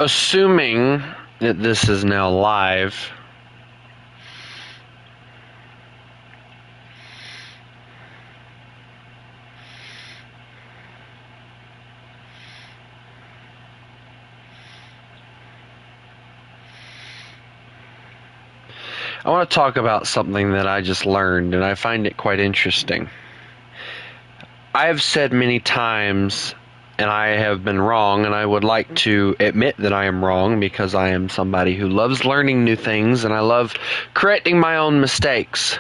assuming that this is now live, I want to talk about something that I just learned, and I find it quite interesting. I have said many times, and I have been wrong, and I would like to admit that I am wrong because I am somebody who loves learning new things, and I love correcting my own mistakes.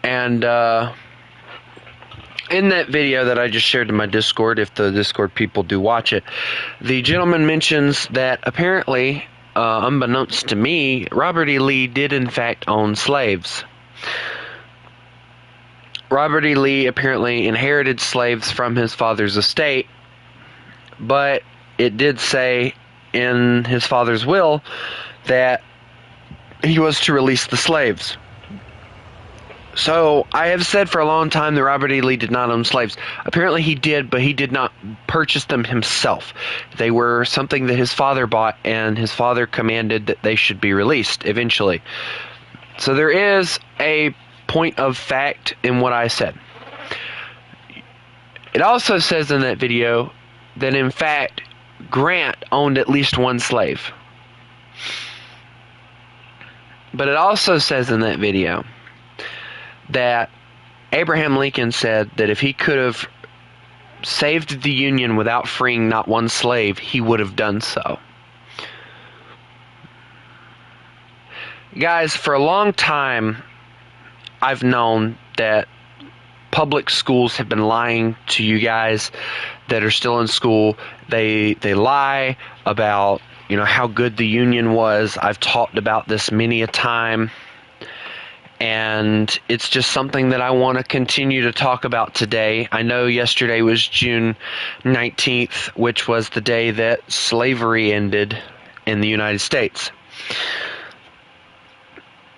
And in that video that I just shared to my Discord, if the Discord people do watch it, the gentleman mentions that apparently, unbeknownst to me, Robert E. Lee did in fact own slaves. Robert E. Lee apparently inherited slaves from his father's estate, but it did say in his father's will that he was to release the slaves. So, I have said for a long time that Robert E. Lee did not own slaves. Apparently he did, but he did not purchase them himself. They were something that his father bought, and his father commanded that they should be released eventually. So there is a point of fact in what I said. It also says in that video that in fact Grant owned at least one slave. But it also says in that video that Abraham Lincoln said that if he could have saved the Union without freeing not one slave, he would have done so. Guys, for a long time, I've known that public schools have been lying to you guys that are still in school. They lie about, how good the Union was. I've talked about this many a time. And it's just something that I want to continue to talk about today. I know yesterday was June 19th, which was the day that slavery ended in the United States.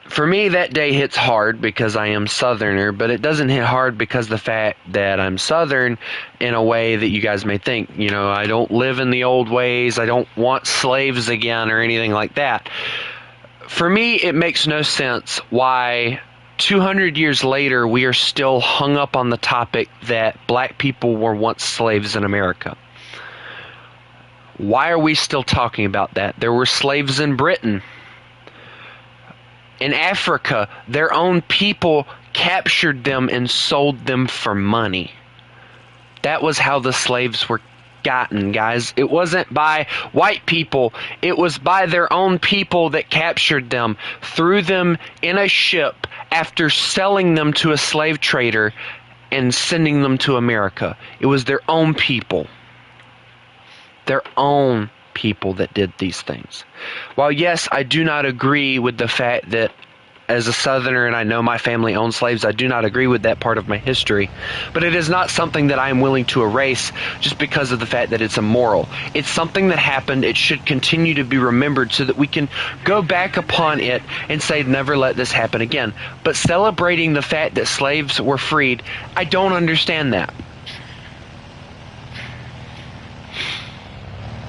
For me, that day hits hard because I am Southerner, but it doesn't hit hard because of the fact that I'm Southern in a way that you guys may think. I don't live in the old ways. I don't want slaves again or anything like that. For me, it makes no sense why 200 years later we are still hung up on the topic that black people were once slaves in America. Why are we still talking about that? There were slaves in Britain. In Africa, their own people captured them and sold them for money. That was how the slaves were gotten, guys. It wasn't by white people. It was by their own people that captured them, threw them in a ship after selling them to a slave trader and sending them to America. It was their own people. Their own people that did these things. While yes, I do not agree with the fact that as a Southerner, and I know my family owned slaves, I do not agree with that part of my history. But it is not something that I am willing to erase just because of the fact that it's immoral. It's something that happened. It should continue to be remembered so that we can go back upon it and say, never let this happen again. But celebrating the fact that slaves were freed, I don't understand that.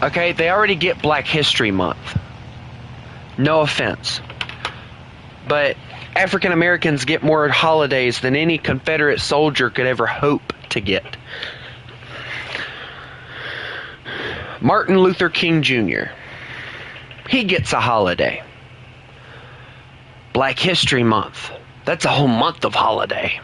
Okay, they already get Black History Month. No offense. But African Americans get more holidays than any Confederate soldier could ever hope to get. Martin Luther King Jr., he gets a holiday. Black History Month, that's a whole month of holiday.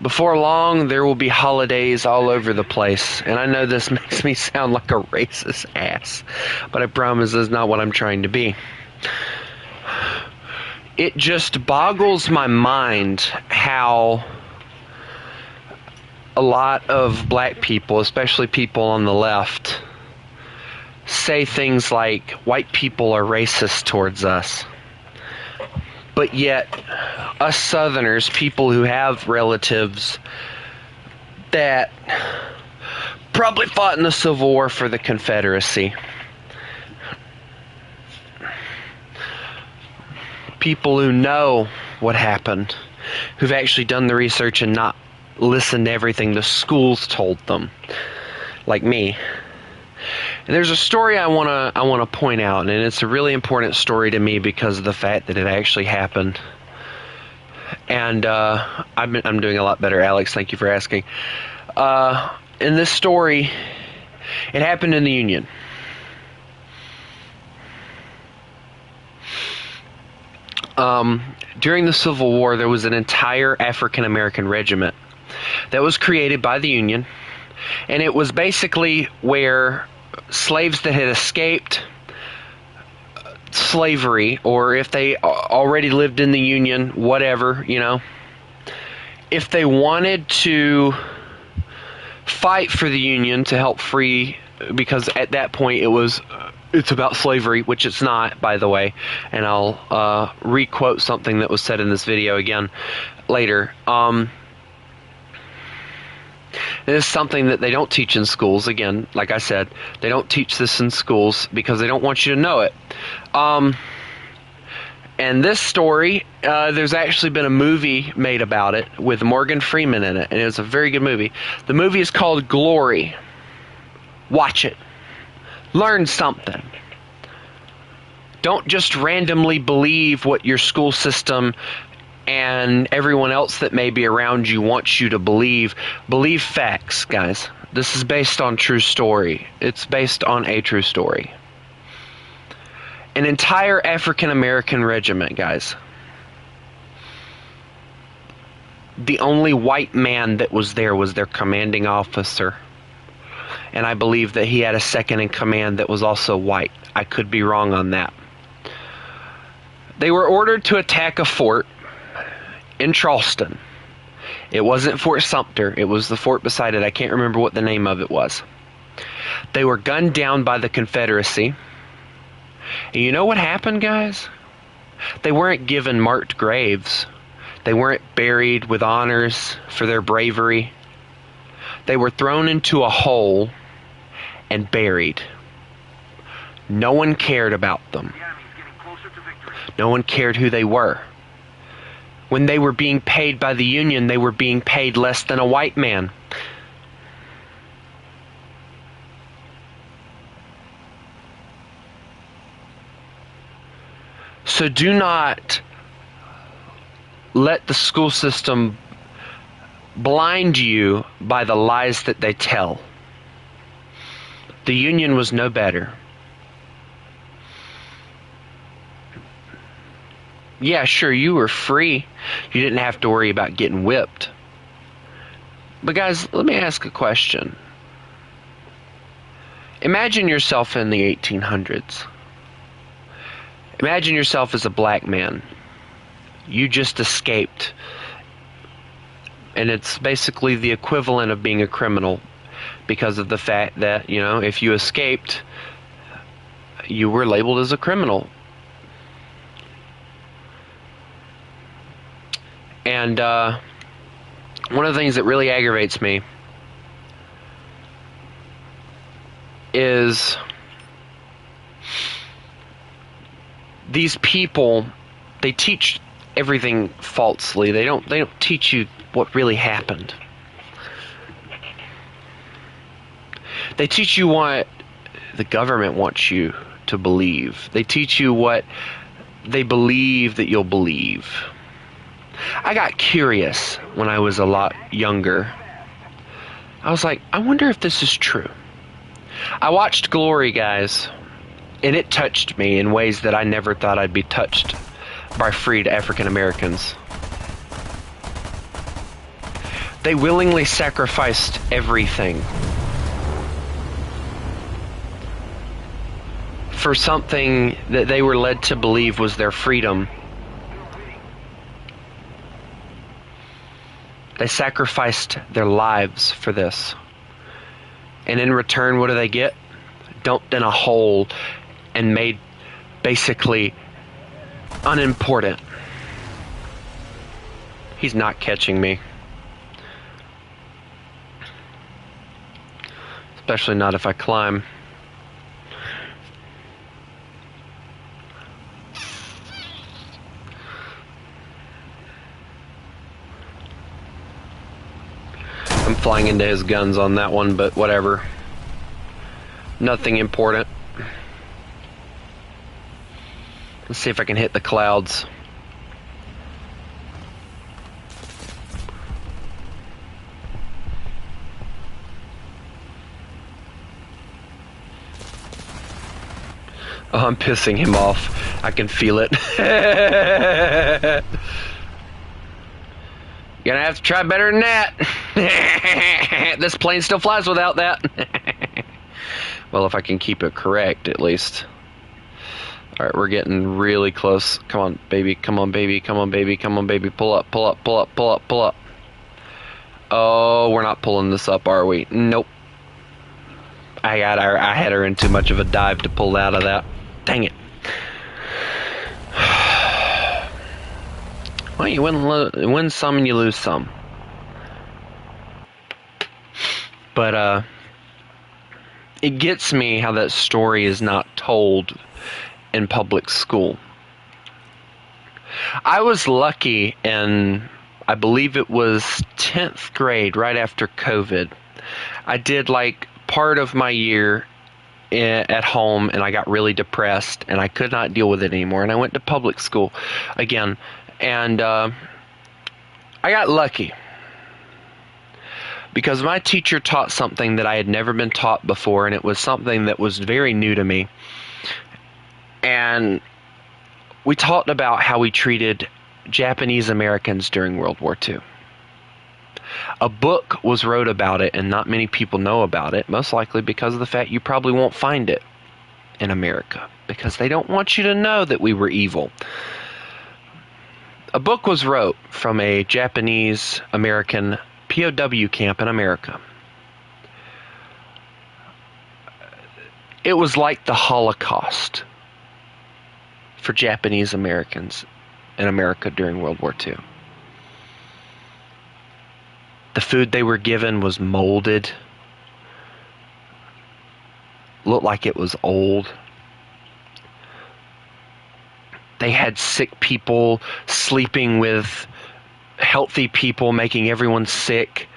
Before long, there will be holidays all over the place. And I know this makes me sound like a racist ass, but I promise this is not what I'm trying to be. It just boggles my mind how a lot of black people, especially people on the left, say things like white people are racist towards us. But yet, us Southerners, people who have relatives that probably fought in the Civil War for the Confederacy, people who know what happened, who've actually done the research and not listened to everything the schools told them, like me. And there's a story I wanna point out, and it's a really important story to me because of the fact that it actually happened. And I'm doing a lot better, Alex. Thank you for asking. In this story, it happened in the Union. During the Civil War, there was an entire African American regiment that was created by the Union, and it was basically where slaves that had escaped slavery, or if they already lived in the Union, whatever, you know, if they wanted to fight for the Union to help free, because at that point it's about slavery, which it's not, by the way, and I'll re-quote something that was said in this video again later. This is something that they don't teach in schools. Again, like I said, they don't teach this in schools because they don't want you to know it. And this story, there's actually been a movie made about it with Morgan Freeman in it, and it was a very good movie. The movie is called Glory. Watch it. Learn something. Don't just randomly believe what your school system and everyone else that may be around you wants you to believe. Believe facts, guys. This is based on true story. It's based on a true story. An entire African American regiment, guys. The only white man that was there was their commanding officer. And I believe that he had a second in command that was also white. I could be wrong on that. They were ordered to attack a fort in Charleston. It wasn't Fort Sumter. It was the fort beside it. I can't remember what the name of it was. They were gunned down by the Confederacy. And you know what happened, guys? They weren't given marked graves. They weren't buried with honors for their bravery. They were thrown into a hole and buried. No one cared about them. No one cared who they were. When they were being paid by the Union, they were being paid less than a white man. So do not let the school system blind you by the lies that they tell. The Union was no better. Yeah, sure, you were free. You didn't have to worry about getting whipped. But guys, let me ask a question. Imagine yourself in the 1800s. Imagine yourself as a black man. You just escaped. And it's basically the equivalent of being a criminal because of the fact that, you know, if you escaped, you were labeled as a criminal. And one of the things that really aggravates me is these people, they teach everything falsely. They don't teach you what really happened. They teach you what the government wants you to believe. They teach you what they believe that you'll believe. I got curious when I was a lot younger. I was like, I wonder if this is true. I watched Glory, guys, and it touched me in ways that I never thought I'd be touched by freed African Americans. They willingly sacrificed everything for something that they were led to believe was their freedom. They sacrificed their lives for this. And in return, what do they get? Dumped in a hole and made basically unimportant. He's not catching me. Especially not if I climb. I'm flying into his guns on that one, but whatever. Nothing important. Let's see if I can hit the clouds. Oh, I'm pissing him off. I can feel it. You're gonna have to try better than that. This plane still flies without that. Well, if I can keep it correct, at least. Alright, we're getting really close. Come on, baby. Come on, baby. Come on, baby. Come on, baby. Pull up, pull up, pull up, pull up, pull up. Oh, we're not pulling this up, are we? Nope. I had her in too much of a dive to pull out of that. Dang it. Well, you win some and you lose some. But, it gets me how that story is not told in public school. I was lucky in, I believe it was 10th grade, right after COVID. I did like part of my year at home, and I got really depressed, and I could not deal with it anymore, and I went to public school again, and I got lucky because my teacher taught something that I had never been taught before, and it was something that was very new to me. And we talked about how we treated Japanese Americans during World War II. A book was wrote about it, and not many people know about it, most likely because of the fact you probably won't find it in America, because they don't want you to know that we were evil. A book was wrote from a Japanese American POW camp in America. It was like the Holocaust for Japanese Americans in America during World War II. The food they were given was molded, looked like it was old. They had sick people sleeping with healthy people, making everyone sick.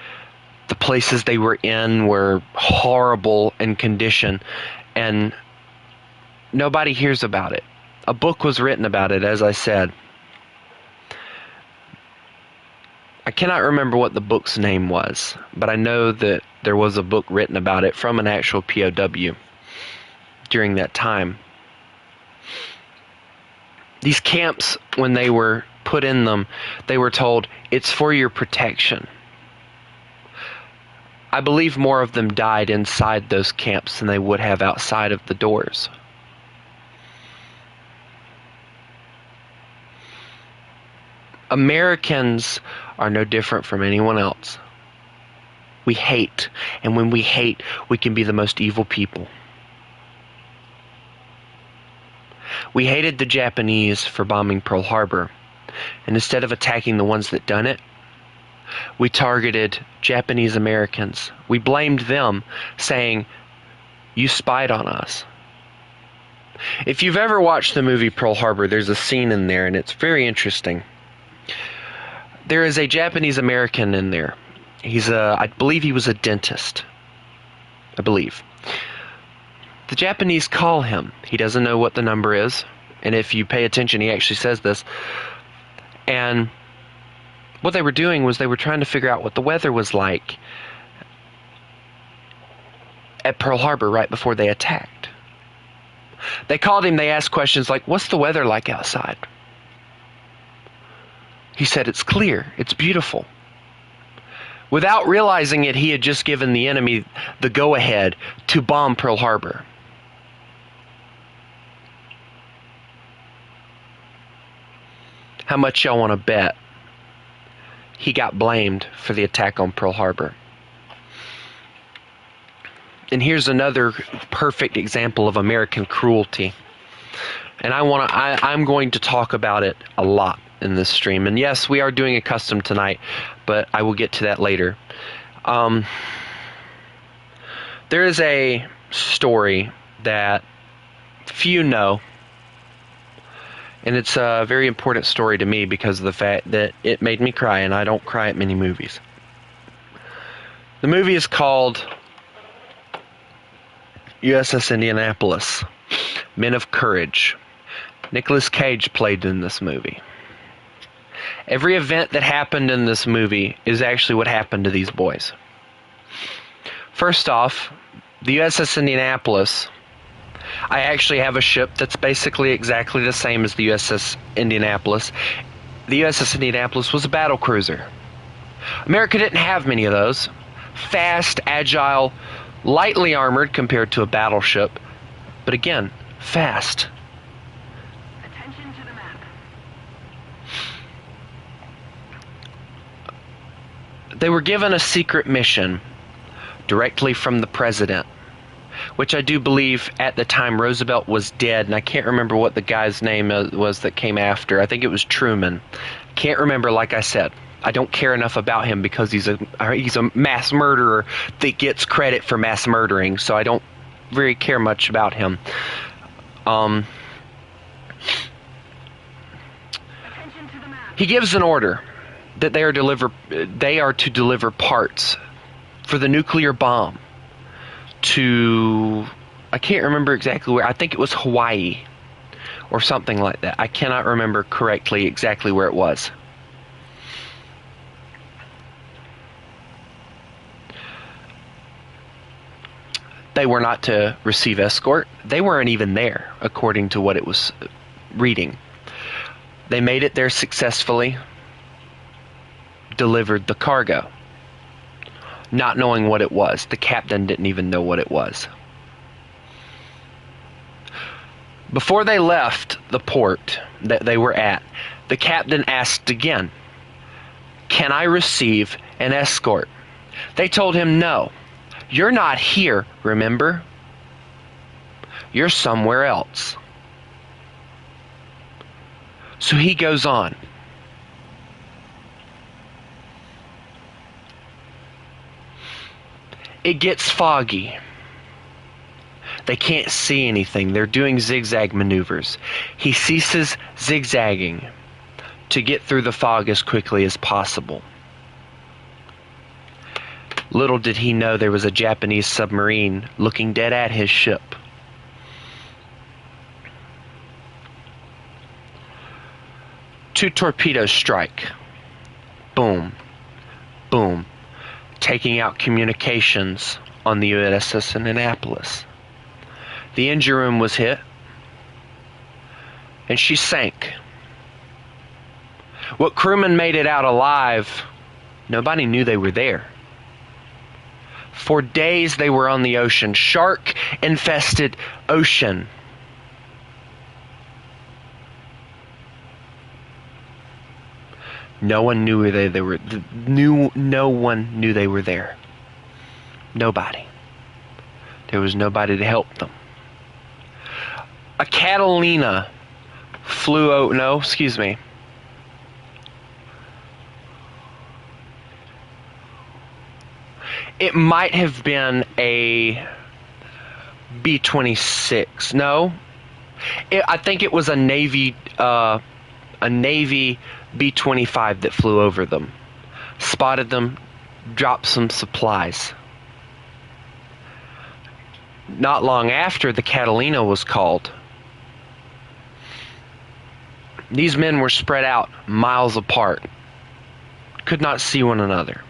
The places they were in were horrible in condition, and nobody hears about it. A book was written about it, as I said. I cannot remember what the book's name was, but I know that there was a book written about it from an actual POW during that time. These camps, when they were put in them, they were told, it's for your protection. I believe more of them died inside those camps than they would have outside of the doors. Americans are no different from anyone else. We hate, and when we hate, we can be the most evil people. We hated the Japanese for bombing Pearl Harbor, and instead of attacking the ones that done it, we targeted Japanese Americans. We blamed them, saying, you spied on us. If you've ever watched the movie Pearl Harbor, there's a scene in there, and it's very interesting. There is a Japanese American in there. I believe he was a dentist. I believe. The Japanese call him. He doesn't know what the number is. And if you pay attention, he actually says this. And what they were doing was they were trying to figure out what the weather was like at Pearl Harbor right before they attacked. They called him, they asked questions like, what's the weather like outside? He said, it's clear, it's beautiful. Without realizing it, he had just given the enemy the go-ahead to bomb Pearl Harbor. How much y'all want to bet he got blamed for the attack on Pearl Harbor? And here's another perfect example of American cruelty. And I'm going to talk about it a lot in this stream. And yes, we are doing a custom tonight, but I will get to that later. There is a story that few know, and it's a very important story to me because of the fact that it made me cry, and I don't cry at many movies. The movie is called USS Indianapolis, Men of Courage. Nicolas Cage played in this movie. Every event that happened in this movie is actually what happened to these boys. First off, the USS Indianapolis, I actually have a ship that's basically exactly the same as the USS Indianapolis. The USS Indianapolis was a battle cruiser. America didn't have many of those. Fast, agile, lightly armored compared to a battleship, but again, fast. Attention to the map. They were given a secret mission directly from the president, which I do believe at the time Roosevelt was dead, and I can't remember what the guy's name was that came after. I think it was Truman. Can't remember, like I said. I don't care enough about him because he's a mass murderer that gets credit for mass murdering, so I don't really care much about him. He gives an order that they are to deliver parts for the nuclear bomb to, I can't remember exactly where. I think it was Hawaii or something like that. I cannot remember correctly exactly where it was. They were not to receive escort. They weren't even there, according to what it was reading. They made it there successfully, delivered the cargo, not knowing what it was. The captain didn't even know what it was. Before they left the port that they were at, the captain asked again, "Can I receive an escort?" They told him, "No. You're not here, remember? You're somewhere else." So he goes on. It gets foggy. They can't see anything. They're doing zigzag maneuvers. He ceases zigzagging to get through the fog as quickly as possible. Little did he know there was a Japanese submarine looking dead at his ship. Two torpedoes strike. Boom. Boom. Taking out communications on the USS Indianapolis. The engine room was hit, and she sank. What crewmen made it out alive, nobody knew they were there. For days they were on the ocean, shark-infested ocean. No one knew where they were. No one knew they were there. Nobody. There was nobody to help them. A Catalina flew out. No, excuse me. It might have been a B-26. No, I think it was a Navy B-25 that flew over them, spotted them, dropped some supplies. Not long after, the Catalina was called. These men were spread out miles apart, could not see one another.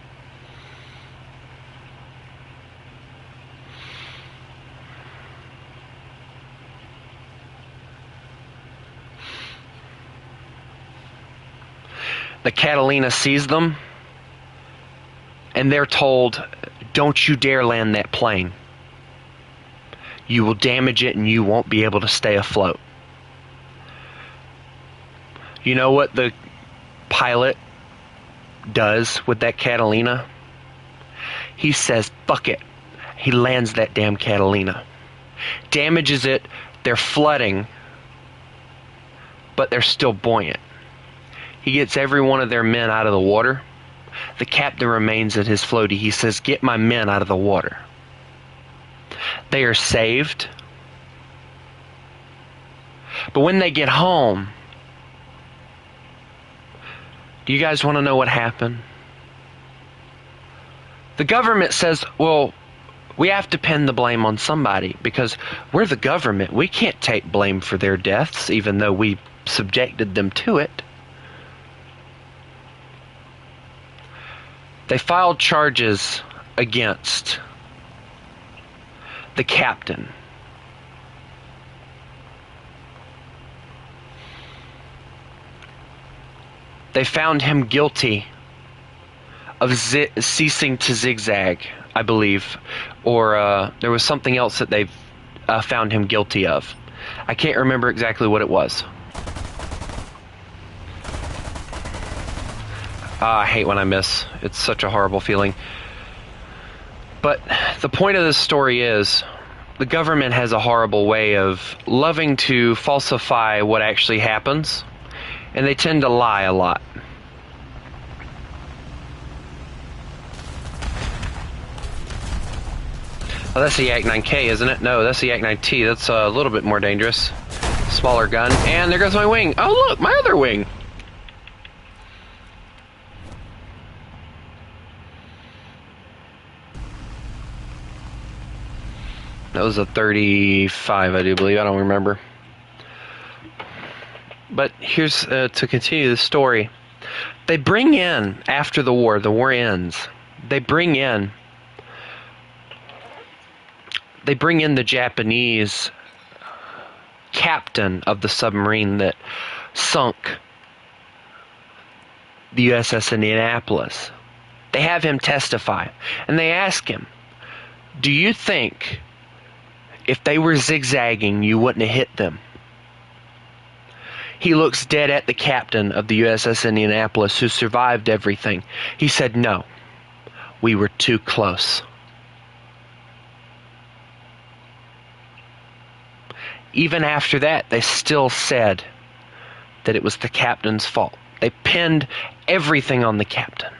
The Catalina sees them, and they're told, "Don't you dare land that plane. You will damage it and you won't be able to stay afloat." You know what the pilot does with that Catalina? He says, "Fuck it." He lands that damn Catalina. Damages it. They're flooding, but they're still buoyant. He gets every one of their men out of the water. The captain remains at his floaty. He says, "Get my men out of the water." They are saved. But when they get home, do you guys want to know what happened? The government says, well, we have to pin the blame on somebody because we're the government. We can't take blame for their deaths, even though we subjected them to it. They filed charges against the captain. They found him guilty of ceasing to zigzag, I believe, or there was something else that they found him guilty of. I can't remember exactly what it was. I hate when I miss. It's such a horrible feeling. But the point of this story is, the government has a horrible way of loving to falsify what actually happens, and they tend to lie a lot. Oh, that's the Yak 9K, isn't it? No, that's the Yak 9T. That's a little bit more dangerous. Smaller gun. And there goes my wing. Oh, look, my other wing. That was a 35, I do believe. I don't remember. But here's to continue the story. They bring in, after the war ends, they bring in the Japanese captain of the submarine that sunk the USS Indianapolis. They have him testify, and they ask him, do you think if they were zigzagging, you wouldn't have hit them? He looks dead at the captain of the USS Indianapolis, who survived everything. He said, no, we were too close. Even after that, they still said that it was the captain's fault. They pinned everything on the captain.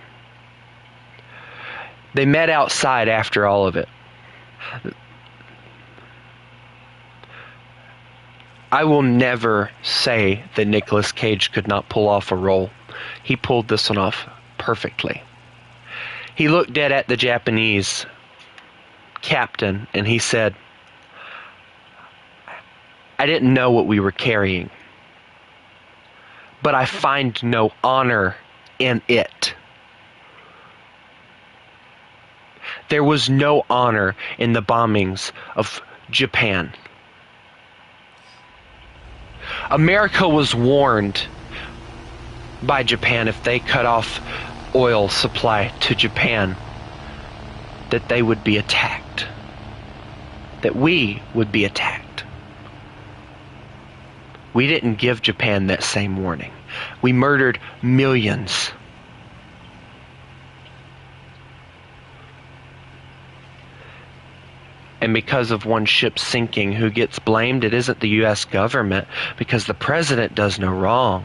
They met outside after all of it. I will never say that Nicolas Cage could not pull off a role. He pulled this one off perfectly. He looked dead at the Japanese captain and he said, I didn't know what we were carrying, but I find no honor in it. There was no honor in the bombings of Japan. America was warned by Japan if they cut off oil supply to Japan that they would be attacked, that we would be attacked. We didn't give Japan that same warning. We murdered millions. And because of one ship sinking, who gets blamed? It isn't the U.S. government, because the president does no wrong.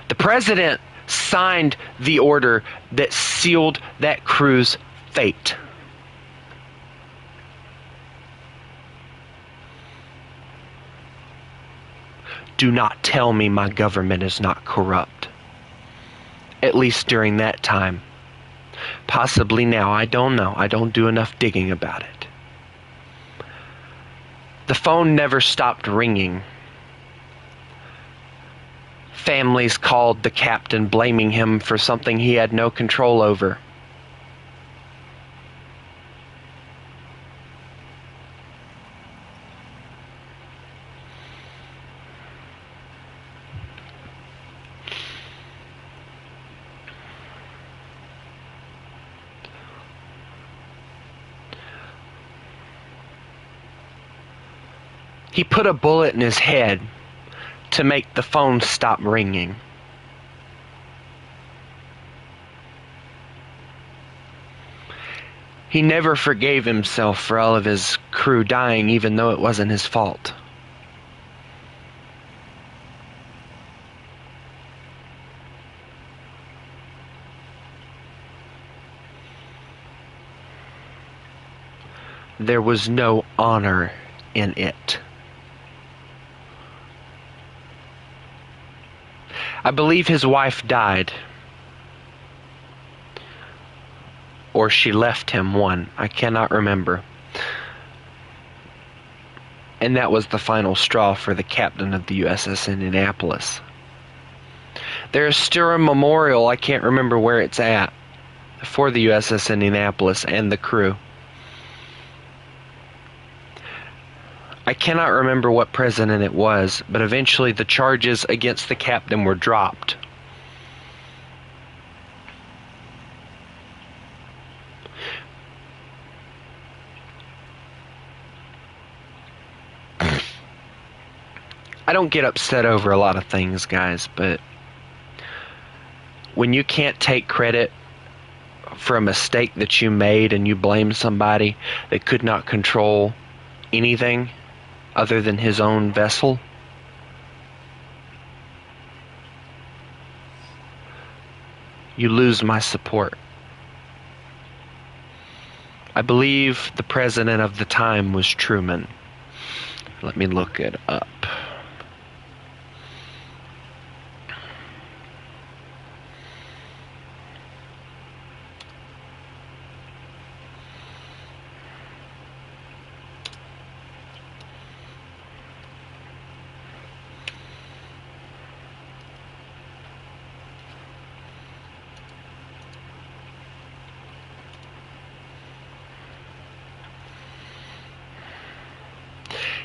The president signed the order that sealed that crew's fate. Do not tell me my government is not corrupt. At least during that time. Possibly now, I don't know. I don't do enough digging about it. The phone never stopped ringing. Families called the captain, blaming him for something he had no control over. He put a bullet in his head to make the phone stop ringing. He never forgave himself for all of his crew dying, even though it wasn't his fault. There was no honor in it. I believe his wife died. or she left him one. I cannot remember. And that was the final straw for the captain of the USS Indianapolis. There is still a memorial, I can't remember where it's at, for the USS Indianapolis and the crew. I cannot remember what president it was, but eventually the charges against the captain were dropped. I don't get upset over a lot of things, guys, but when you can't take credit for a mistake that you made and you blame somebody that could not control anything other than his own vessel, you lose my support. I believe the president of the time was Truman. Let me look it up.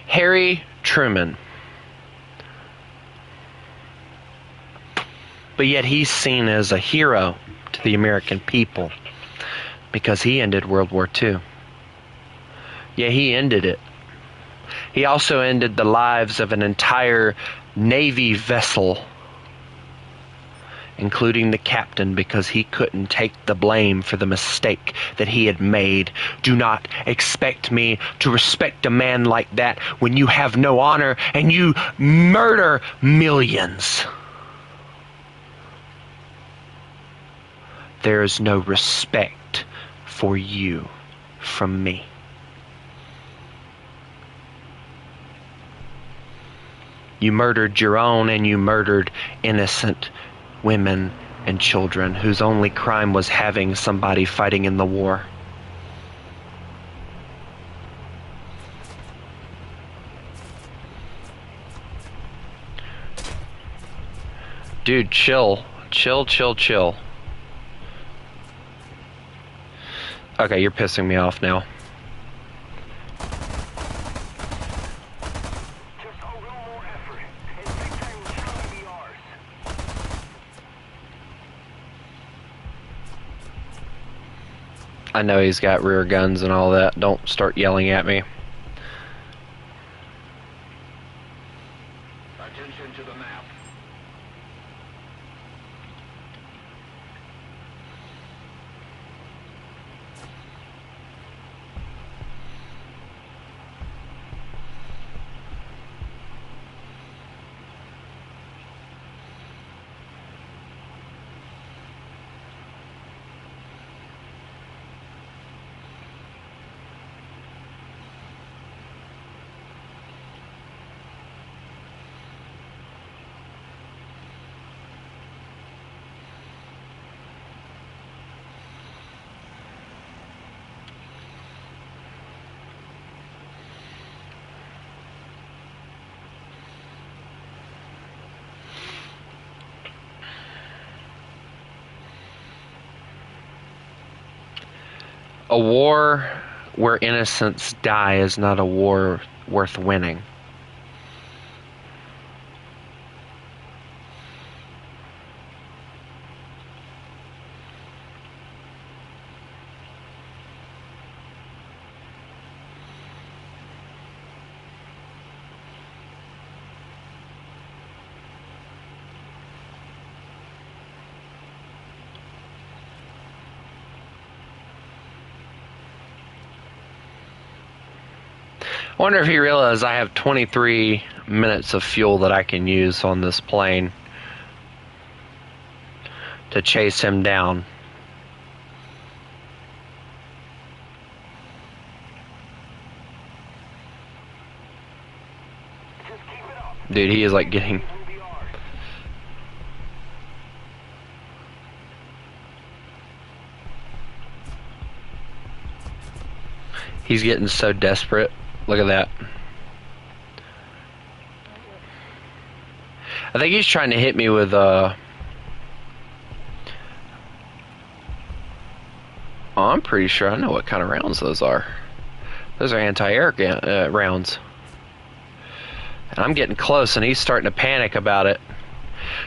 Harry Truman. But yet he's seen as a hero to the American people because he ended World War II. Yeah, he ended it. He also ended the lives of an entire Navy vessel, including the captain, because he couldn't take the blame for the mistake that he had made. Do not expect me to respect a man like that when you have no honor and you murder millions. There is no respect for you from me. You murdered your own, and you murdered innocent women and children whose only crime was having somebody fighting in the war. Dude, chill. Chill, chill, chill. Okay, you're pissing me off now. I know he's got rear guns and all that. Don't start yelling at me. Attention to the map. A war where innocents die is not a war worth winning. I wonder if he realized I have 23 minutes of fuel that I can use on this plane to chase him down. Dude, he is like getting... He's getting so desperate. Look at that. I think he's trying to hit me with Oh, I'm pretty sure I know what kind of rounds those are. Those are anti-air rounds. And I'm getting close, and he's starting to panic about it.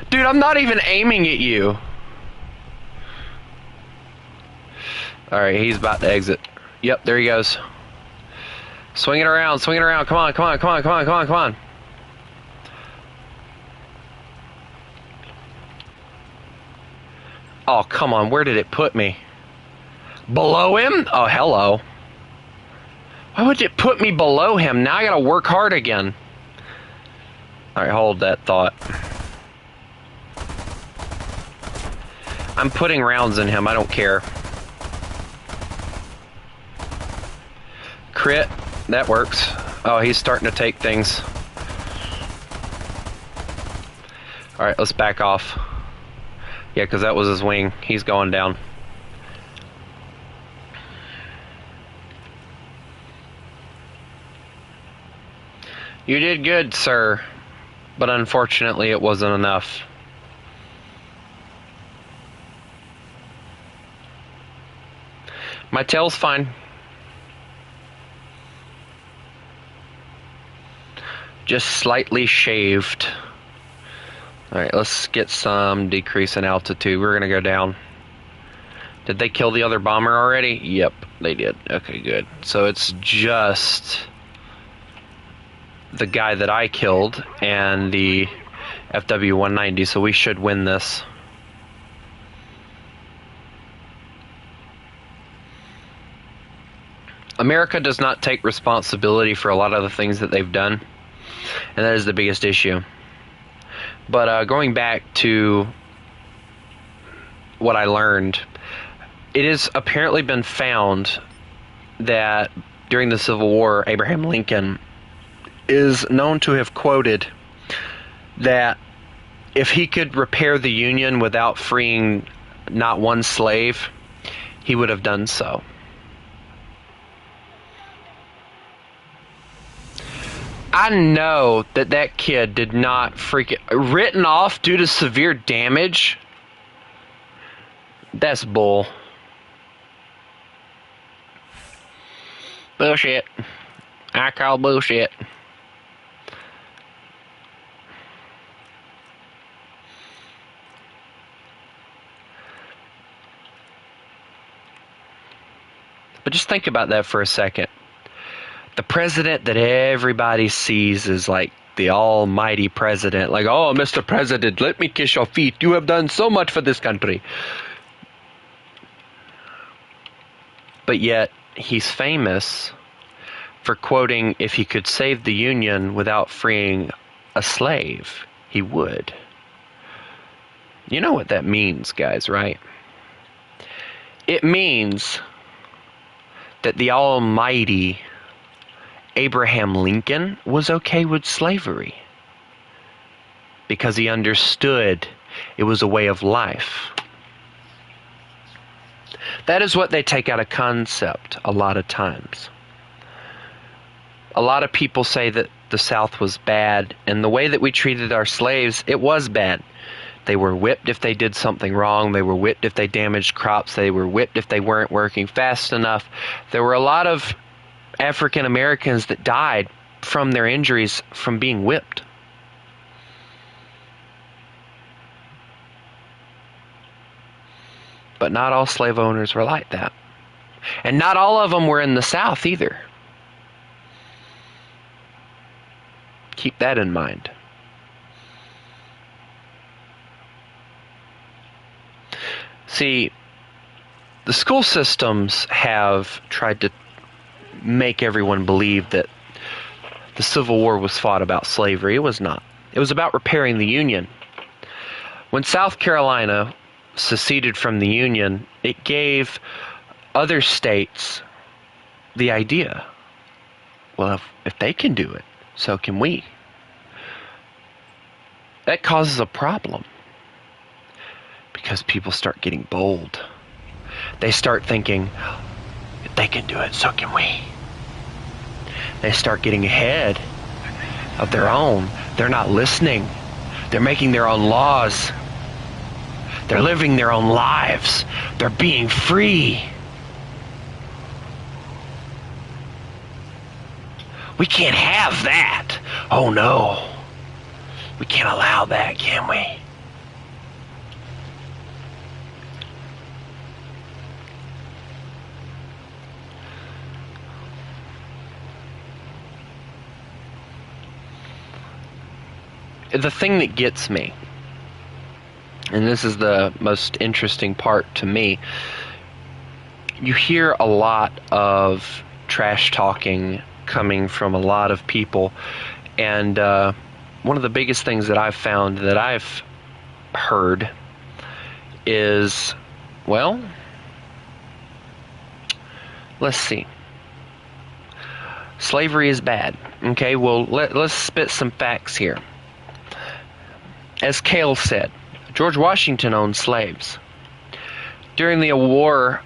Dude, I'm not even aiming at you. Alright, he's about to exit. Yep, there he goes. Swing it around, swing it around. Come on, come on, come on, come on, come on, come on. Oh, come on, where did it put me? Below him? Oh, hello. Why would it put me below him? Now I gotta work hard again. Alright, hold that thought. I'm putting rounds in him, I don't care. Crit, that works. Oh, he's starting to take things. Alright, let's back off. Yeah, because that was his wing. He's going down. You did good, sir. But unfortunately, it wasn't enough. My tail's fine. Just slightly shaved. Alright, let's get some decrease in altitude. We're gonna go down. Did they kill the other bomber already? Yep, they did. Okay, good. So it's just the guy that I killed and the FW-190, so we should win this. America does not take responsibility for a lot of the things that they've done, and that is the biggest issue. But going back to what I learned, it has apparently been found that during the Civil War, Abraham Lincoln is known to have quoted that if he could repair the Union without freeing not one slave, he would have done so. I know that that kid did not freaking written off due to severe damage. That's bull. Bullshit. I call bullshit. But just think about that for a second. The president that everybody sees is like the almighty president. Like, oh, Mr. President, let me kiss your feet. You have done so much for this country. But yet, he's famous for quoting, if he could save the Union without freeing a slave, he would. You know what that means, guys, right? It means that the almighty Abraham Lincoln was okay with slavery because he understood it was a way of life. That is what they take out of concept a lot of times. A lot of people say that the South was bad, and the way that we treated our slaves, it was bad. They were whipped if they did something wrong. They were whipped if they damaged crops. They were whipped if they weren't working fast enough. There were a lot of African Americans that died from their injuries from being whipped. But not all slave owners were like that. And not all of them were in the South either. Keep that in mind. See, the school systems have tried to make everyone believe that the Civil War was fought about slavery. It was not. It was about repairing the Union. When South Carolina seceded from the Union, it gave other states the idea, well, if they can do it, so can we. That causes a problem because people start getting bold. They start thinking, if they can do it, so can we. They start getting ahead of their own. They're not listening. They're making their own laws. They're living their own lives. They're being free. We can't have that. Oh no. We can't allow that, can we? The thing that gets me, and this is the most interesting part to me, you hear a lot of trash talking coming from a lot of people, and one of the biggest things that I've found that I've heard is, well, let's see. Slavery is bad. Okay, well, let's spit some facts here. As Cale said, George Washington owned slaves. During the war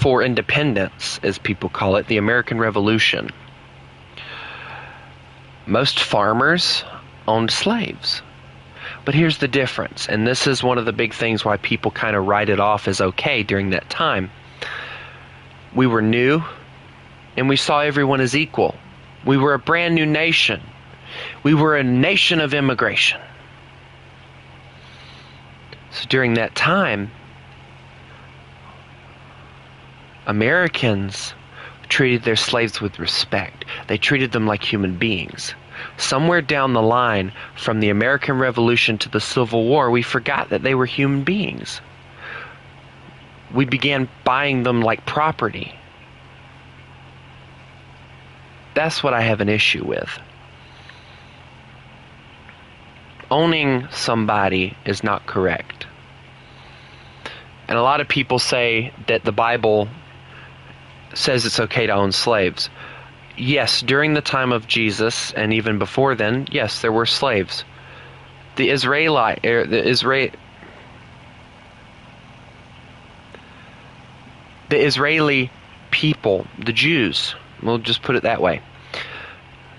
for independence, as people call it, the American Revolution, most farmers owned slaves. But here's the difference, and this is one of the big things why people kind of write it off as okay during that time. We were new, and we saw everyone as equal. We were a brand new nation. We were a nation of immigration. So during that time, Americans treated their slaves with respect. They treated them like human beings. Somewhere down the line, from the American Revolution to the Civil War, we forgot that they were human beings. We began buying them like property. That's what I have an issue with. Owning somebody is not correct. And a lot of people say that the Bible says it's okay to own slaves. Yes, during the time of Jesus and even before then, yes, there were slaves. The Israeli people, the Jews, we'll just put it that way.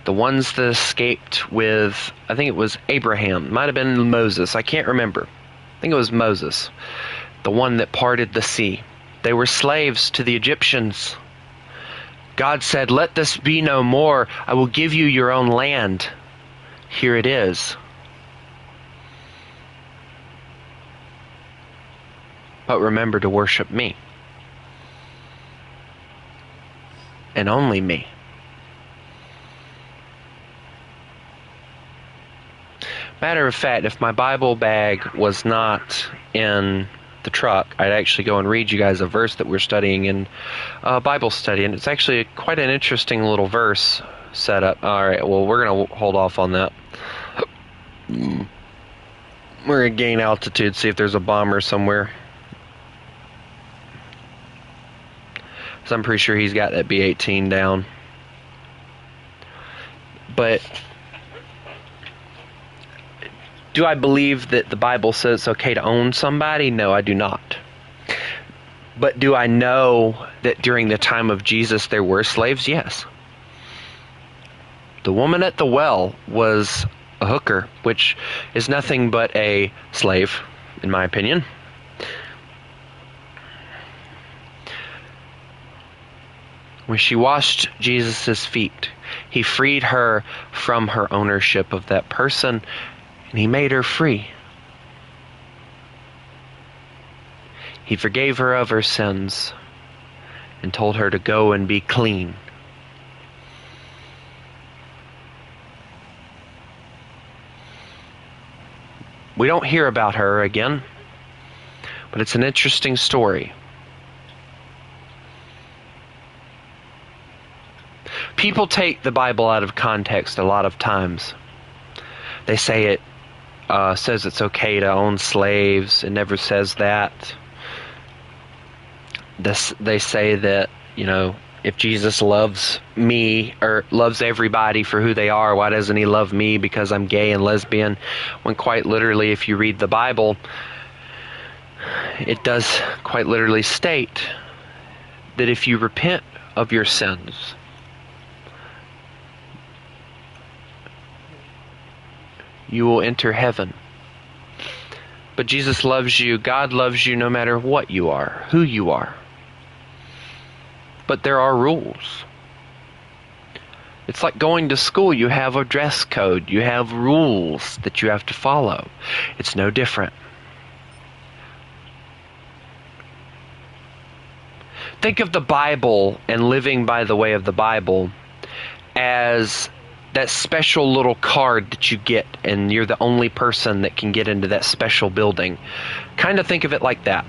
The ones that escaped with, I think it was Abraham, might have been Moses, I can't remember. I think it was Moses, the one that parted the sea. They were slaves to the Egyptians. God said, "Let this be no more. I will give you your own land." Here it is. But remember to worship me. And only me. Matter of fact, if my Bible bag was not in the truck, I'd actually go and read you guys a verse that we're studying in Bible study, and it's actually quite an interesting little verse set up. Alright, well, we're going to hold off on that. We're going to gain altitude, see if there's a bomber somewhere. So I'm pretty sure he's got that B-18 down. But do I believe that the Bible says it's okay to own somebody? No, I do not. But do I know that during the time of Jesus there were slaves? Yes. The woman at the well was a hooker, which is nothing but a slave, in my opinion. When she washed Jesus' feet, he freed her from her ownership of that person, and he made her free. He forgave her of her sins and told her to go and be clean. We don't hear about her again, but it's an interesting story. People take the Bible out of context a lot of times. They say it says it's okay to own slaves. It never says that. They say that, you know, if Jesus loves me or loves everybody for who they are, why doesn't he love me because I'm gay and lesbian? When quite literally, if you read the Bible, it does quite literally state that if you repent of your sins, you will enter heaven. But Jesus loves you, God loves you no matter what you are, who you are. But there are rules. It's like going to school. You have a dress code. You have rules that you have to follow. It's no different. Think of the Bible and living by the way of the Bible as that special little card that you get, and you're the only person that can get into that special building. Kind of think of it like that.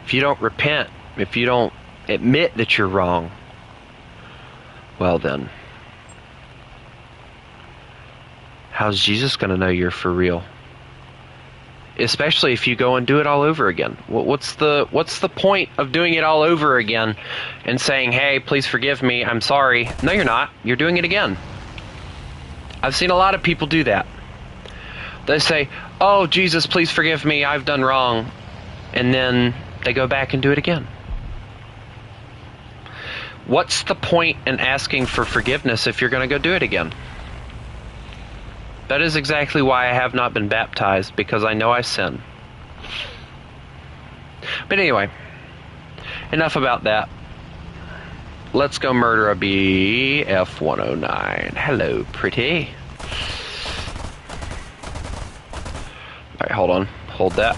If you don't repent, if you don't admit that you're wrong, well then, how's Jesus going to know you're for real? Especially if you go and do it all over again. What's the point of doing it all over again and saying, hey, please forgive me, I'm sorry? No, you're not. You're doing it again. I've seen a lot of people do that. They say, oh, Jesus, please forgive me, I've done wrong. And then they go back and do it again. What's the point in asking for forgiveness if you're going to go do it again? That is exactly why I have not been baptized, because I know I sin. But anyway, enough about that. Let's go murder a BF-109. Hello, pretty. Alright, hold on. Hold that.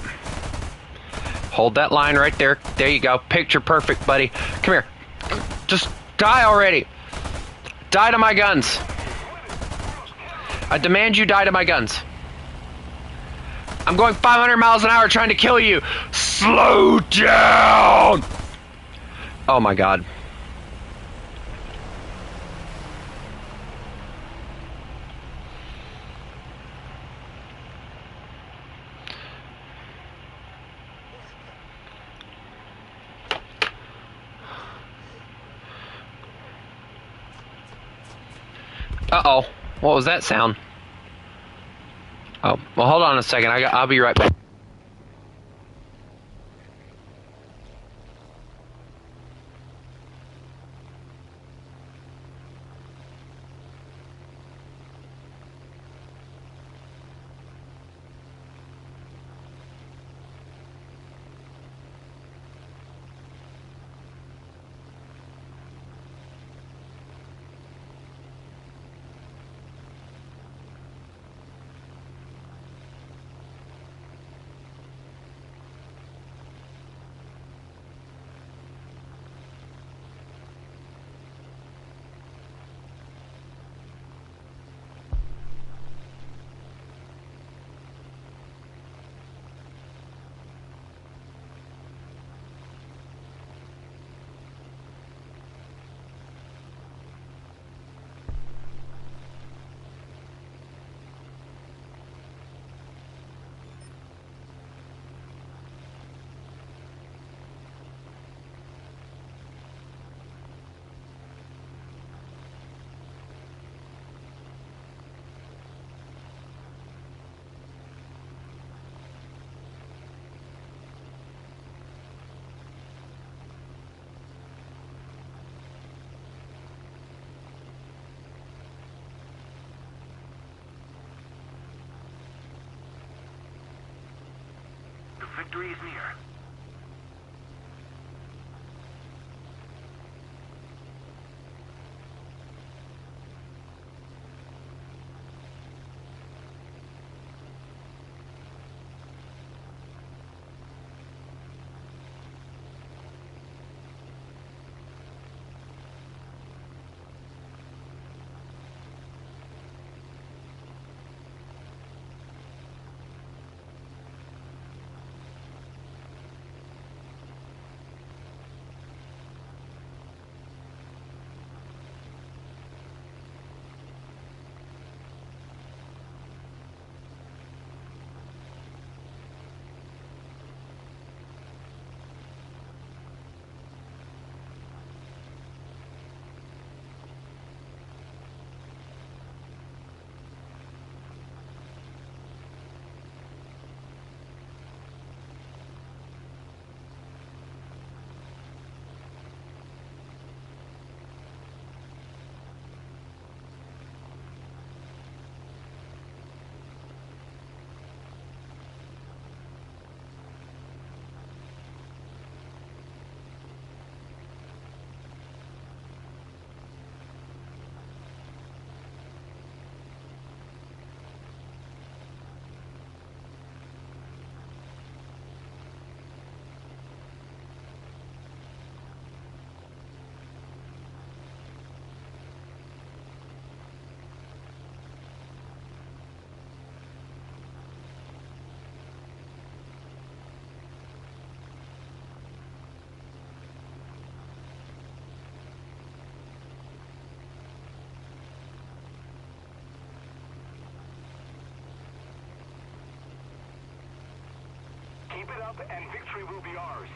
Hold that line right there. There you go. Picture perfect, buddy. Come here. Just die already. Die to my guns. I demand you die to my guns. I'm going 500 miles an hour trying to kill you. Slow down! Oh my God. Uh-oh. What was that sound? Oh, well, hold on a second. I'll be right back. Victory is near. up and victory will be ours.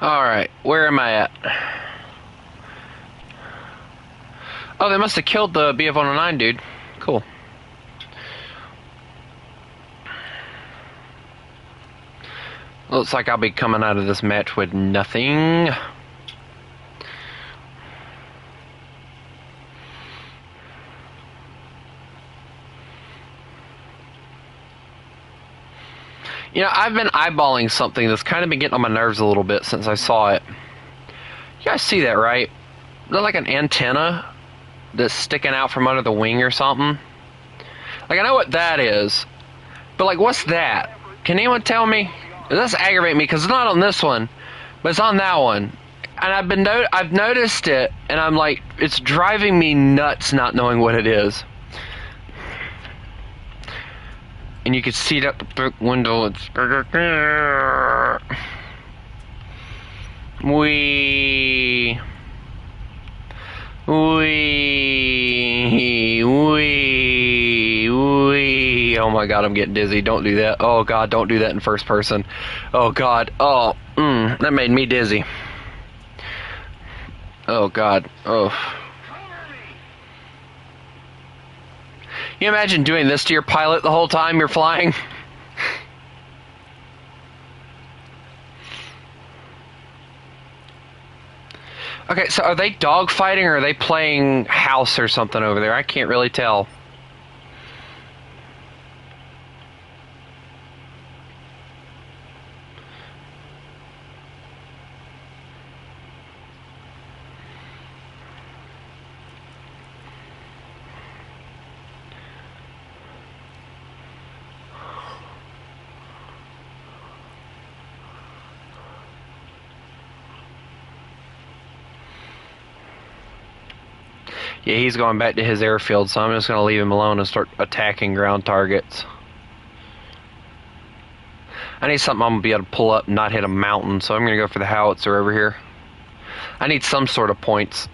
Alright, where am I at? Oh, they must have killed the BF-109 dude. Cool. Looks like I'll be coming out of this match with nothing. You know, I've been eyeballing something that's kind of been getting on my nerves a little bit since I saw it. You guys see that, right? Is that like an antenna that's sticking out from under the wing or something? Like, I know what that is, but like, what's that? Can anyone tell me? This aggravates me because it's not on this one, but it's on that one. And I've noticed it, and I'm like, it's driving me nuts not knowing what it is. And you can see it out the back window. It's wee. Oh my god, I'm getting dizzy. Don't do that. Oh god, don't do that in first person. Oh god. Oh, that made me dizzy. Oh god. Oh. Can you imagine doing this to your pilot the whole time you're flying? Okay, so are they dogfighting or are they playing house or something over there? I can't really tell. Yeah, he's going back to his airfield, so I'm just going to leave him alone and start attacking ground targets. I need something I'm going to be able to pull up and not hit a mountain, so I'm going to go for the howitzer over here. I need some sort of points.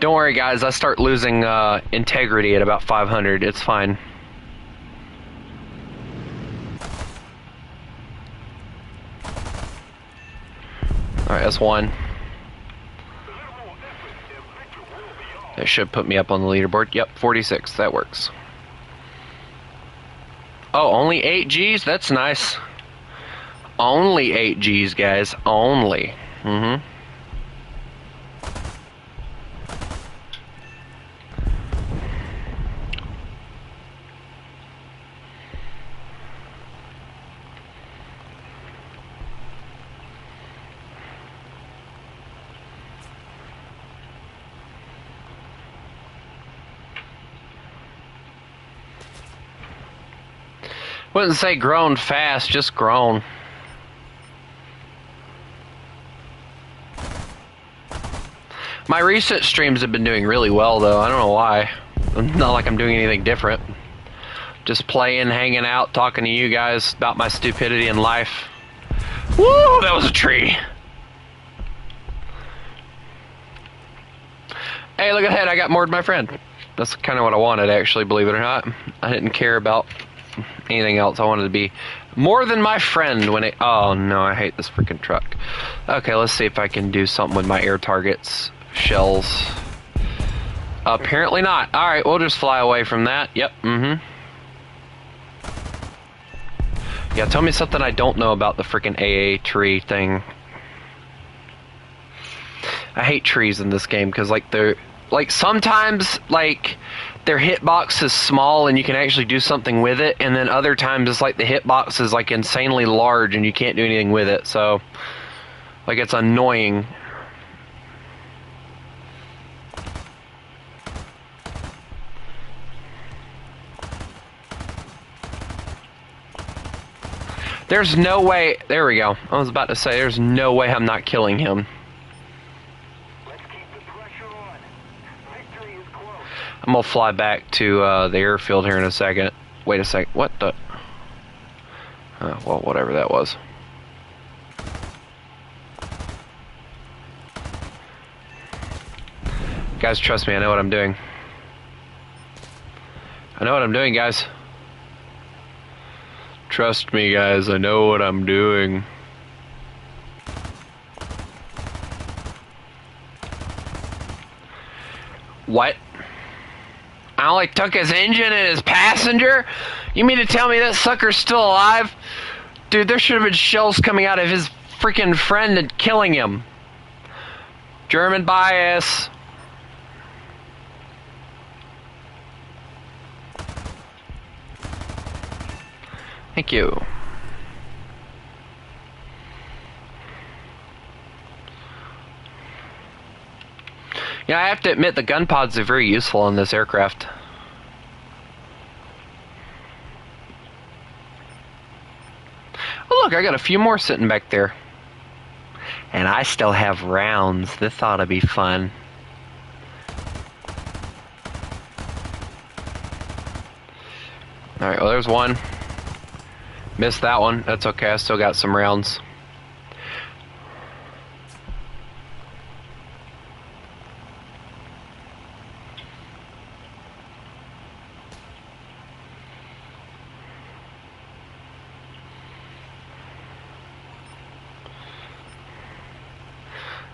Don't worry, guys. I start losing integrity at about 500. It's fine. Alright, that's one. That should put me up on the leaderboard. Yep, 46. That works. Oh, only 8 Gs? That's nice. Only 8 Gs, guys. Only. Wouldn't say grown fast, just grown. My recent streams have been doing really well, though. I don't know why. Not like I'm doing anything different. Just playing, hanging out, talking to you guys about my stupidity in life. Woo! That was a tree. Hey, look ahead, I got moored my friend. That's kind of what I wanted, actually, believe it or not. I didn't care about anything else. I wanted to be more than my friend when it... Oh, no, I hate this freaking truck. Okay, let's see if I can do something with my air targets. Shells. Apparently not. Alright, we'll just fly away from that. Yep, Yeah, tell me something I don't know about the freaking AA tree thing. I hate trees in this game because, like, they're... Like, sometimes, like, their hitbox is small and you can actually do something with it, and then other times it's like the hitbox is, like, insanely large and you can't do anything with it, so... Like, it's annoying. There's no way... There we go. I was about to say, there's no way I'm not killing him. I'm gonna fly back to the airfield here in a second. Wait a sec. What the... well, whatever that was. Guys, trust me, I know what I'm doing. I know what I'm doing, guys. Trust me, guys, I know what I'm doing. What? I only took his engine and his passenger? You mean to tell me that sucker's still alive? Dude, there should have been shells coming out of his freaking friend and killing him. German bias. Thank you. Yeah, I have to admit the gun pods are very useful in this aircraft. Oh look, I got a few more sitting back there. And I still have rounds. This ought to be fun. Alright, well there's one. Missed that one. That's okay, I still got some rounds.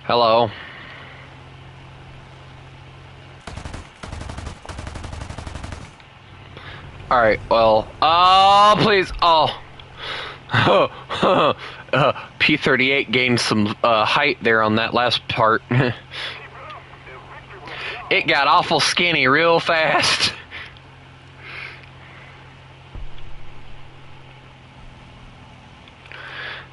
Hello. Alright, well, oh, please, oh. P-38 gained some height there on that last part. It got awful skinny real fast.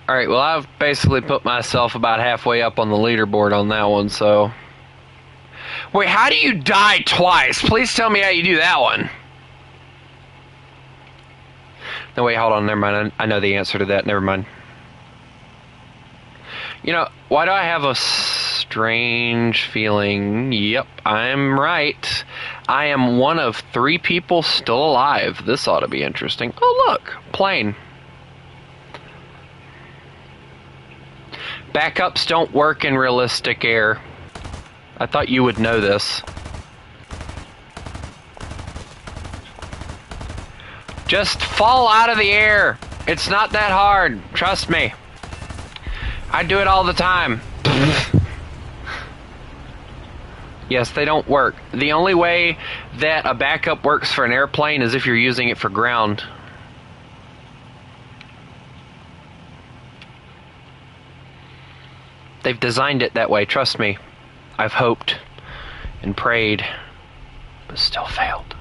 Alright, well, I've basically put myself about halfway up on the leaderboard on that one, so... Wait, how do you die twice? Please tell me how you do that one. No, wait, hold on, never mind. I know the answer to that, never mind. You know, why do I have a strange feeling? Yep, I'm right. I am one of 3 people still alive. This ought to be interesting. Oh, look, plane. Backups don't work in realistic air. I thought you would know this. Just fall out of the air. It's not that hard. Trust me. I do it all the time. Yes, they don't work. The only way that a backup works for an airplane is if you're using it for ground. They've designed it that way, trust me. I've hoped and prayed, but still failed.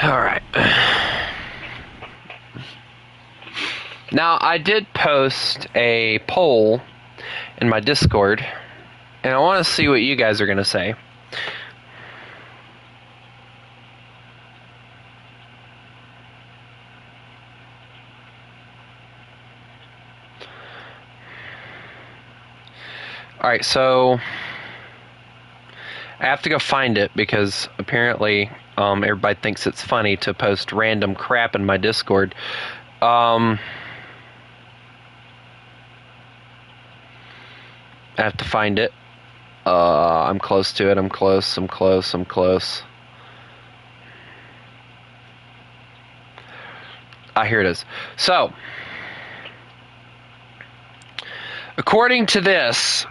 Alright. Now, I did post a poll in my Discord, and I want to see what you guys are going to say. Alright, so I have to go find it because apparently everybody thinks it's funny to post random crap in my Discord. I have to find it. I'm close to it. I'm close. Here it is. So, according to this,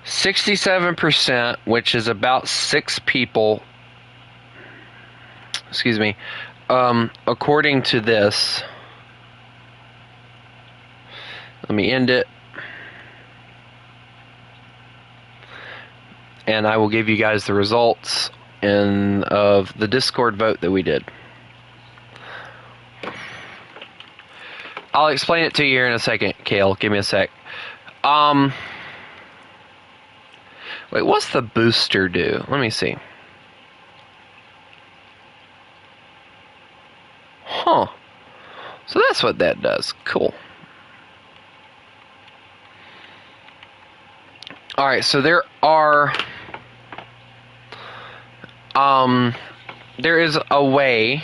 67%, which is about 6 people, excuse me, according to this, let me end it, and I will give you guys the results of the Discord vote that we did. I'll explain it to you here in a second, Kale. Give me a sec. Wait, what's the booster do? Let me see. Huh. So that's what that does. Cool. Alright, so there is a way.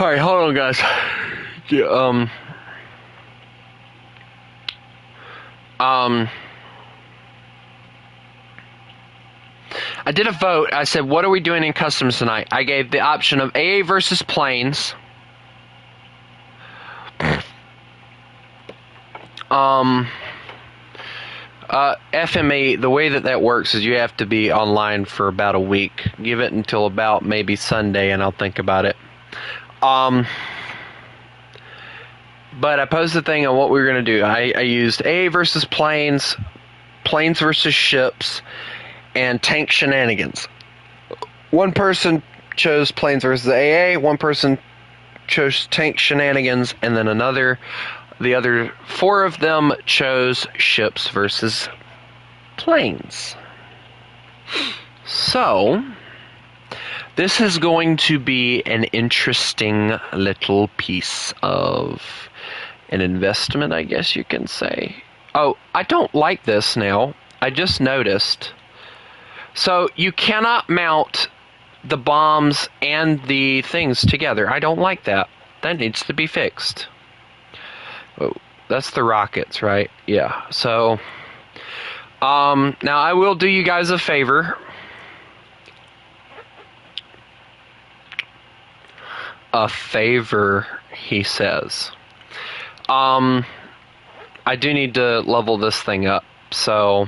Alright, hold on, guys. Yeah, I did a vote. I said, what are we doing in customs tonight? I gave the option of AA versus planes. FMA, the way that works is you have to be online for about a week. Give it until about maybe Sunday and I'll think about it. But I posed the thing on what we were going to do. I used AA versus planes, planes versus ships, and tank shenanigans. One person chose planes versus AA, one person chose tank shenanigans, and then the other 4 of them chose ships versus planes. So, this is going to be an interesting little piece of an investment, I guess you can say. Oh, I don't like this now. I just noticed. So, you cannot mount the bombs and the things together. I don't like that. That needs to be fixed. Oh, that's the rockets, right? Yeah. So, now I will do you guys a favor. A favor, he says. I do need to level this thing up. So,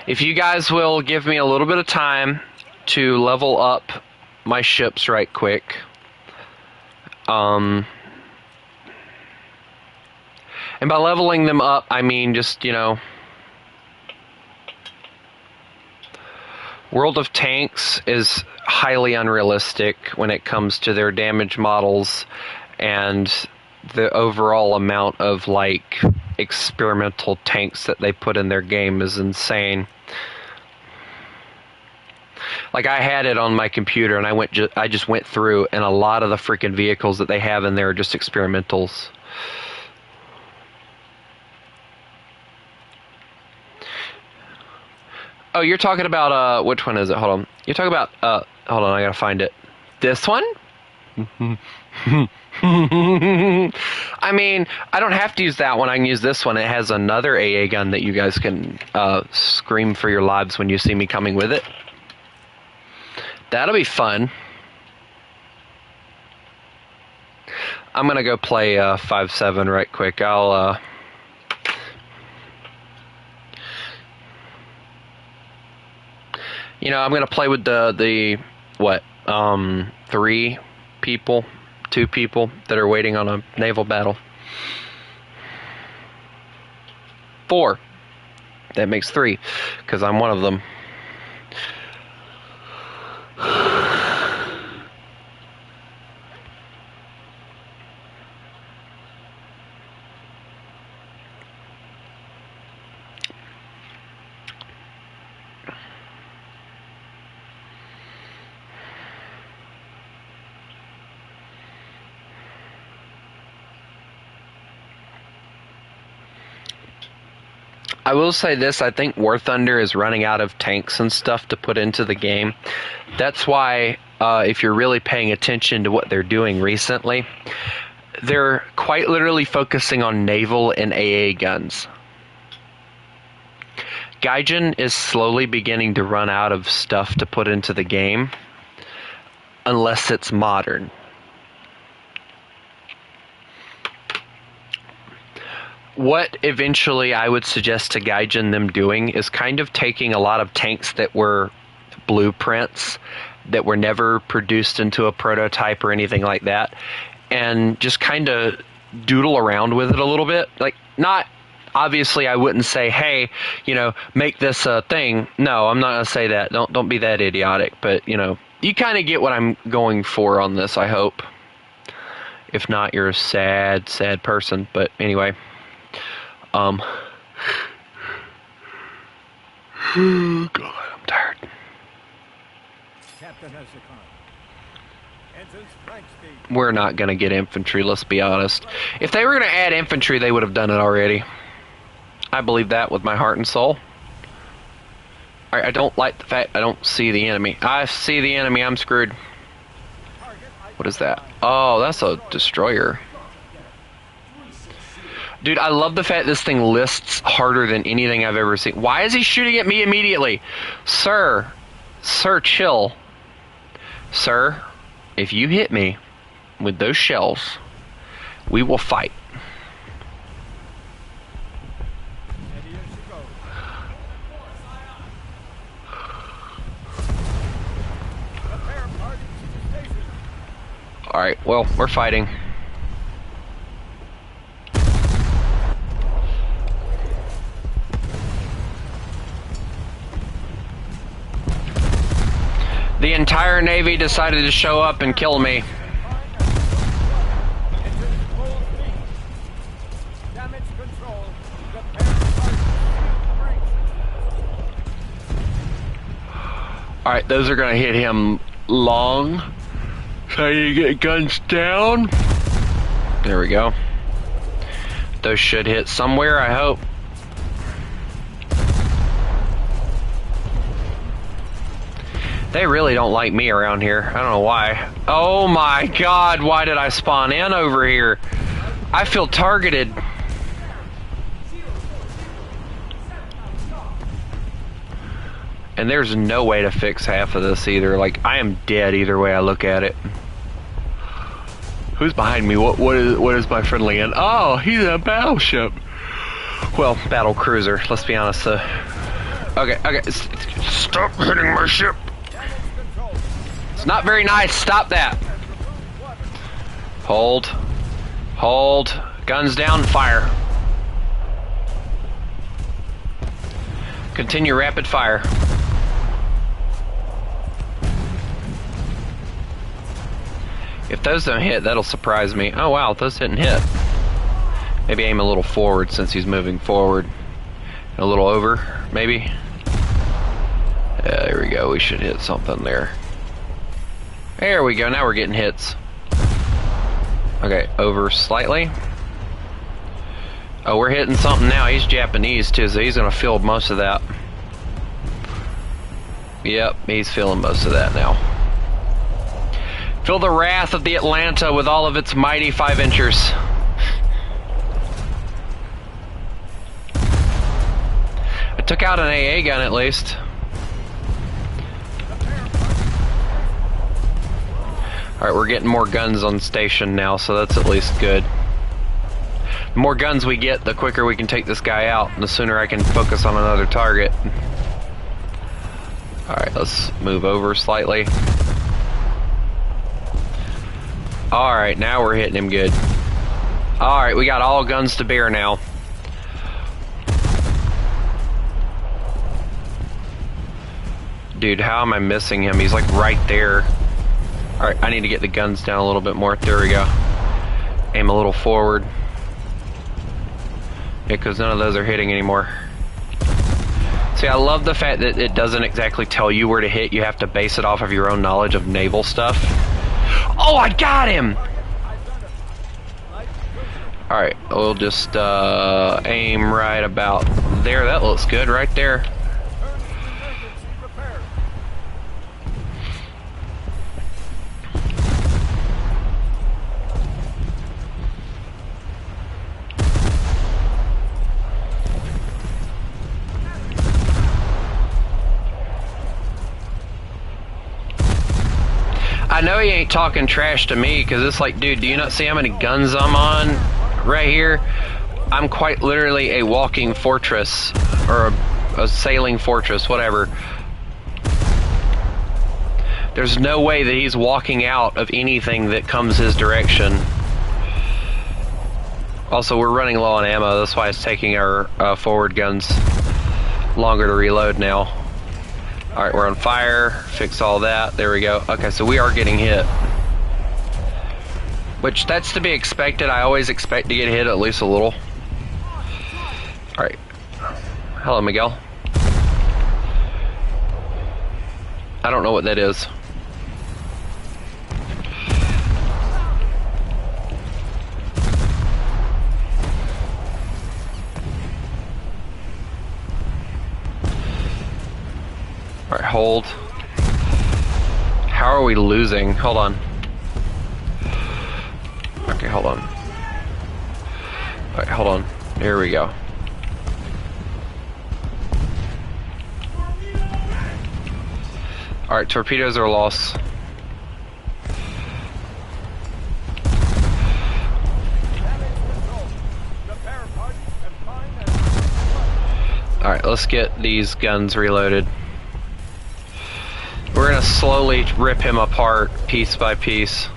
if you guys will give me a little bit of time to level up my ships right quick. And by leveling them up, I mean just, World of Tanks is highly unrealistic when it comes to their damage models, and the overall amount of, experimental tanks that they put in their game is insane. I had it on my computer, and I just went through, and a lot of the freaking vehicles that they have in there are just experimentals. Oh, you're talking about, which one is it? Hold on. You're talking about, hold on, I gotta find it. This one? I mean, I don't have to use that one. I can use this one. It has another AA gun that you guys can scream for your lives when you see me coming with it. That'll be fun. I'm gonna go play 5-7 right quick. I'm gonna play with the 3 people, 2 people that are waiting on a naval battle. 4. That makes 3, because I'm one of them. I will say this, I think War Thunder is running out of tanks and stuff to put into the game. That's why, if you're really paying attention to what they're doing recently, they're quite literally focusing on naval and AA guns. Gaijin is slowly beginning to run out of stuff to put into the game, unless it's modern. What eventually I would suggest to Gaijin them doing is kind of taking a lot of tanks that were blueprints, that were never produced into a prototype or anything like that, and just kind of doodle around with it a little bit. Like, not, obviously I wouldn't say, hey, you know, make this a thing. No, I'm not going to say that. Don't be that idiotic. But, you know, you kind of get what I'm going for on this, I hope. If not, you're a sad, sad person. But anyway. God, I'm tired. We're not going to get infantry, let's be honest. If they were going to add infantry, they would have done it already. I believe that with my heart and soul. I don't like the fact I don't see the enemy. I see the enemy, I'm screwed. What is that? Oh, that's a destroyer. Dude, I love the fact this thing lists harder than anything I've ever seen. Why is he shooting at me immediately? Sir, chill. Sir, if you hit me with those shells, we will fight. Alright, well, we're fighting. The entire Navy decided to show up and kill me. Alright, those are going to hit him long. So you get guns down. There we go. Those should hit somewhere, I hope. They really don't like me around here. I don't know why. Oh my god, why did I spawn in over here? I feel targeted. And there's no way to fix half of this either. Like, I am dead either way I look at it. Who's behind me? What is my friendly end? Oh, he's a battleship. Well, battle cruiser, let's be honest. Okay, stop hitting my ship. It's not very nice. Stop that. Hold. Guns down. Fire. Continue rapid fire. If those don't hit, that'll surprise me. Oh wow, those didn't hit. Maybe aim a little forward since he's moving forward. A little over, maybe. Yeah, there we go. We should hit something there. There we go, now we're getting hits. Okay, over slightly. Oh, we're hitting something now. He's Japanese too, so he's gonna feel most of that. Yep, he's feeling most of that now. Feel the wrath of the Atlanta with all of its mighty 5-inchers. I took out an AA gun at least. Alright, we're getting more guns on station now, so that's at least good. The more guns we get, the quicker we can take this guy out, and the sooner I can focus on another target. Alright, let's move over slightly. Alright, now we're hitting him good. Alright, we got all guns to bear now. Dude, how am I missing him? He's like right there. Alright, I need to get the guns down a little bit more. There we go. Aim a little forward. Yeah, because none of those are hitting anymore. See, I love the fact that it doesn't exactly tell you where to hit. You have to base it off of your own knowledge of naval stuff. Oh, I got him! Alright, we'll just aim right about there. That looks good right there. I know he ain't talking trash to me, because it's like, dude, do you not see how many guns I'm on right here? I'm quite literally a walking fortress, or a sailing fortress, whatever. There's no way that he's walking out of anything that comes his direction. Also, we're running low on ammo, that's why it's taking our forward guns longer to reload now. Alright, we're on fire. Fix all that. There we go. Okay, so we are getting hit. Which, that's to be expected. I always expect to get hit at least a little. Alright. Hello, Miguel. I don't know what that is. Alright, hold. How are we losing? Hold on. Okay, hold on. Alright, hold on. Here we go. Alright, torpedoes are lost. Alright, let's get these guns reloaded. We're gonna slowly rip him apart, piece by piece.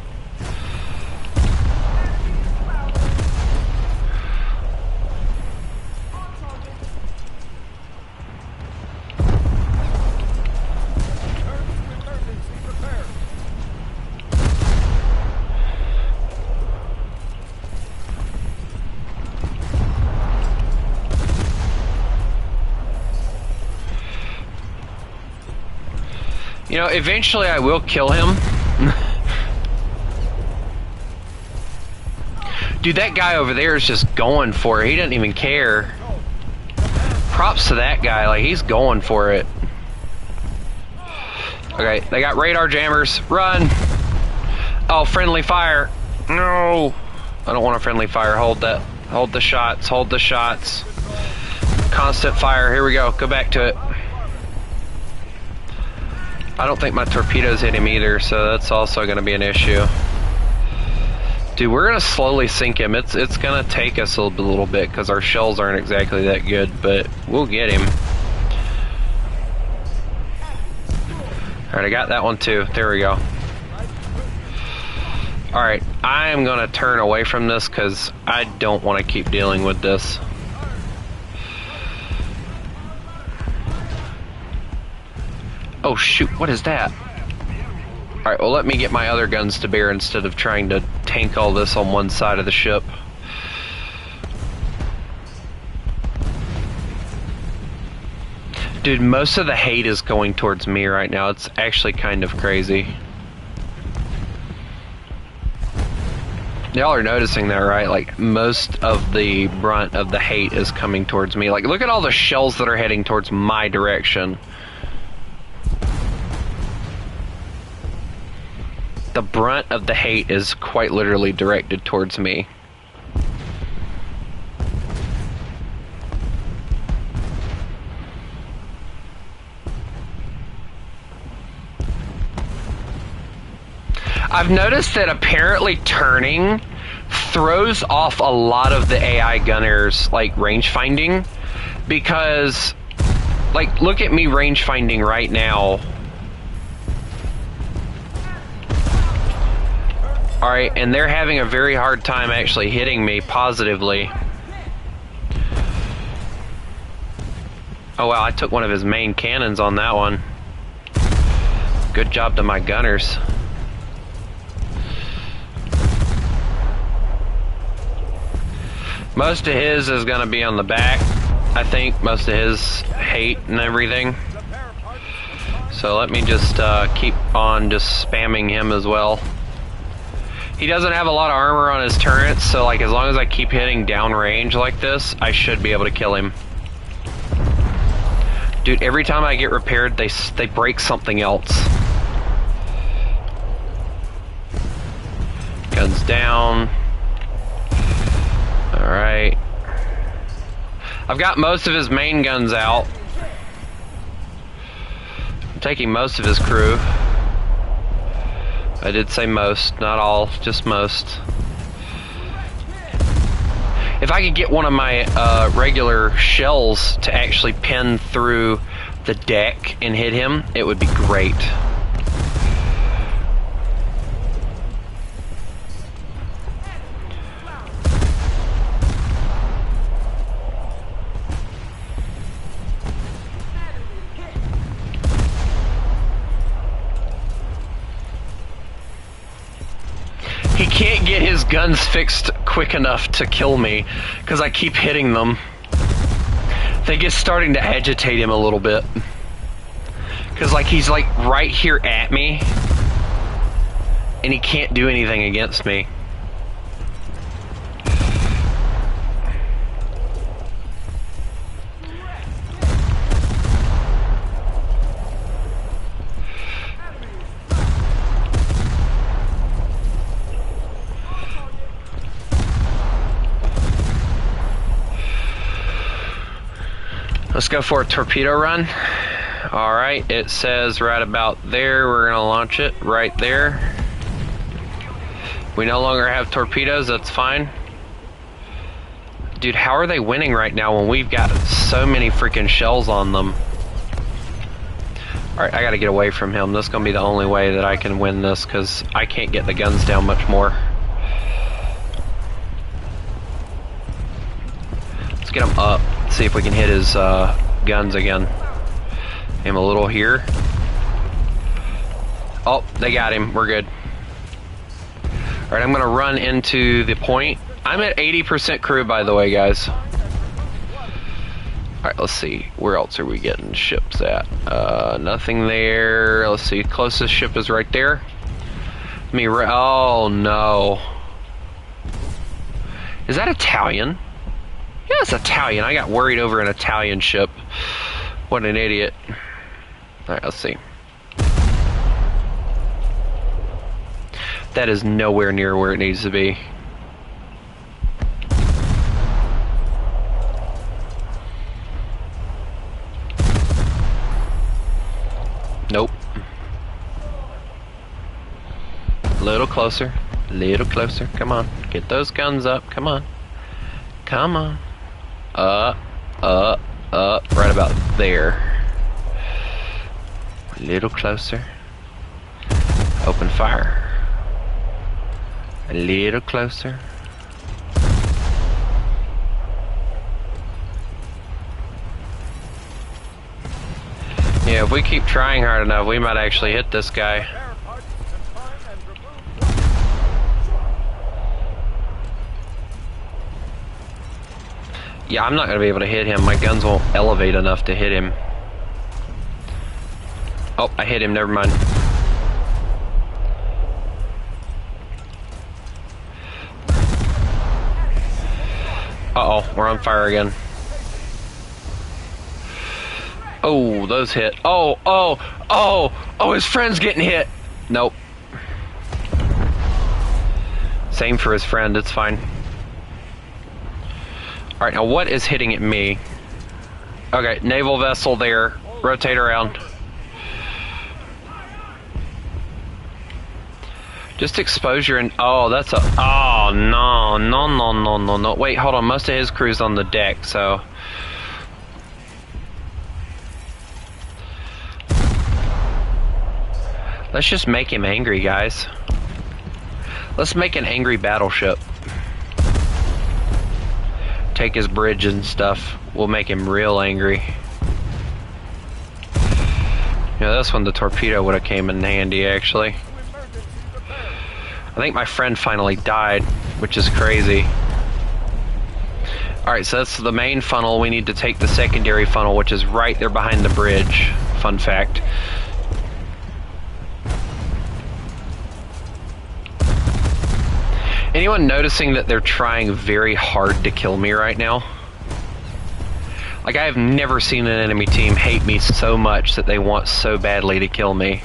You know, eventually I will kill him. Dude, that guy over there is just going for it. He doesn't even care. Props to that guy, like, he's going for it. Okay, they got radar jammers. Run! Oh, friendly fire. No! I don't want a friendly fire. Hold that. Hold the shots. Hold the shots. Constant fire. Here we go. Go back to it. I don't think my torpedoes hit him either, so that's also going to be an issue. Dude, we're going to slowly sink him. It's going to take us a little bit because our shells aren't exactly that good, but we'll get him. Alright, I got that one too. There we go. Alright, I am going to turn away from this because I don't want to keep dealing with this. Oh shoot, what is that? Alright, well let me get my other guns to bear instead of trying to tank all this on one side of the ship. Dude, most of the hate is going towards me right now. It's actually kind of crazy. Y'all are noticing that, right? Like, most of the brunt of the hate is coming towards me. Like, look at all the shells that are heading towards my direction. The brunt of the hate is quite literally directed towards me. I've noticed that apparently turning throws off a lot of the AI gunners, like, range finding, because, like, look at me range finding right now. Alright, and they're having a very hard time actually hitting me positively. Oh wow, I took one of his main cannons on that one. Good job to my gunners. Most of his is going to be on the back, I think. Most of his hate and everything. So let me just keep on just spamming him as well. He doesn't have a lot of armor on his turrets, so like as long as I keep hitting downrange like this, I should be able to kill him. Dude, every time I get repaired, they break something else. Guns down. Alright. I've got most of his main guns out. I'm taking most of his crew. I did say most, not all, just most. If I could get one of my regular shells to actually pin through the deck and hit him, it would be great. He can't get his guns fixed quick enough to kill me because I keep hitting them. I think it's starting to agitate him a little bit. Because like he's like right here at me and he can't do anything against me. Let's go for a torpedo run. Alright, it says right about there. We're going to launch it right there. We no longer have torpedoes, that's fine. Dude, how are they winning right now when we've got so many freaking shells on them? Alright, I gotta get away from him. This is going to be the only way that I can win this because I can't get the guns down much more. Let's get him up. See if we can hit his guns again. Aim a little here. Oh, they got him. We're good. Alright, I'm going to run into the point. I'm at 80% crew, by the way, guys. Alright, let's see. Where else are we getting ships at? Nothing there. Let's see. Closest ship is right there. Oh, no. Is that Italian? Yeah, it's Italian. I got worried over an Italian ship. What an idiot. Alright, let's see. That is nowhere near where it needs to be. Nope. A little closer. A little closer. Come on. Get those guns up. Come on. Come on. Right about there. A little closer. Open fire. A little closer. Yeah, if we keep trying hard enough, we might actually hit this guy. Yeah, I'm not going to be able to hit him. My guns won't elevate enough to hit him. Oh, I hit him. Never mind. Uh-oh, we're on fire again. Oh, those hit. Oh, his friend's getting hit. Nope. Same for his friend, it's fine. Alright, now what is hitting at me? Okay, naval vessel there. Rotate around. Just exposure and... Oh, that's a... Oh, no. Wait, hold on. Most of his crew's on the deck, so... Let's just make him angry, guys. Let's make an angry battleship. Take his bridge and stuff. We'll make him real angry. Yeah, this one, the torpedo would have came in handy, actually. I think my friend finally died, which is crazy. Alright, so that's the main funnel. We need to take the secondary funnel, which is right there behind the bridge. Fun fact. Anyone noticing that they're trying very hard to kill me right now? Like, I have never seen an enemy team hate me so much that they want so badly to kill me.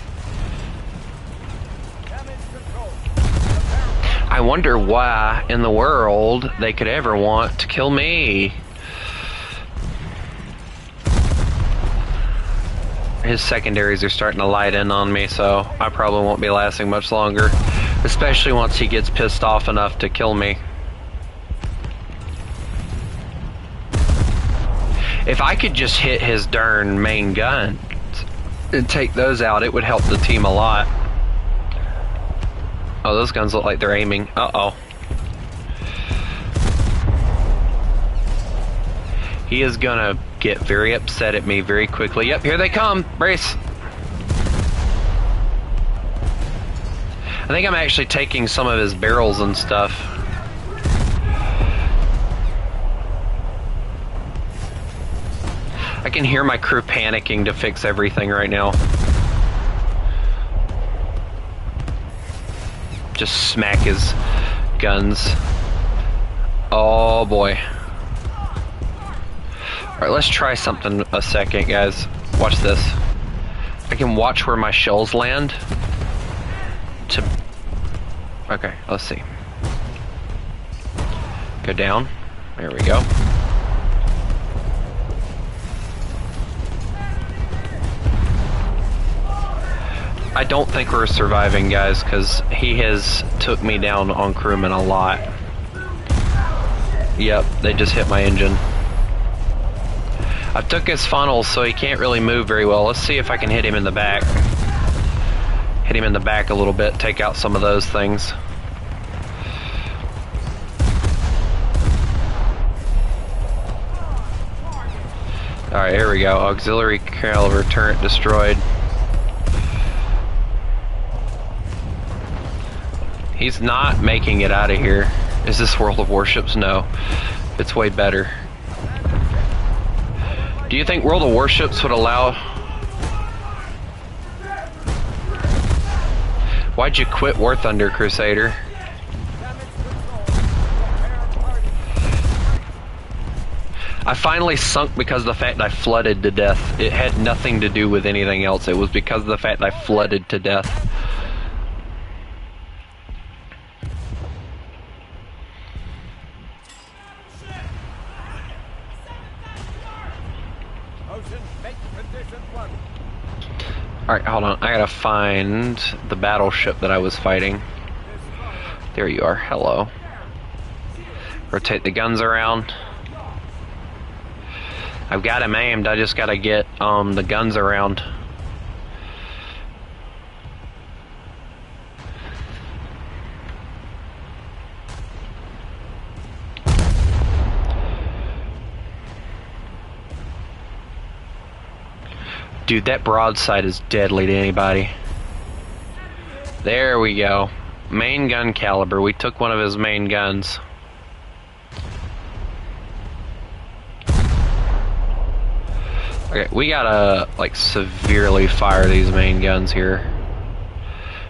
I wonder why in the world they could ever want to kill me. His secondaries are starting to light in on me, so I probably won't be lasting much longer. Especially once he gets pissed off enough to kill me. If I could just hit his darn main gun and take those out, it would help the team a lot. Oh, those guns look like they're aiming. Uh-oh. He is gonna get very upset at me very quickly. Yep, here they come. Brace. I think I'm actually taking some of his barrels and stuff. I can hear my crew panicking to fix everything right now. Just smack his guns. Oh boy. Alright, let's try something a second, guys. Watch this. I can watch where my shells land. Okay, let's see. Go down. There we go. I don't think we're surviving, guys, because he has took me down on crewman a lot. Yep, they just hit my engine. I took his funnels, so he can't really move very well. Let's see if I can hit him in the back. Hit him in the back a little bit, take out some of those things. Alright, here we go. Auxiliary caliber turret destroyed. He's not making it out of here. Is this World of Warships? No. It's way better. Do you think World of Warships would allow... Why'd you quit Warthunder, Crusader? I finally sunk because of the fact I flooded to death. It had nothing to do with anything else. It was because of the fact I flooded to death. Alright, hold on. I gotta find the battleship that I was fighting. There you are. Hello. Rotate the guns around. I've got him aimed. I just gotta get the guns around. Dude, that broadside is deadly to anybody. There we go. Main gun caliber. We took one of his main guns. Okay, we gotta, like, severely fire these main guns here.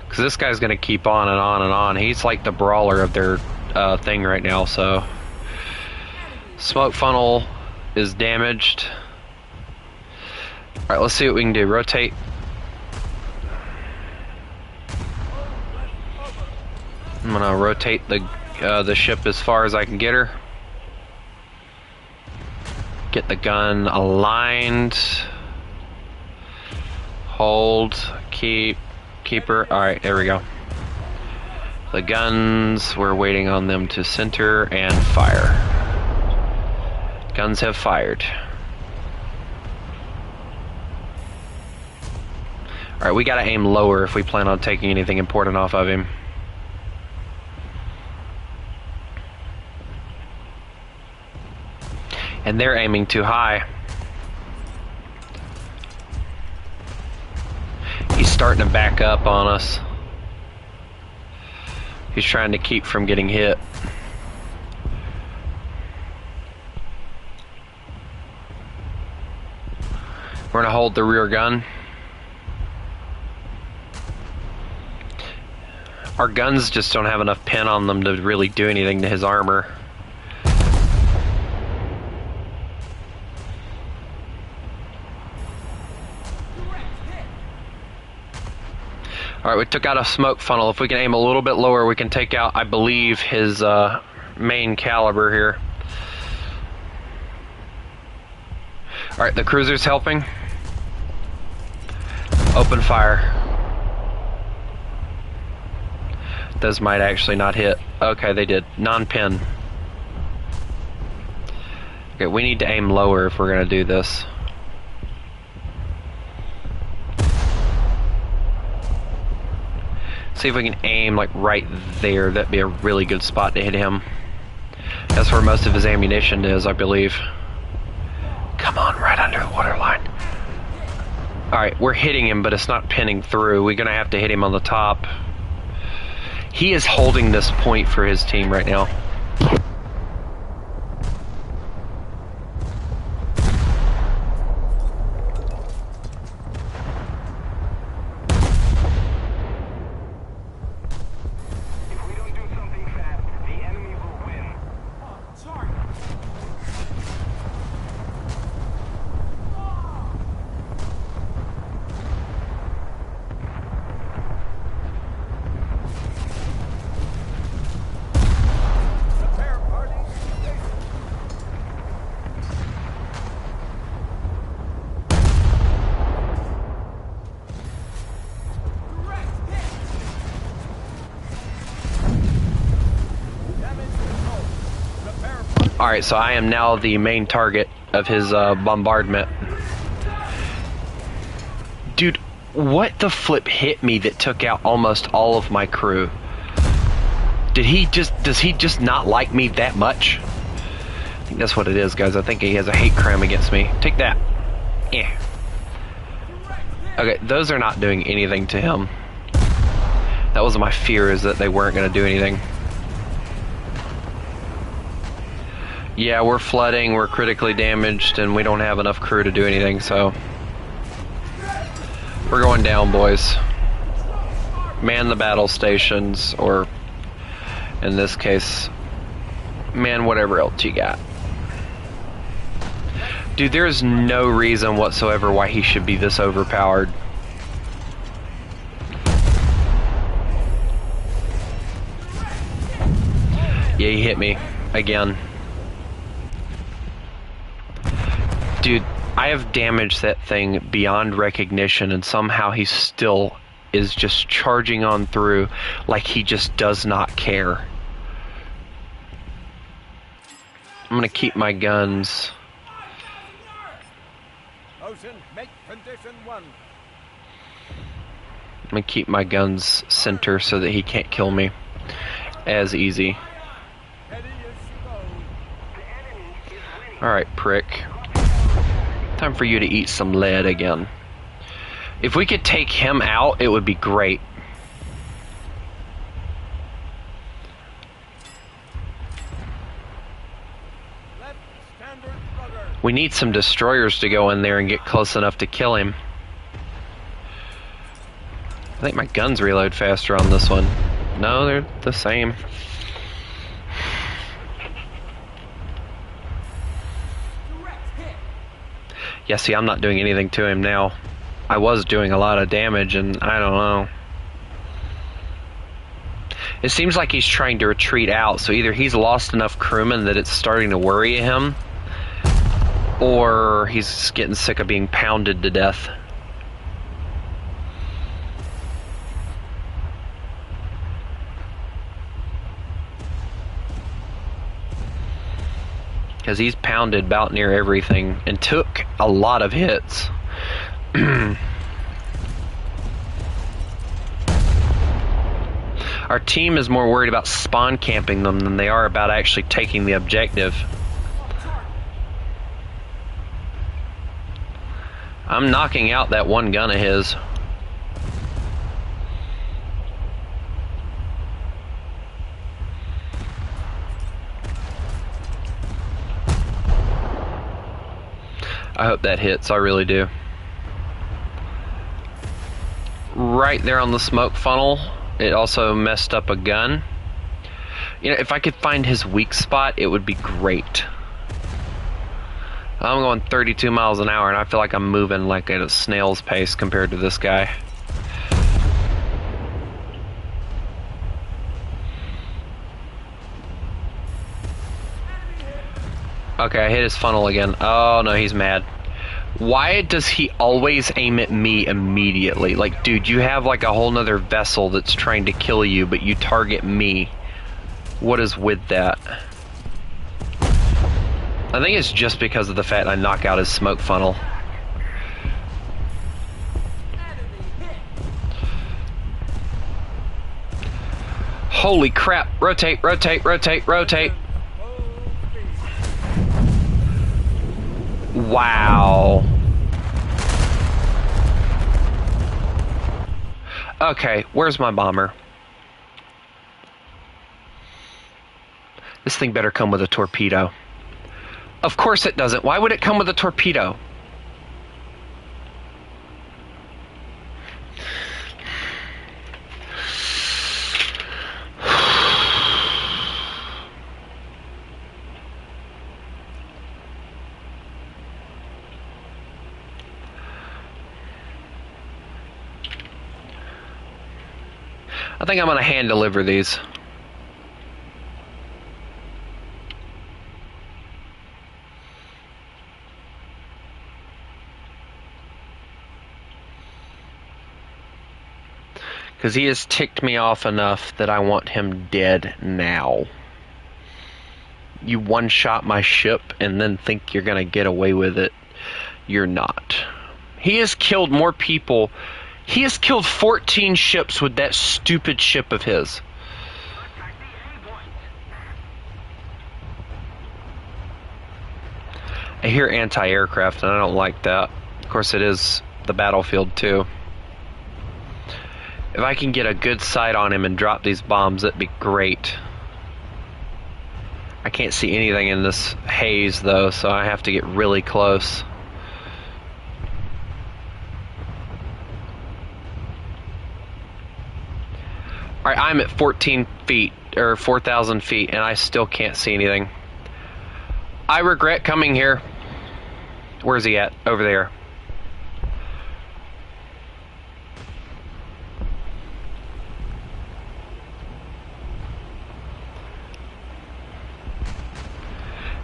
Because this guy's gonna keep on and on and on. He's like the brawler of their thing right now, so... Smoke funnel is damaged. Alright, let's see what we can do. Rotate. I'm gonna rotate the ship as far as I can get her. Get the gun aligned. Hold. Keep her. Alright, there we go. The guns, we're waiting on them to center and fire. Guns have fired. Alright, we gotta aim lower if we plan on taking anything important off of him. And they're aiming too high. He's starting to back up on us. He's trying to keep from getting hit. We're gonna hold the rear gun. Our guns just don't have enough pin on them to really do anything to his armor. Alright, we took out a smoke funnel. If we can aim a little bit lower, we can take out, I believe, his main caliber here. Alright, the cruiser's helping. Open fire. Those might actually not hit. Okay, they did. Non-pin. Okay, we need to aim lower if we're going to do this. See if we can aim like right there. That'd be a really good spot to hit him. That's where most of his ammunition is, I believe. Come on, right under the waterline. Alright, we're hitting him, but it's not pinning through. We're going to have to hit him on the top. He is holding this point for his team right now. Alright, so I am now the main target of his bombardment. Dude, what the flip hit me that took out almost all of my crew? Does he just not like me that much? I think that's what it is, guys. I think he has a hate crime against me. Take that. Yeah. Okay, those are not doing anything to him. That was my fear, is that they weren't going to do anything. Yeah, we're flooding, we're critically damaged, and we don't have enough crew to do anything, so... We're going down, boys. Man the battle stations, or... in this case... man whatever else you got. Dude, there is no reason whatsoever why he should be this overpowered. Yeah, he hit me. Again. Dude, I have damaged that thing beyond recognition, and somehow he still is just charging on through like he just does not care. I'm gonna keep my guns. Make condition 1. I'm gonna keep my guns center so that he can't kill me as easy. Alright, prick. Time for you to eat some lead again. If we could take him out, it would be great. We need some destroyers to go in there and get close enough to kill him. I think my guns reload faster on this one. No, they're the same. Yeah, see, I'm not doing anything to him now. I was doing a lot of damage, and I don't know. It seems like he's trying to retreat out, so either he's lost enough crewmen that it's starting to worry him, or he's getting sick of being pounded to death. Because he's pounded about near everything and took a lot of hits. Our team is more worried about spawn camping them than they are about actually taking the objective. I'm knocking out that one gun of his. I hope that hits, I really do. Right there on the smoke funnel, it also messed up a gun. You know, if I could find his weak spot, it would be great. I'm going 32 miles an hour, and I feel like I'm moving like at a snail's pace compared to this guy. Okay, I hit his funnel again. Oh, no, he's mad. Why does he always aim at me immediately? Like, dude, you have like a whole nother vessel that's trying to kill you, but you target me. What is with that? I think it's just because of the fact I knock out his smoke funnel. Holy crap. Rotate, rotate, rotate, rotate. Wow. Okay, where's my bomber? This thing better come with a torpedo. Of course it doesn't. Why would it come with a torpedo? I think I'm going to hand deliver these. Because he has ticked me off enough that I want him dead now. You one-shot my ship and then think you're going to get away with it. You're not. He has killed more people. He has killed 14 ships with that stupid ship of his. I hear anti-aircraft and I don't like that. Of course it is the battlefield too. If I can get a good sight on him and drop these bombs, that'd be great. I can't see anything in this haze though, so I have to get really close. Alright, I'm at 14 feet, or 4,000 feet, and I still can't see anything. I regret coming here. Where's he at? Over there.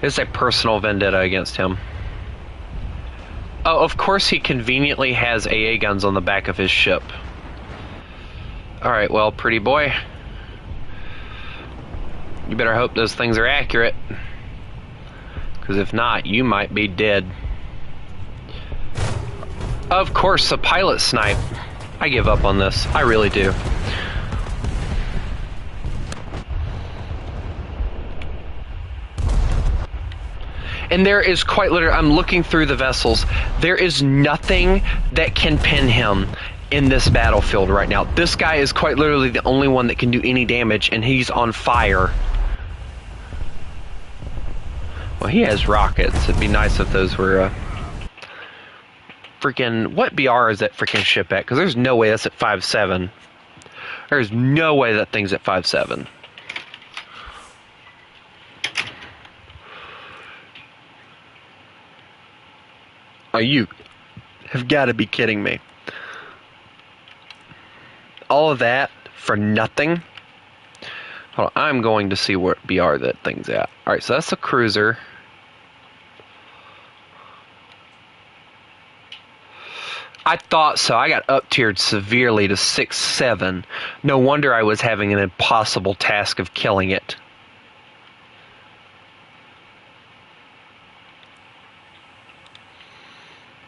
It's a personal vendetta against him. Oh, of course he conveniently has AA guns on the back of his ship. Alright, well, pretty boy. You better hope those things are accurate. Because if not, you might be dead. Of course, a pilot snipe. I give up on this. I really do. And there is quite literally, I'm looking through the vessels. There is nothing that can pin him in this battlefield right now. This guy is quite literally the only one that can do any damage, and he's on fire. Well, he has rockets. It'd be nice if those were freaking... What BR is that freaking ship at? Because there's no way that's at 5.7. There's no way that thing's at 5.7. Oh, you have got to be kidding me. All of that for nothing? Hold on, I'm going to see what BR that thing's at. Alright, so that's a cruiser. I thought so. I got up-tiered severely to 6-7. No wonder I was having an impossible task of killing it.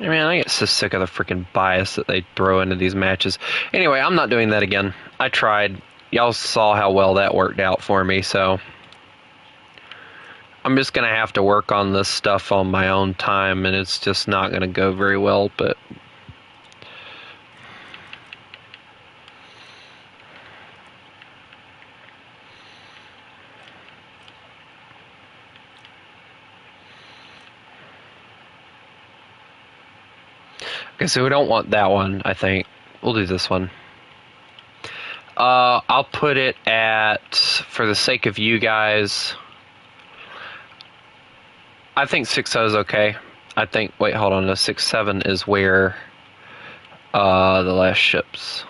I mean, I get so sick of the freaking bias that they throw into these matches. Anyway, I'm not doing that again. I tried. Y'all saw how well that worked out for me, so... I'm just going to have to work on this stuff on my own time, and it's just not going to go very well, but... Okay, so we don't want that one, I think. We'll do this one. I'll put it at, for the sake of you guys, I think 6.0 is okay. I think. Wait, hold on. The 6-7 is where the last ships.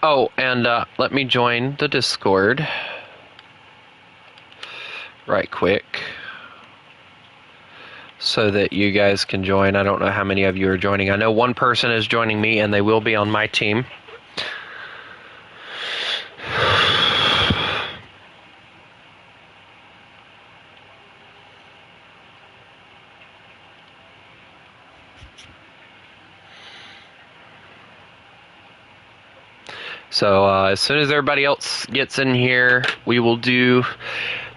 Oh, and let me join the Discord right quick so that you guys can join. I don't know how many of you are joining. I know one person is joining me, and they will be on my team. So as soon as everybody else gets in here, we will do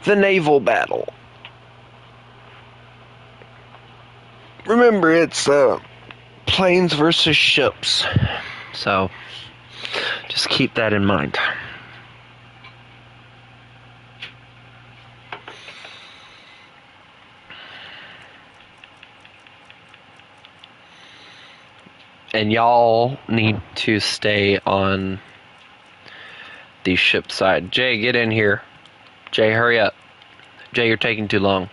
the naval battle. Remember, it's planes versus ships. So just keep that in mind. And y'all need to stay on the ship side. Jay, get in here. Jay, hurry up. Jay, you're taking too long.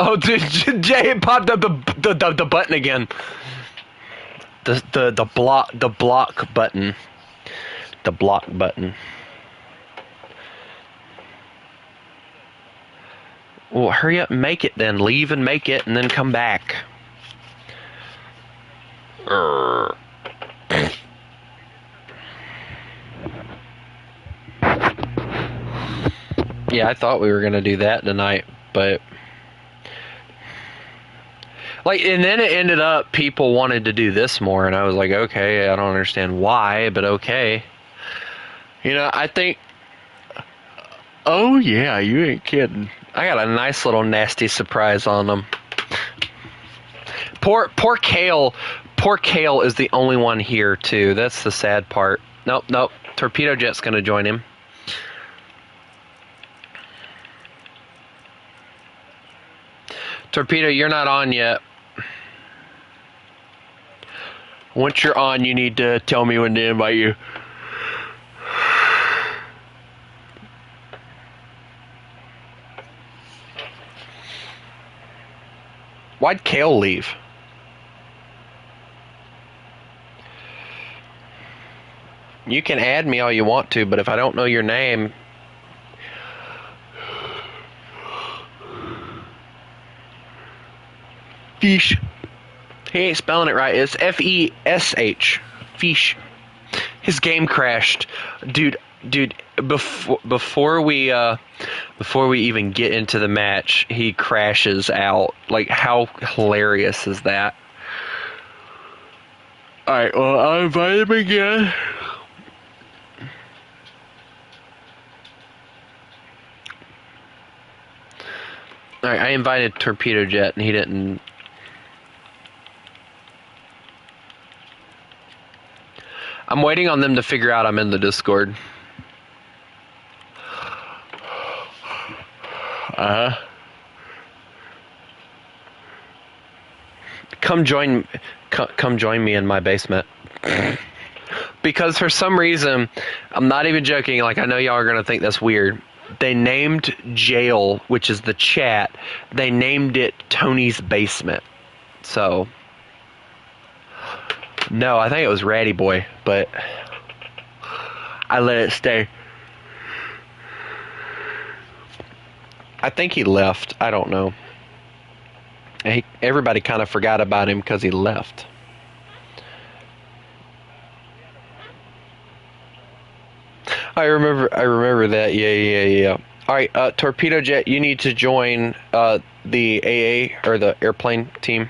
Oh, dude, Jay popped up the button again. The block button. The block button. Well, hurry up and make it then. Leave and make it, and then come back. Yeah, I thought we were gonna do that tonight, but and then it ended up people wanted to do this more, and I was like, okay, I don't understand why, but okay. I think. Oh yeah, you ain't kidding. I got a nice little nasty surprise on them. Poor Kale. Poor Kale is the only one here too. That's the sad part. Nope. Torpedo Jet's gonna join him. Torpedo, you're not on yet. Once you're on, you need to tell me when to invite you. Why'd Kale leave? You can add me all you want to, but if I don't know your name... Fish. He ain't spelling it right. It's F-E-S-H. Fish. His game crashed. Dude, before we even get into the match, he crashes out. Like, how hilarious is that? Alright, well, I'll invite him again. Alright, I invited Torpedo Jet, and he didn't... I'm waiting on them to figure out I'm in the Discord. Come join me in my basement. Because for some reason, I'm not even joking, like I know y'all are gonna think that's weird. They named jail, which is the chat, they named it Tony's basement. So no, I think it was Ratty Boy, but I let it stay. I think he left. I don't know. Everybody kind of forgot about him because he left. I remember that. Yeah. All right, Torpedo Jet, you need to join the AA or the airplane team,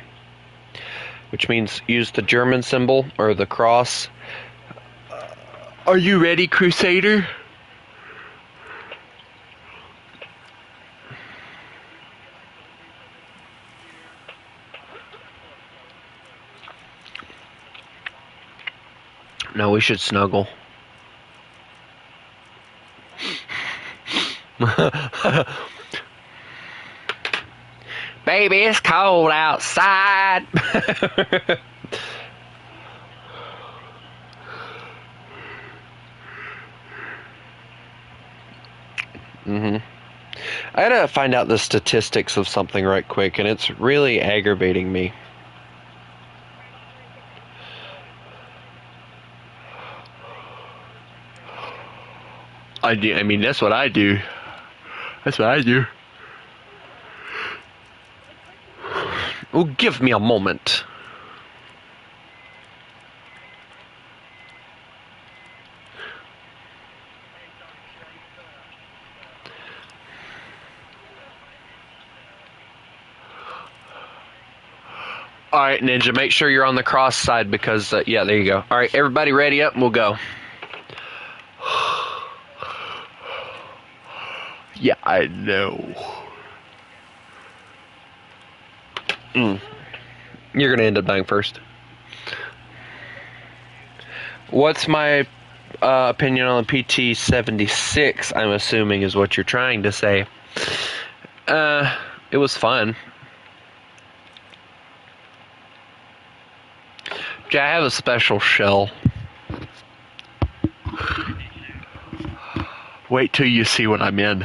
which means use the German symbol or the cross. Are you ready, Crusader? No, we should snuggle. Baby, it's cold outside. I gotta find out the statistics of something right quick, and it's really aggravating me. I mean, that's what I do. That's what I do. Oh, give me a moment. Alright, Ninja, make sure you're on the cross side because, yeah, there you go. Alright, everybody ready up and we'll go. Yeah, I know. You're gonna end up dying first. What's my opinion on the PT-76, I'm assuming is what you're trying to say. It was fun. Yeah, I have a special shell. Wait till you see what I'm in.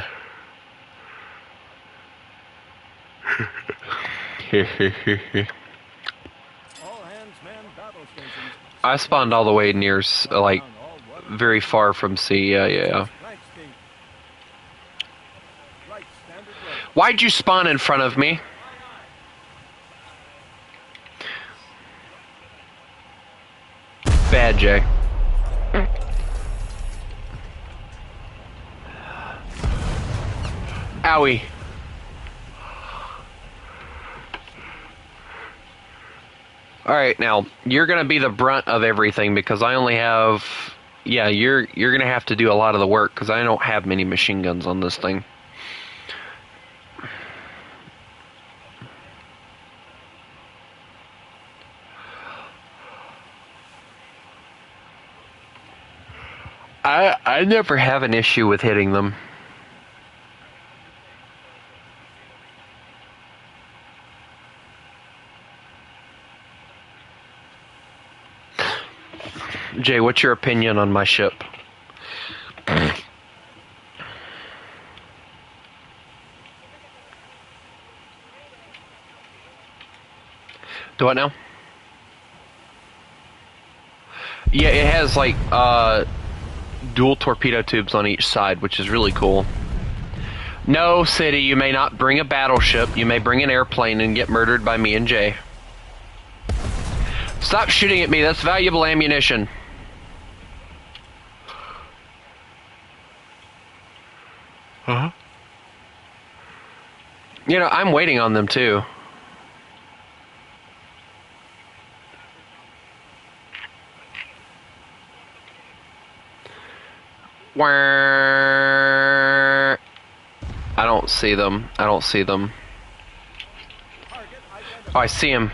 I spawned all the way near, like, very far from sea, yeah. Why'd you spawn in front of me? Bad, Jay. Owie. Alright, now, you're gonna be the brunt of everything because I only have... Yeah, you're gonna have to do a lot of the work because I don't have many machine guns on this thing. I never have an issue with hitting them. Jay, what's your opinion on my ship? Do what now? Yeah, it has like dual torpedo tubes on each side, which is really cool. No, City, you may not bring a battleship. You may bring an airplane and get murdered by me and Jay. Stop shooting at me. That's valuable ammunition. Huh? You know, I'm waiting on them too. I don't see them. I don't see them. Oh, I see him.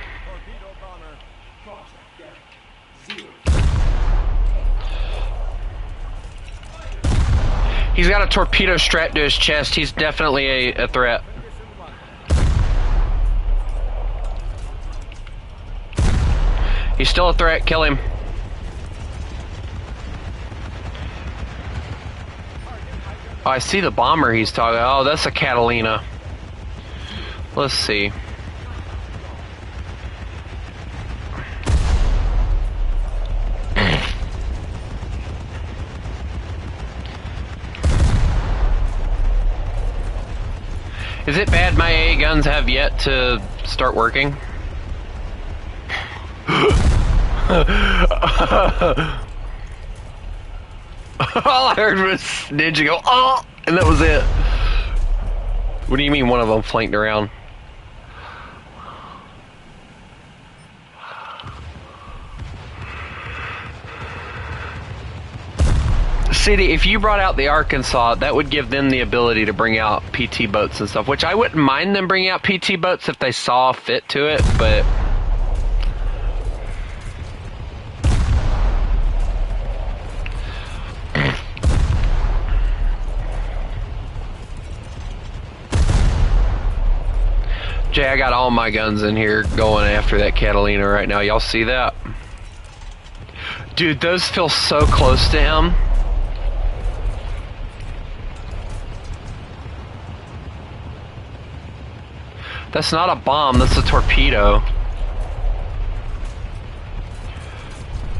He's got a torpedo strapped to his chest. He's definitely a threat. He's still a threat. Kill him. Oh, I see the bomber he's talking. Oh, that's a Catalina. Let's see. Is it bad my AA guns have yet to start working? All I heard was Ninja go, oh, and that was it. What do you mean one of them flanked around? City, if you brought out the Arkansas, that would give them the ability to bring out PT boats and stuff, which I wouldn't mind them bringing out PT boats if they saw fit to it, but... Jay, I got all my guns in here going after that Catalina right now. Y'all see that? Dude, those feel so close to him. That's not a bomb, that's a torpedo.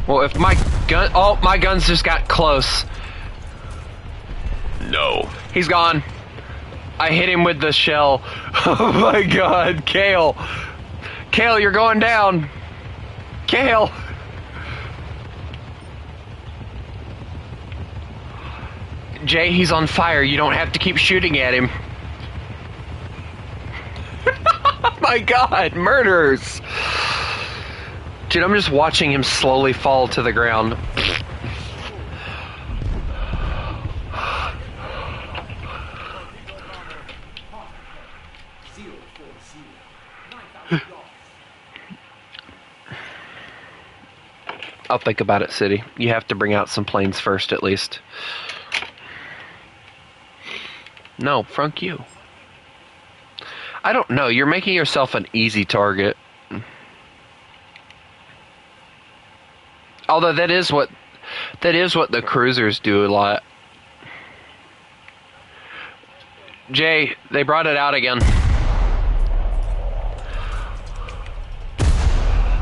Well, if my gun... Oh, my guns just got close. No. He's gone. I hit him with the shell. Oh my god, Kale. Kale, you're going down. Kale. Jay, he's on fire. You don't have to keep shooting at him. Oh my god, murderers. Dude, I'm just watching him slowly fall to the ground. I'll think about it, City. You have to bring out some planes first, at least. No, frunk you. I don't know. You're making yourself an easy target. Although that is what the cruisers do a lot. Jay, they brought it out again.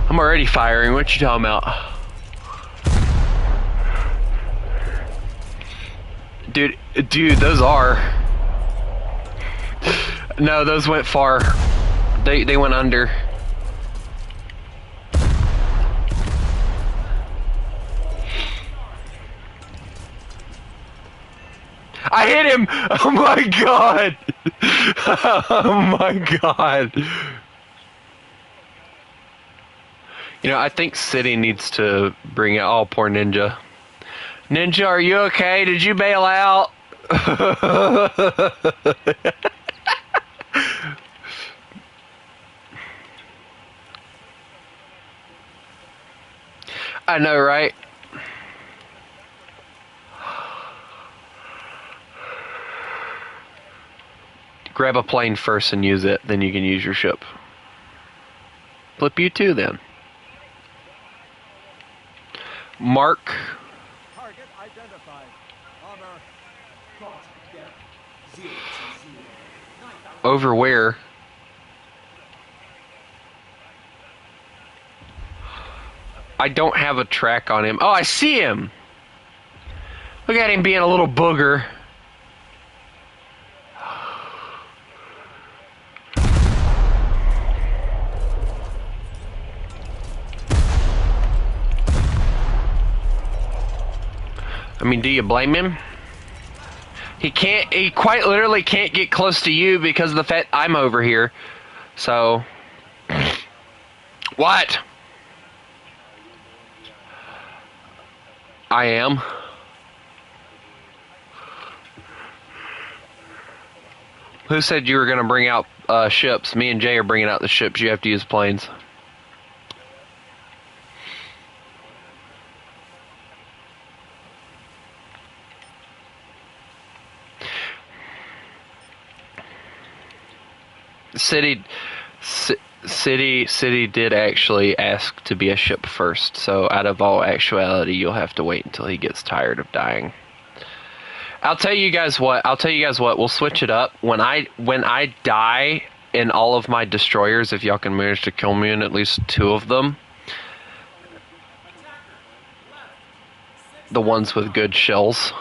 I'm already firing. What you talking about? Dude, those are. No, those went far. They went under. I hit him! Oh my god! Oh my god! You know, I think City needs to bring out... Oh, poor Ninja. Ninja, are you okay? Did you bail out? I know, right? Grab a plane first and use it, then you can use your ship. Flip you too, then. Mark. Target identified. Armor. Over where? I don't have a track on him. Oh, I see him! Look at him being a little booger. I mean, do you blame him? He quite literally can't get close to you because of the fact I'm over here. So. What? I am. Who said you were going to bring out ships? Me and Jay are bringing out the ships. You have to use planes. City did actually ask to be a ship first, so out of all actuality, you'll have to wait until he gets tired of dying. I'll tell you guys what. We'll switch it up. When I die in all of my destroyers, if y'all can manage to kill me in at least 2 of them, the ones with good shells.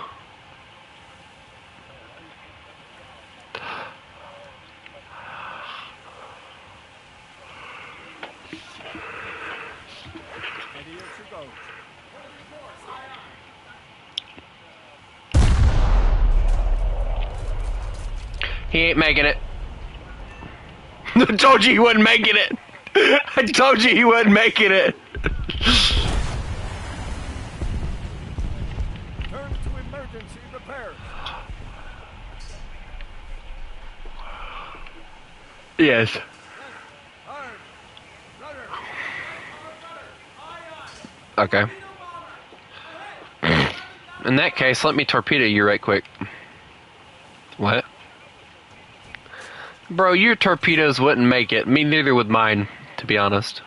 He ain't making it. I told you he wasn't making it. I told you he wasn't making it. Turn to emergency repair. Yes. Hard. Rudder. Okay. In that case, let me torpedo you right quick. What? Bro, your torpedoes wouldn't make it. Me neither would mine, to be honest.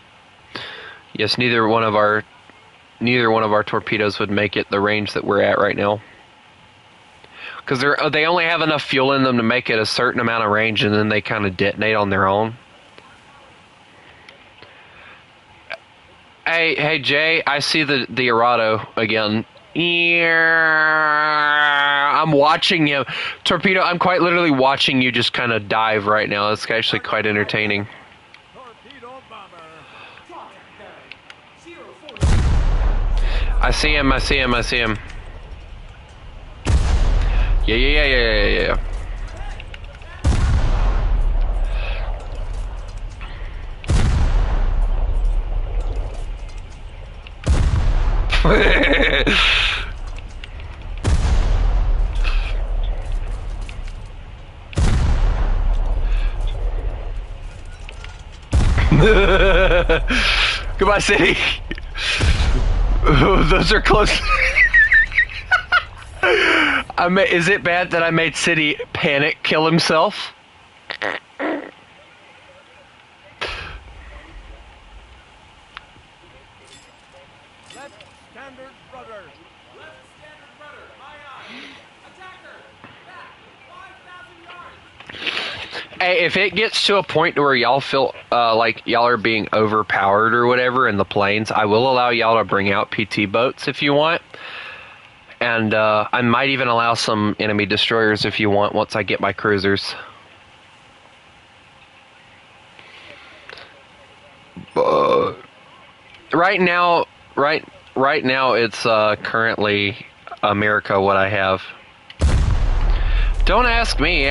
Yes, neither one of our torpedoes would make it the range that we're at right now. Because they only have enough fuel in them to make it a certain amount of range, and then they kind of detonate on their own. Hey Jay, I see the Arado again. Yeah, I'm watching you, torpedo. I'm quite literally watching you just kind of dive right now. It's actually quite entertaining. Torpedo bomber. I see him. I see him. I see him. Yeah. Goodbye, city. Those are close. Is it bad that I made City panic kill himself? Left standard rudder. Hey, if it gets to a point where y'all feel like y'all are being overpowered or whatever in the planes, I will allow y'all to bring out PT boats if you want. And I might even allow some enemy destroyers if you want once I get my cruisers. Right now it's currently America what I have. Don't ask me.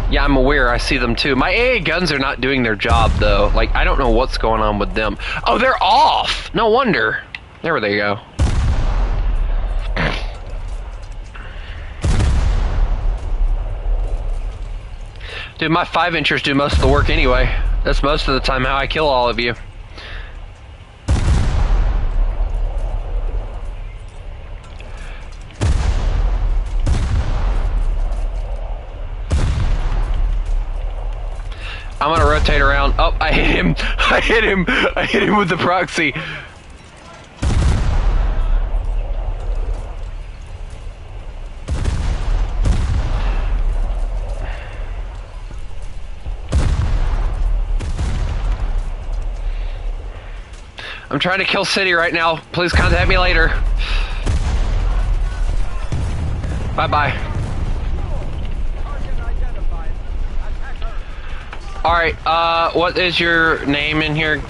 Yeah, I'm aware. I see them too. My AA guns are not doing their job, though. Like, I don't know what's going on with them. Oh, they're off! No wonder. There they go. Dude, my 5-inchers do most of the work anyway. That's most of the time how I kill all of you. I'm gonna rotate around. Oh, I hit him. I hit him with the proxy. I'm trying to kill City right now. Please contact me later. Bye-bye. Target identified. Attacker. Alright, what is your name in here?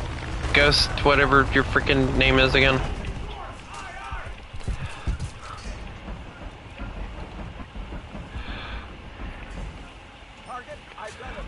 Ghost, whatever your freaking name is again. Target identified.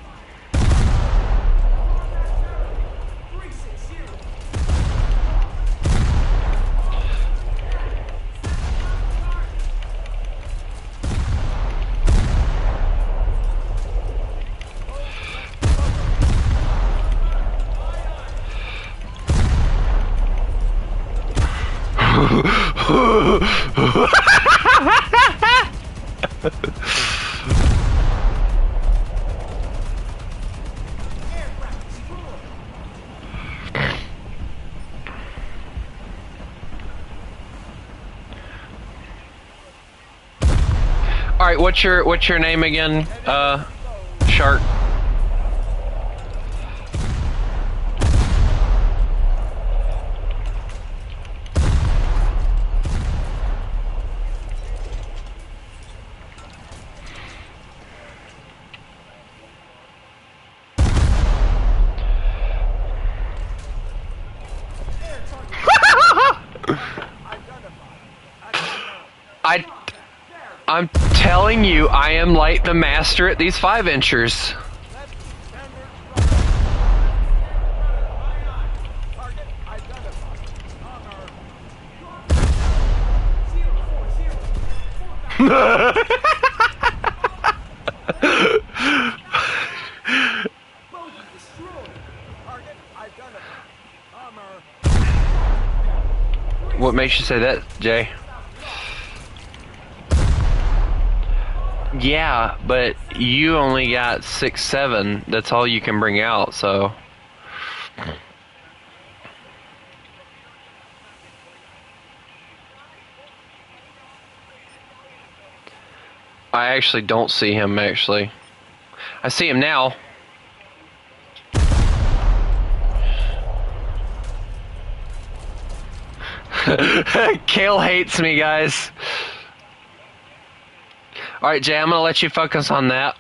Alright, what's your name again? Shark. I'm telling you, I am like the master at these 5-inchers. Let standard rudder. Target identified. Target identified. Bomber. What makes you say that, Jay? Yeah, but you only got 6, 7. That's all you can bring out, so. I actually don't see him, actually. I see him now. Kale hates me, guys. Alright, Jay, I'm gonna let you focus on that.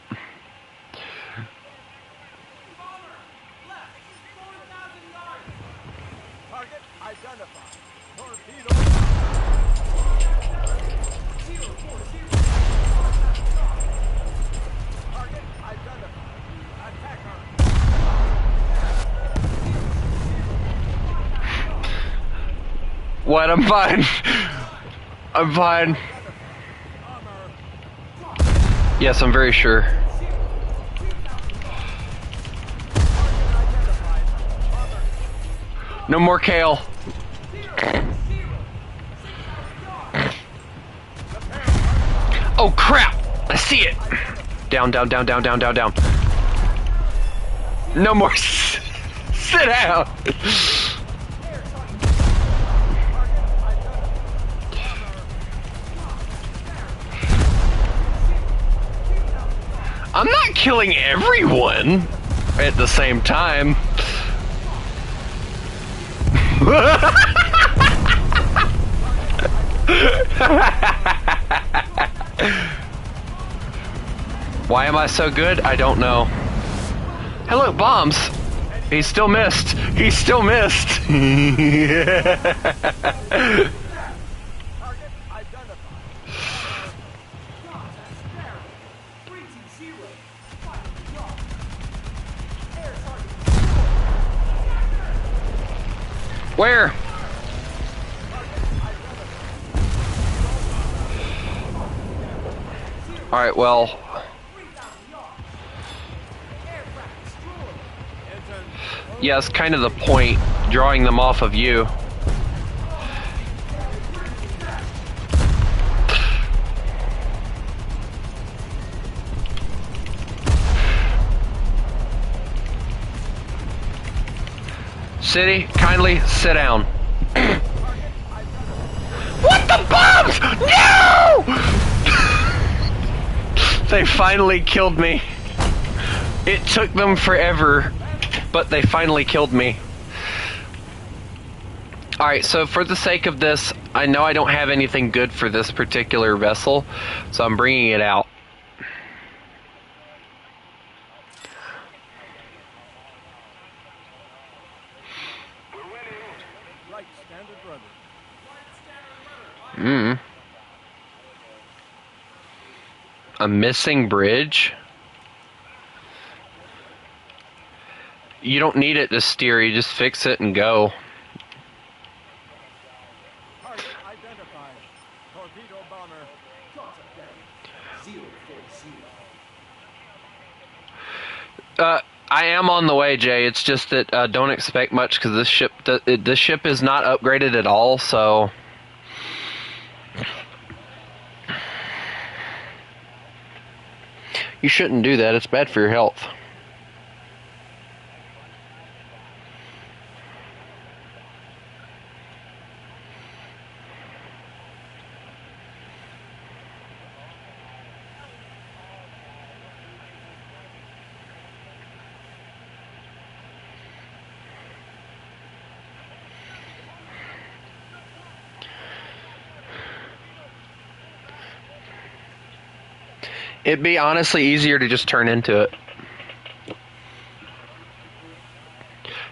Target identified. Torpedo. Target identified. Attacker. What? I'm fine. I'm fine. Yes, I'm very sure. No more Kale. Oh crap! I see it. Down, down, down, down, down, down, down. No more. Sit down. I'm not killing everyone at the same time. Why am I so good? I don't know. Hey, look, bombs. He still missed. He still missed. Where? Alright, well. Yeah, it's kind of the point, drawing them off of you. City, kindly sit down. What the bombs? No! They finally killed me. It took them forever, but they finally killed me. Alright, so for the sake of this, I know I don't have anything good for this particular vessel, so I'm bringing it out. Right, standard rudder. A missing bridge? You don't need it to steer, you just fix it and go. Target identified. Torpedo bomber. I am on the way, Jay. It's just that don't expect much because this ship is not upgraded at all. So you shouldn't do that. It's bad for your health. It'd be honestly easier to just turn into it.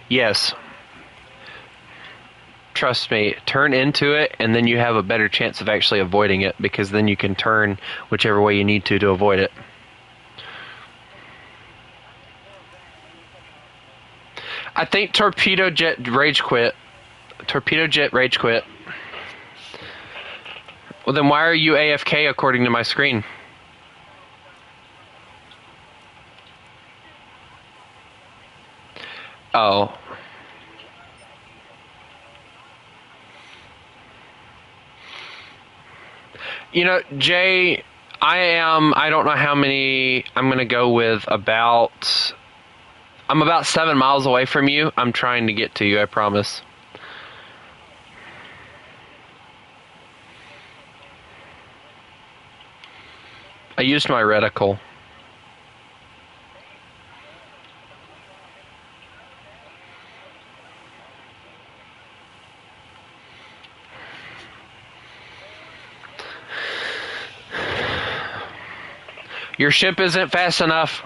Yes. Trust me, turn into it, and then you have a better chance of actually avoiding it, because then you can turn whichever way you need to avoid it. I think Torpedo Jet rage quit. Torpedo Jet rage quit. Well, then why are you AFK according to my screen? Oh. You know, Jay, I don't know how many, I'm going to go with about, I'm about 7 miles away from you. I'm trying to get to you, I promise. I used my reticle. Your ship isn't fast enough.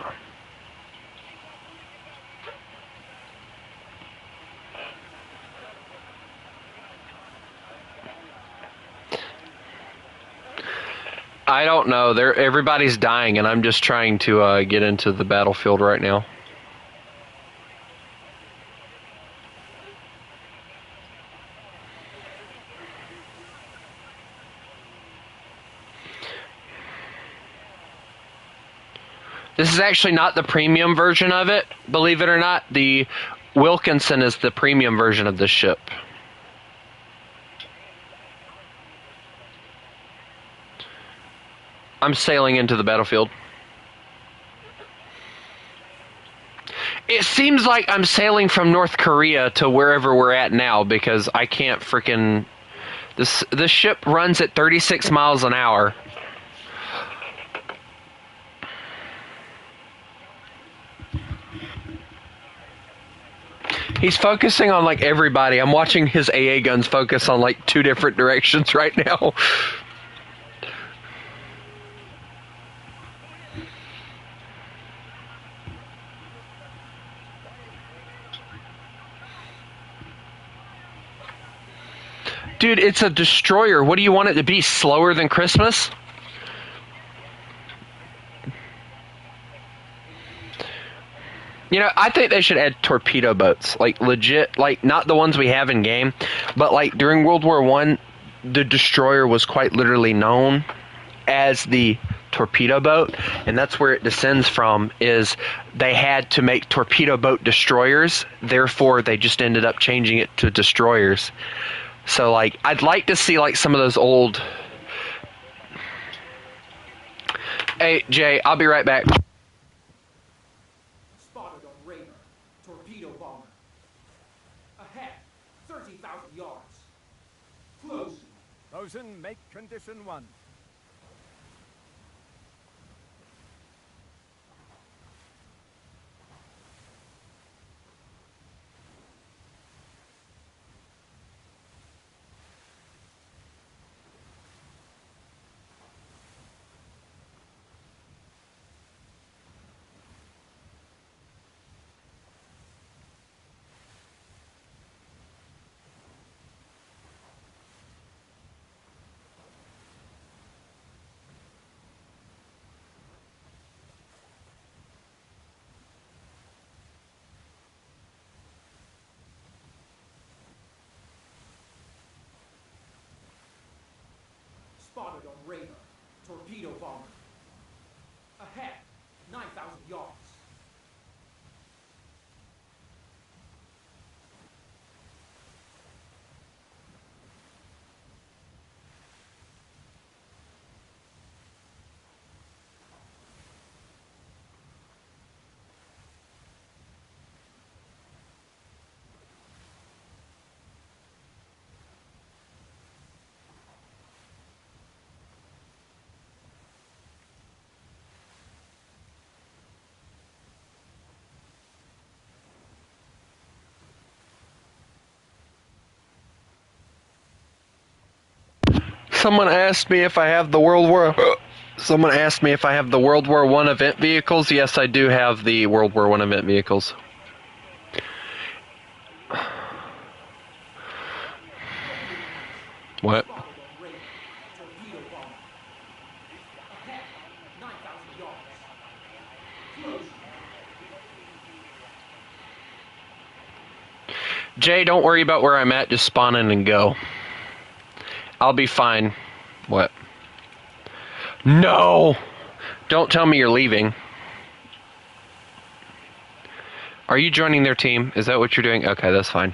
I don't know. Everybody's dying, and I'm just trying to get into the battlefield right now. This is actually not the premium version of it, believe it or not. The Wilkinson is the premium version of this ship. I'm sailing into the battlefield. It seems like I'm sailing from North Korea to wherever we're at now, because I can't freaking... This ship runs at 36 miles an hour. He's focusing on, like, everybody. I'm watching his AA guns focus on, like, 2 different directions right now. Dude, it's a destroyer. What do you want it to be? Slower than Christmas? You know, I think they should add torpedo boats. Like, legit, like, not the ones we have in game, but, like, during World War I, the destroyer was quite literally known as the torpedo boat, and that's where it descends from, is they had to make torpedo boat destroyers, therefore they just ended up changing it to destroyers. So, like, I'd like to see, like, some of those old... Hey, Jay, I'll be right back. Spotted on radar. Torpedo bomber. Ahead. 30,000 yards. Close. Closing, make condition 1. Spotted on radar. Torpedo bomber. Ahead. 9,000 yards. Someone asked me if I have the World War... Someone asked me if I have the World War I event vehicles. Yes, I do have the World War I event vehicles. What? Spotted on radar. Torpedo bomber. Ahead. 9,000 yards. Close. Jay, don't worry about where I'm at. Just spawn in and go. I'll be fine. What? No! Don't tell me you're leaving. Are you joining their team? Is that what you're doing? Okay, that's fine.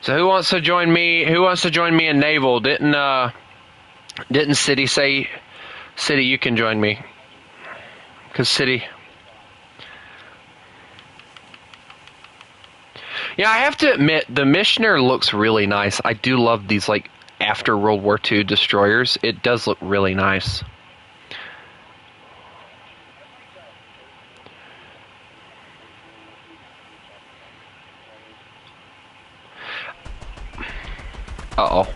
So who wants to join me? Who wants to join me in naval? Didn't City say, City, you can join me? Because City. Yeah, I have to admit, the Missioner looks really nice. I do love these, like, after World War II destroyers. It does look really nice. Uh-oh.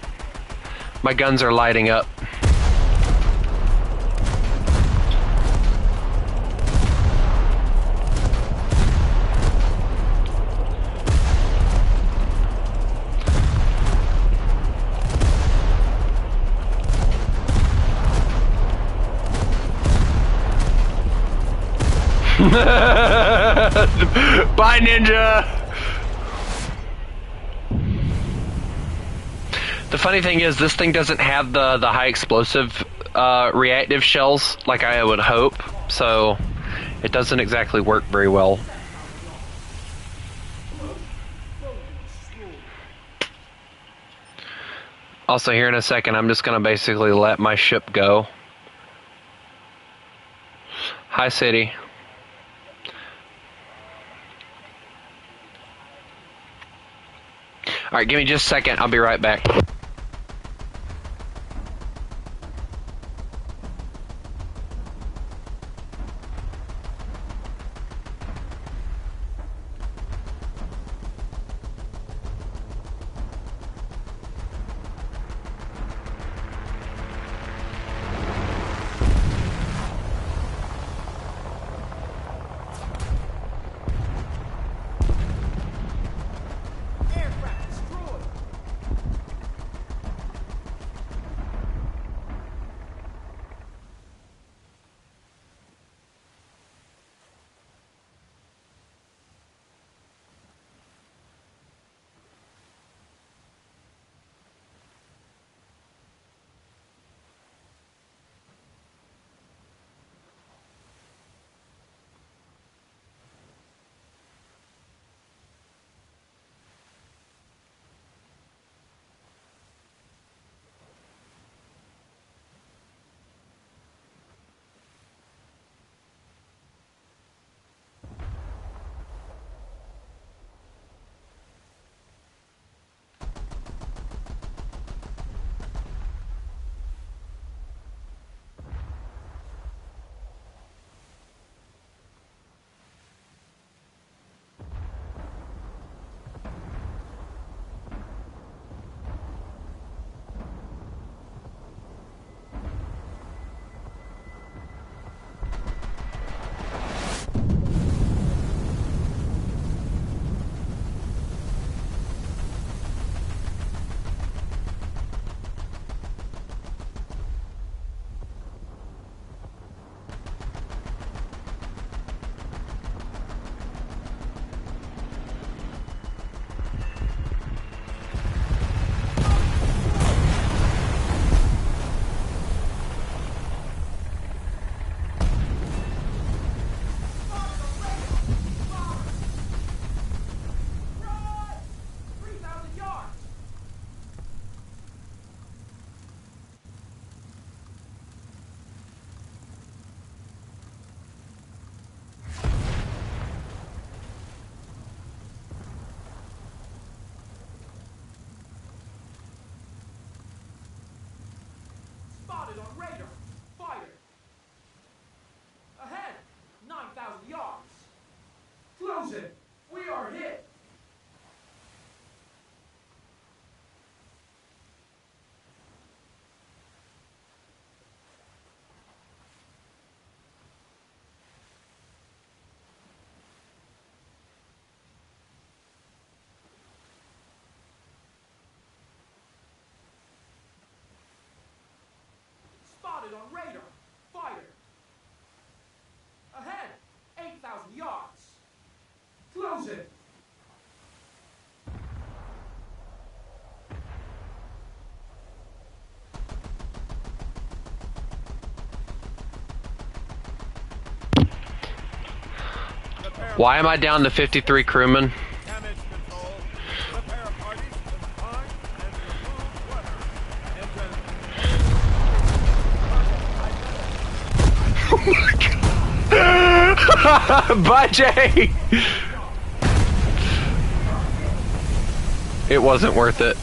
My guns are lighting up. Bye, Ninja! The funny thing is, this thing doesn't have the high explosive reactive shells like I would hope, so it doesn't exactly work very well. Also, here in a second, I'm just going to basically let my ship go. Hi, City. Alright, give me just a second. I'll be right back. Spotted on radar. Fighter. Ahead. 8,000 yards. Close it. Why am I down to 53 crewmen? Damage control. Repair parties confined and remove weather. Bye, Jay! It wasn't worth it.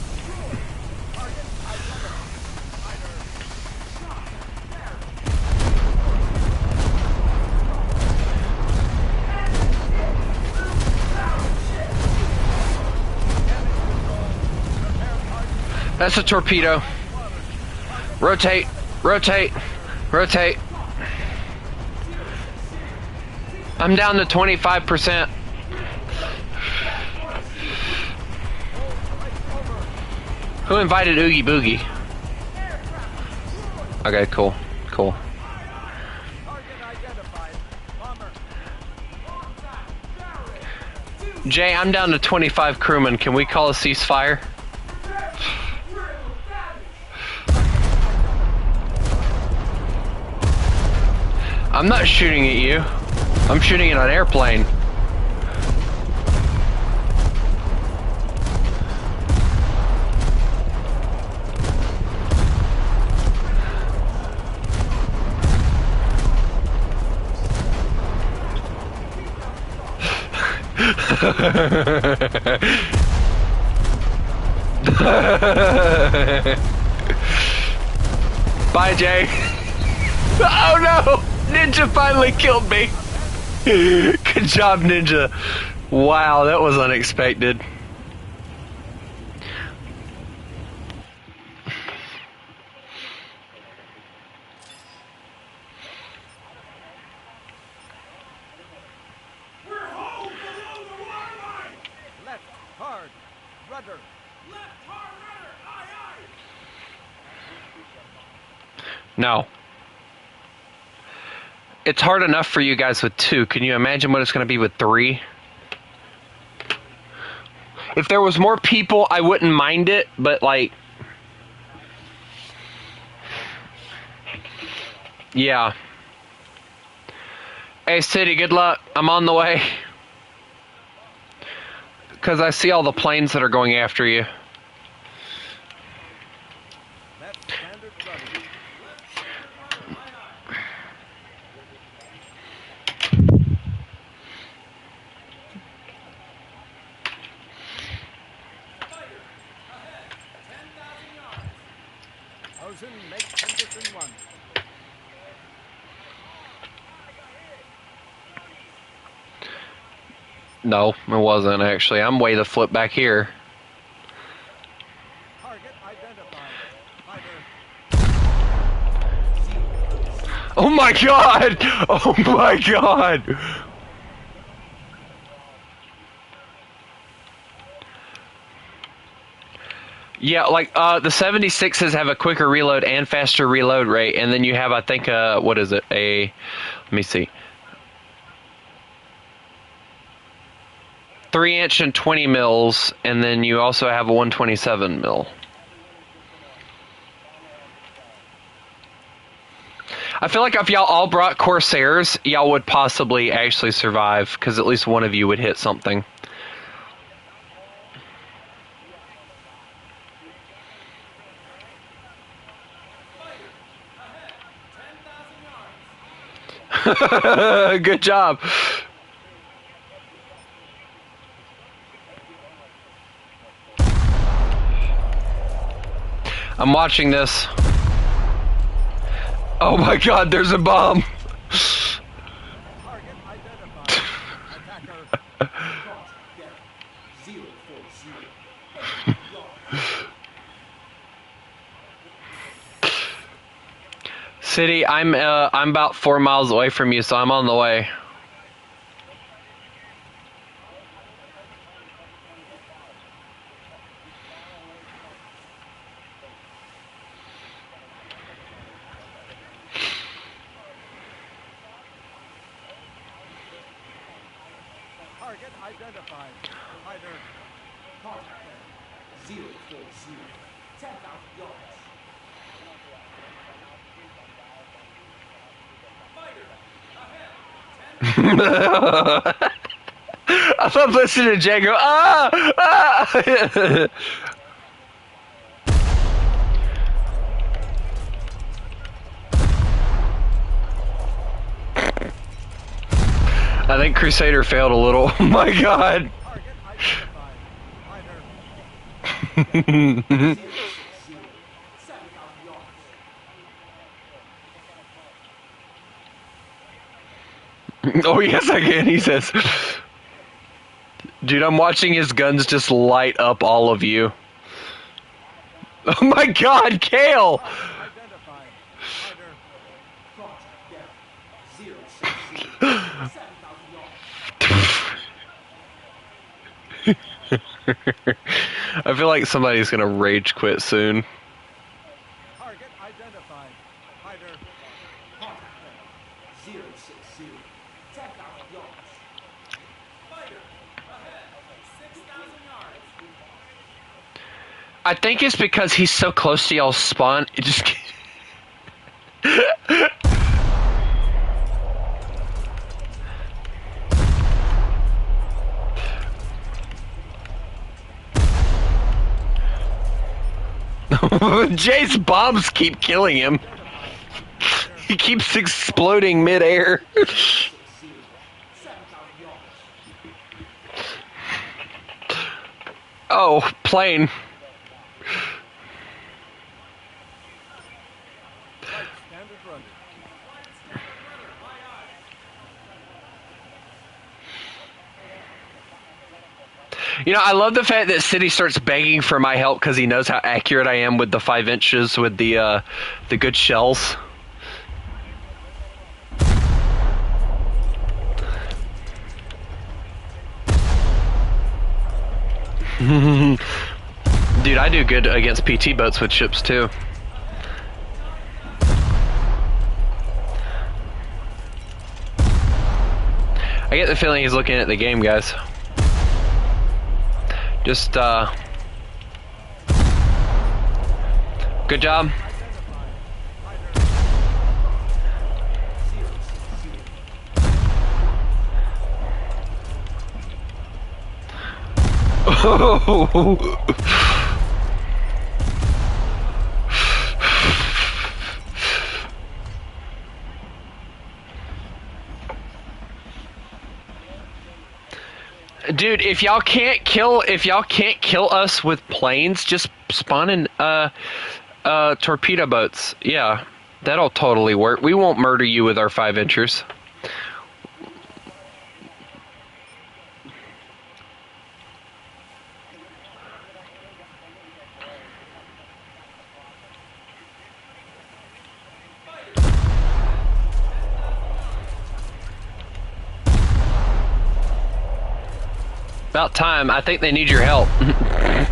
That's a torpedo. Rotate, rotate, rotate. I'm down to 25%. Who invited Oogie Boogie? Okay, cool, cool. Target identified. Bomber. Jay, I'm down to 25 crewmen. Can we call a ceasefire? I'm not shooting at you. I'm shooting at an airplane. Bye, Jay. Oh no! Ninja finally killed me. Good job, Ninja. Wow, that was unexpected. We're home below the waterline. Left hard. Rudder. Left hard rudder. Aye, aye. No. It's hard enough for you guys with 2. Can you imagine what it's going to be with 3? If there was more people, I wouldn't mind it, but like... Yeah. Hey, City, good luck. I'm on the way. Because I see all the planes that are going after you. Left standard rudder. Ocean, make condition 1. No, it wasn't actually. I'm way the flip back here. Target identified. Fighter. Oh my god! Oh my god! Yeah, like the 76s have a quicker reload and faster reload rate, and then you have, I think, what is it? Let me see. 3-inch and 20 mils, and then you also have a 127 mil. I feel like if y'all all brought Corsairs, y'all would possibly actually survive, because at least one of you would hit something. Good job. I'm watching this. Oh my god, there's a bomb. Target identified. Attacker. There. 040. City, I'm about 4 miles away from you, so I'm on the way. Target identified. Fighter. Contact there. 040. 10,000 yards. I love listening to Jay go, ah! Ah! I think Crusader failed a little. Oh my god. Target identified. Fighter. 060. 7,000 yards. Oh yes I can, he says. Dude, I'm watching his guns just light up all of you. Oh my god, Kale! Identified. Fighter. Contact there. 060. 7,000 yards. I feel like somebody's gonna rage quit soon. Target identified. Fighter. Contact there. 060. 10,000 yards. Fighter. Ahead. 6,000 yards. I think it's because he's so close to y'all's spawn, it just... Jay's bombs keep killing him. He keeps exploding mid-air. 7,000 yards. Oh, plane. Standard running. You know, I love the fact that City starts begging for my help because he knows how accurate I am with the 5 inches with the good shells. Dude, I do good against PT boats with ships too. I get the feeling he's looking at the game, guys. Just, good job. Dude, if y'all can't kill us with planes, just spawn in torpedo boats. Yeah, that'll totally work. We won't murder you with our 5 inchers. About time. I think they need your help. Engines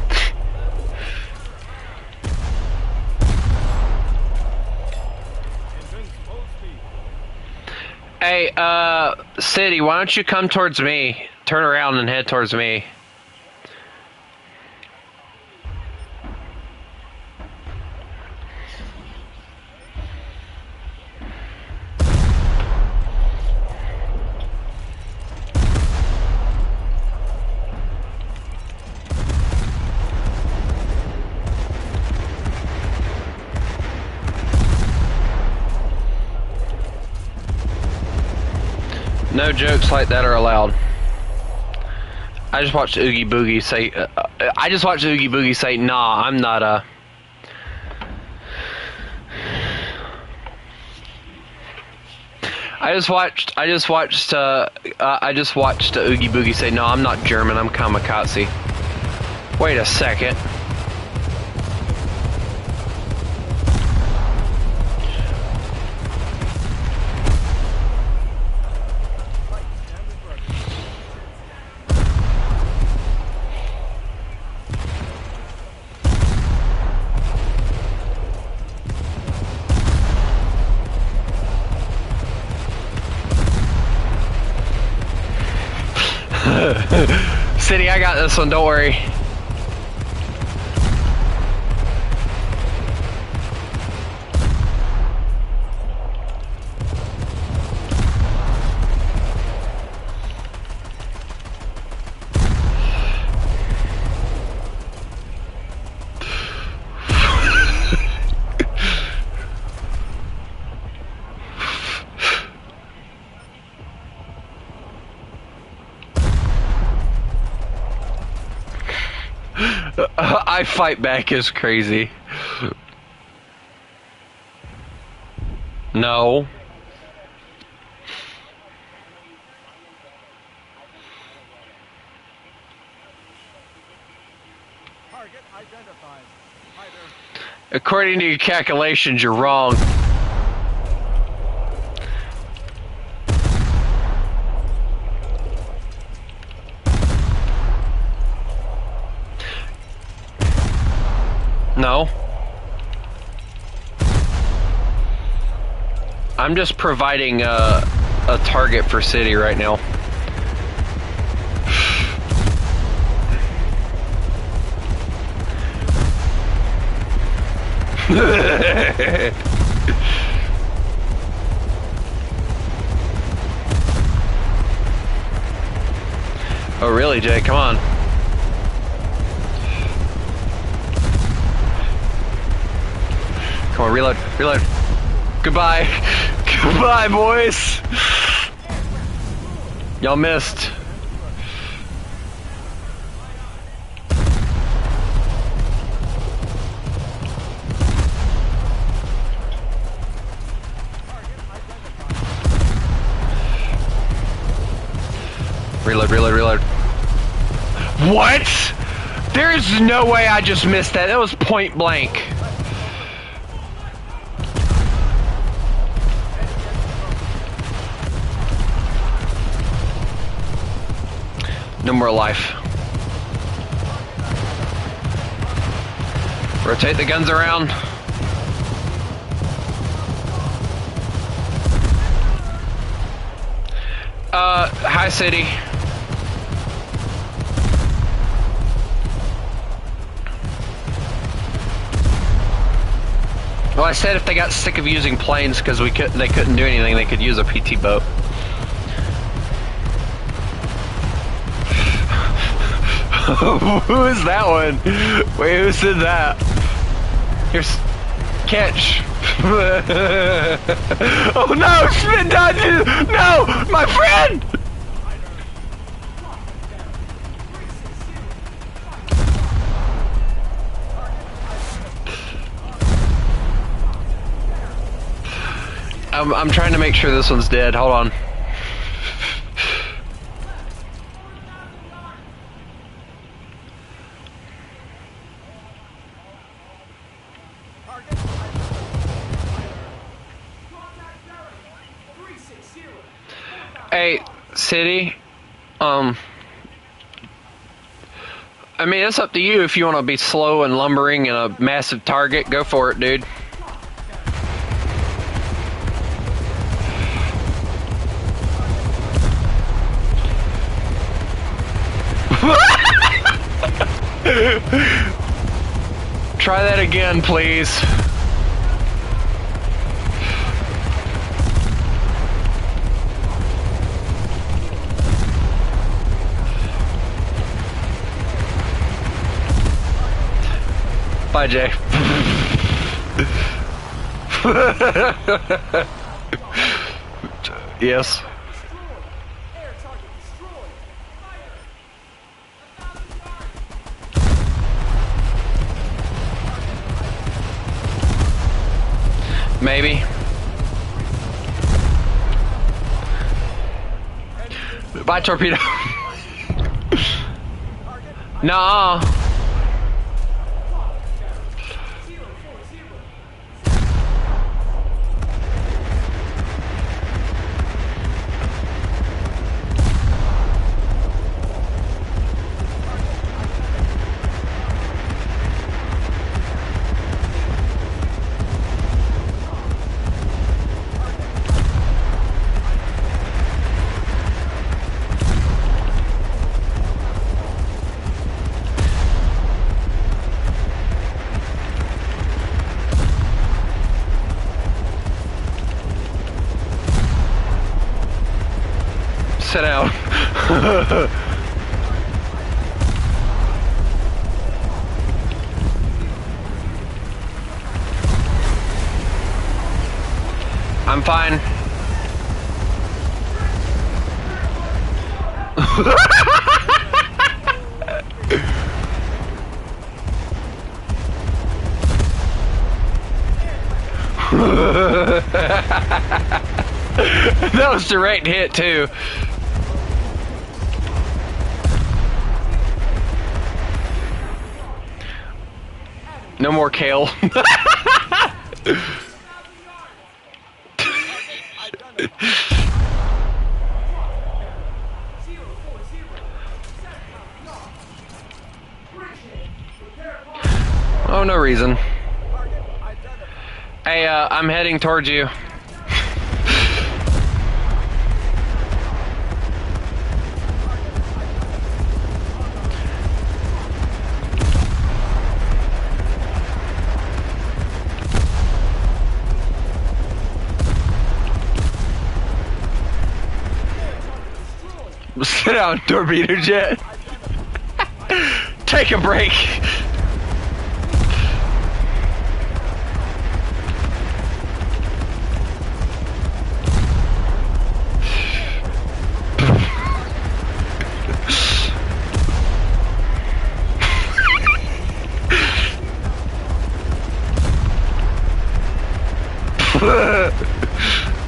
full speed. Hey, City, why don't you come towards me? Turn around and head towards me. No jokes like that are allowed. I just watched Oogie Boogie say. Nah, I'm not a. I just watched Oogie Boogie say, "No, I'm not German. I'm kamikaze." Wait a second. City, I got this one, don't worry. I fight back is crazy. No. Target identified. Either According to your calculations, you're wrong. No. I'm just providing a target for City right now. Oh really, Jay? Come on. Come on, reload, reload. Goodbye. Goodbye, boys. Y'all missed. Reload, reload, reload. What? There's no way I just missed that. That was point blank. No more life. Rotate the guns around. Hi, City. Well, I said if they got sick of using planes because they couldn't do anything, they could use a PT boat. Who is that one? Wait, who said that? Here's catch. Oh no, spin dodges! No, my friend! I'm trying to make sure this one's dead. Hold on. Hey, City. I mean, it's up to you if you want to be slow and lumbering and a massive target. Go for it, dude. Try that again, please. Bye, Jay. Yes. Maybe. Bye, torpedo. Nah. fine. That was direct hit too. No more kale. Oh, no reason. Hey, I'm heading towards you. Sit down, torpedo jet. Take a break.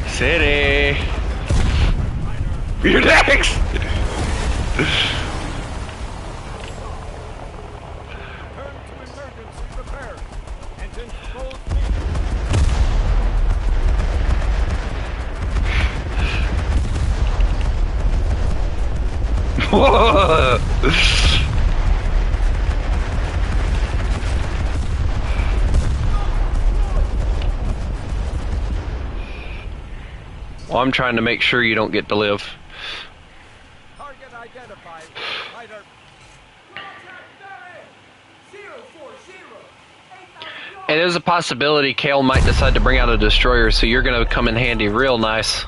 City. You're next. Turn to emergency repair. Engines full speed. Whoa. Well, I'm trying to make sure you don't get to live. Target identified. Fighter. It is a possibility Kale might decide to bring out a destroyer, so you're gonna come in handy real nice.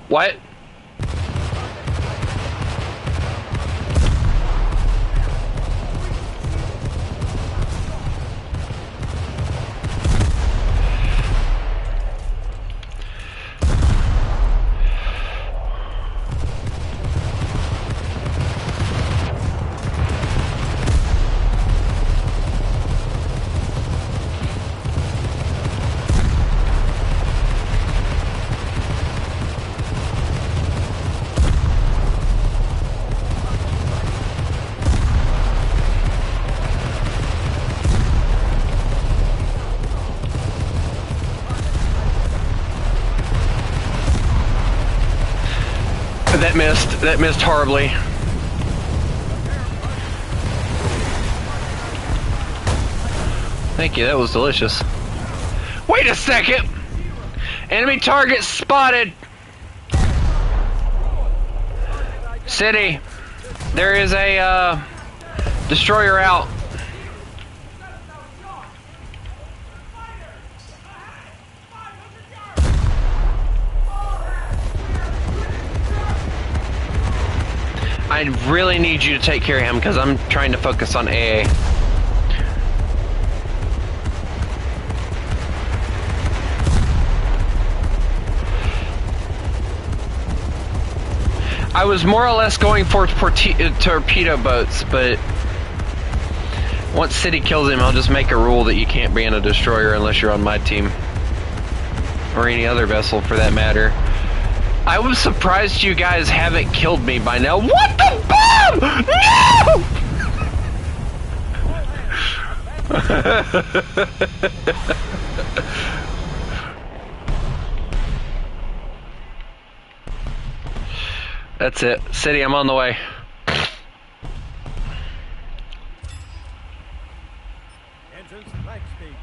What? That missed. That missed horribly. Thank you, that was delicious. Wait a second! Enemy target spotted! City, there is a destroyer out. I really need you to take care of him because I'm trying to focus on AA. I was more or less going for torpedo boats, but once City kills him, I'll just make a rule that you can't be in a destroyer unless you're on my team. Or any other vessel for that matter. I was surprised you guys haven't killed me by now. What the bomb? No! That's it. City, I'm on the way. Engines max speed.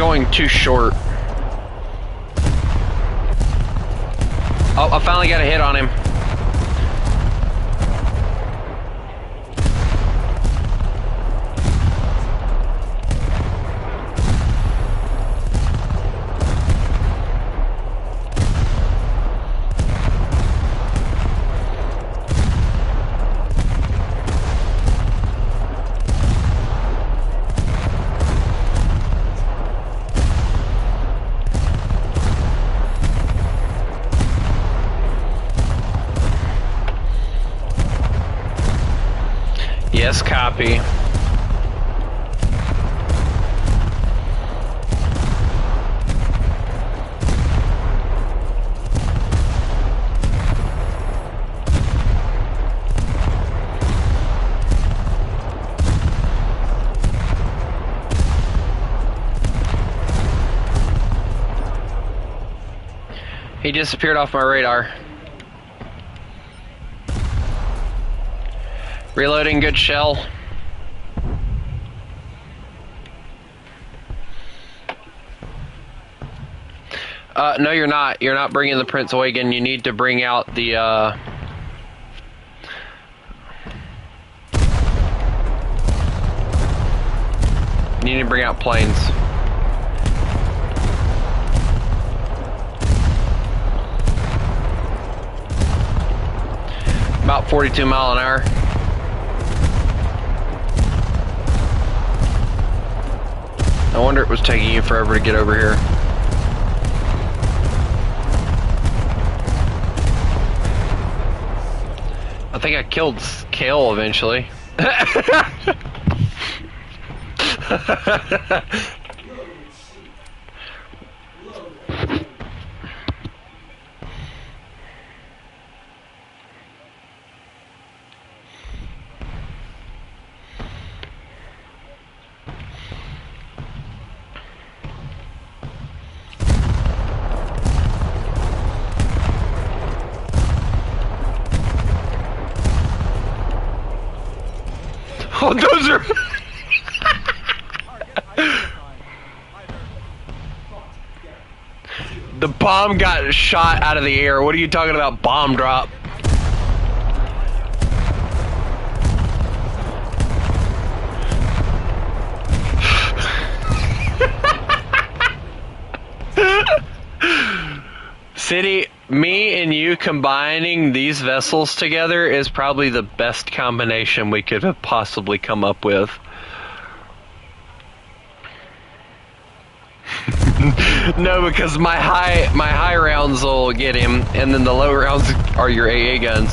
going too short. Oh, I finally got a hit on him. Yes, copy. He disappeared off my radar. Reloading, good shell. No, you're not. You're not bringing the Prince Eugen. You need to bring out the, You need to bring out planes. About 42 mile an hour. No wonder it was taking you forever to get over here. I think I killed Kale eventually. Oh, those are... The bomb got shot out of the air. What are you talking about, bomb drop? City, me and you combining these vessels together is probably the best combination we could have possibly come up with. No, because my high rounds will get him, and then the low rounds are your AA guns.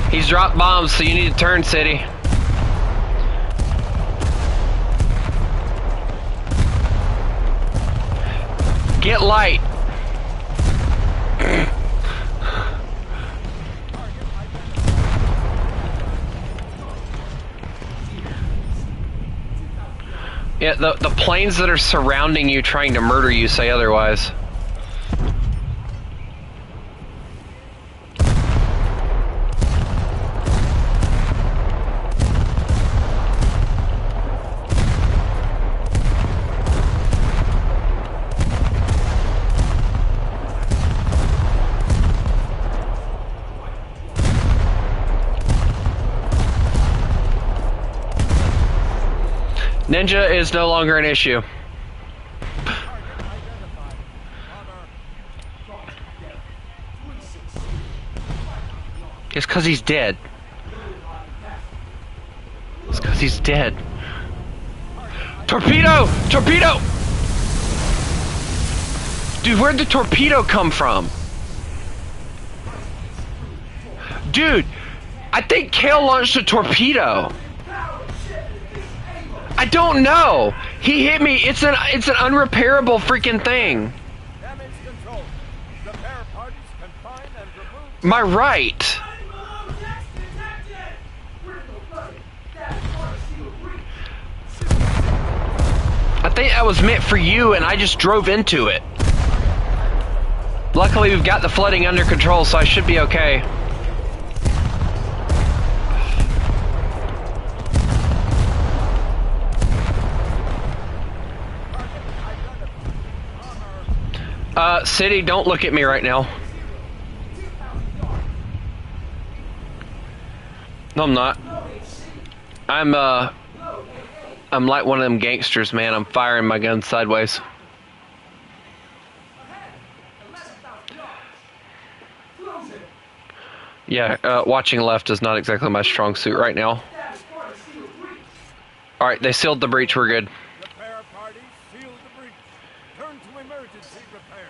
He's dropped bombs, so you need to turn, City. Get light. Yeah, the planes that are surrounding you trying to murder you say otherwise. Ninja is no longer an issue. It's because he's dead. It's because he's dead. Torpedo! Torpedo! Dude, where'd the torpedo come from? Dude, I think Kale launched a torpedo. I don't know. He hit me. It's an unrepairable freaking thing. Damage control. Repair parties can find and remove My right. I think that was meant for you, and I just drove into it. Luckily, we've got the flooding under control, so I should be okay. City, don't look at me right now. No, I'm not. I'm like one of them gangsters, man. I'm firing my gun sideways. Yeah, watching left is not exactly my strong suit right now. Alright, they sealed the breach, we're good. Repair parties, seal the breach. Turn to emergency repair.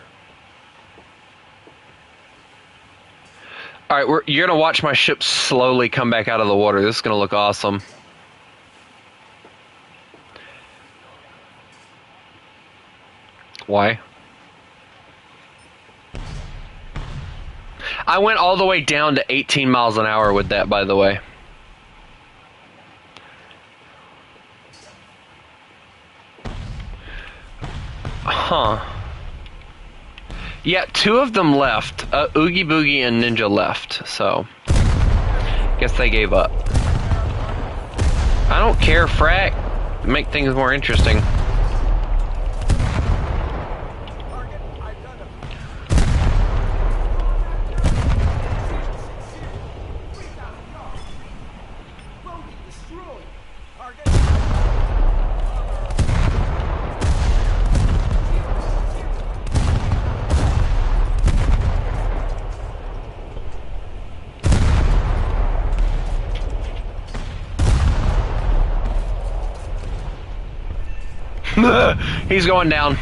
Alright, you're gonna watch my ship slowly come back out of the water. This is gonna look awesome. Why? I went all the way down to 18 miles an hour with that, by the way. Huh. Yeah, two of them left. Oogie Boogie and Ninja left, so guess they gave up. I don't care, frack. Make things more interesting. He's going down.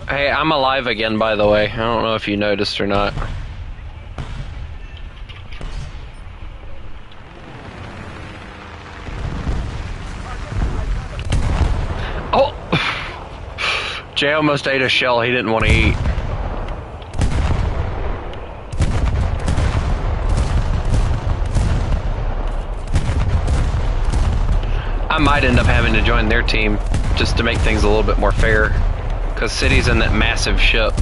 Hey, I'm alive again, by the way. I don't know if you noticed or not. Oh! Jay almost ate a shell he didn't want to eat. I might end up having to join their team just to make things a little bit more fair, because City's in that massive ship.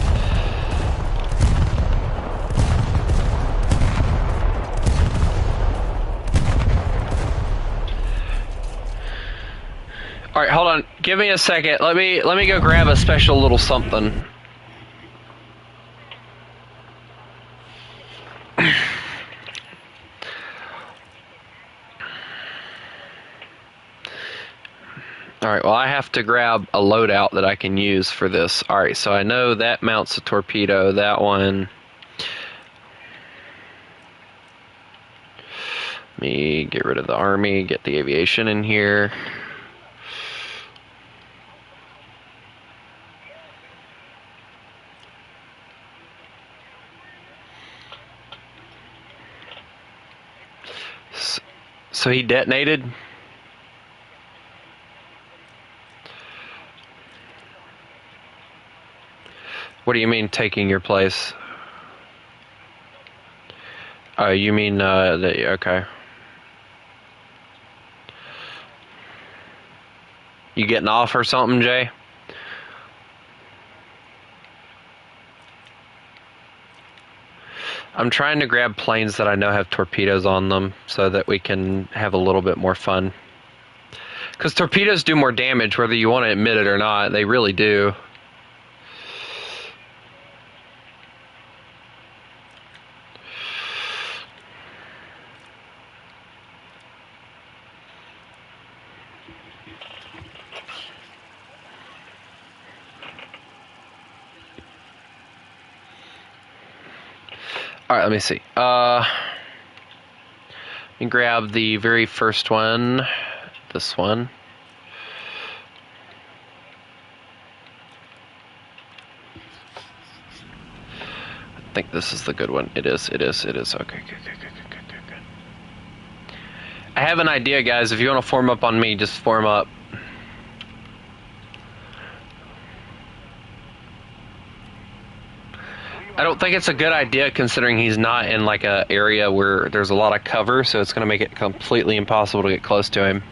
All right, hold on. Give me a second. Let me go grab a special little something. Alright, well I have to grab a loadout that I can use for this. Alright, so I know that mounts a torpedo, that one. Let me get rid of the army, get the aviation in here. So he detonated? What do you mean taking your place? Oh, you mean okay. You getting off or something, Jay? I'm trying to grab planes that I know have torpedoes on them so that we can have a little bit more fun. Because torpedoes do more damage whether you want to admit it or not. They really do. Alright, let me see. Let me grab the very first one. This one. I think this is the good one. It is. Okay, good. I have an idea, guys. If you want to form up on me, just form up. I don't think it's a good idea considering he's not in like a area where there's a lot of cover, so it's going to make it completely impossible to get close to him.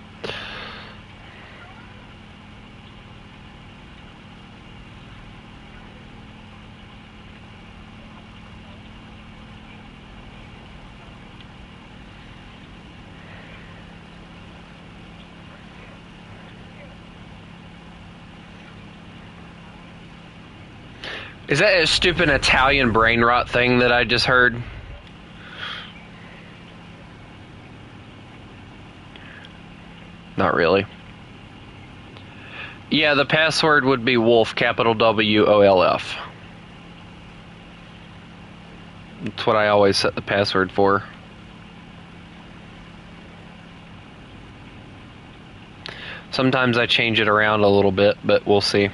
Is that a stupid Italian brain rot thing that I just heard? Not really. Yeah, the password would be Wolf, capital WOLF. That's what I always set the password for. Sometimes I change it around a little bit, but we'll see.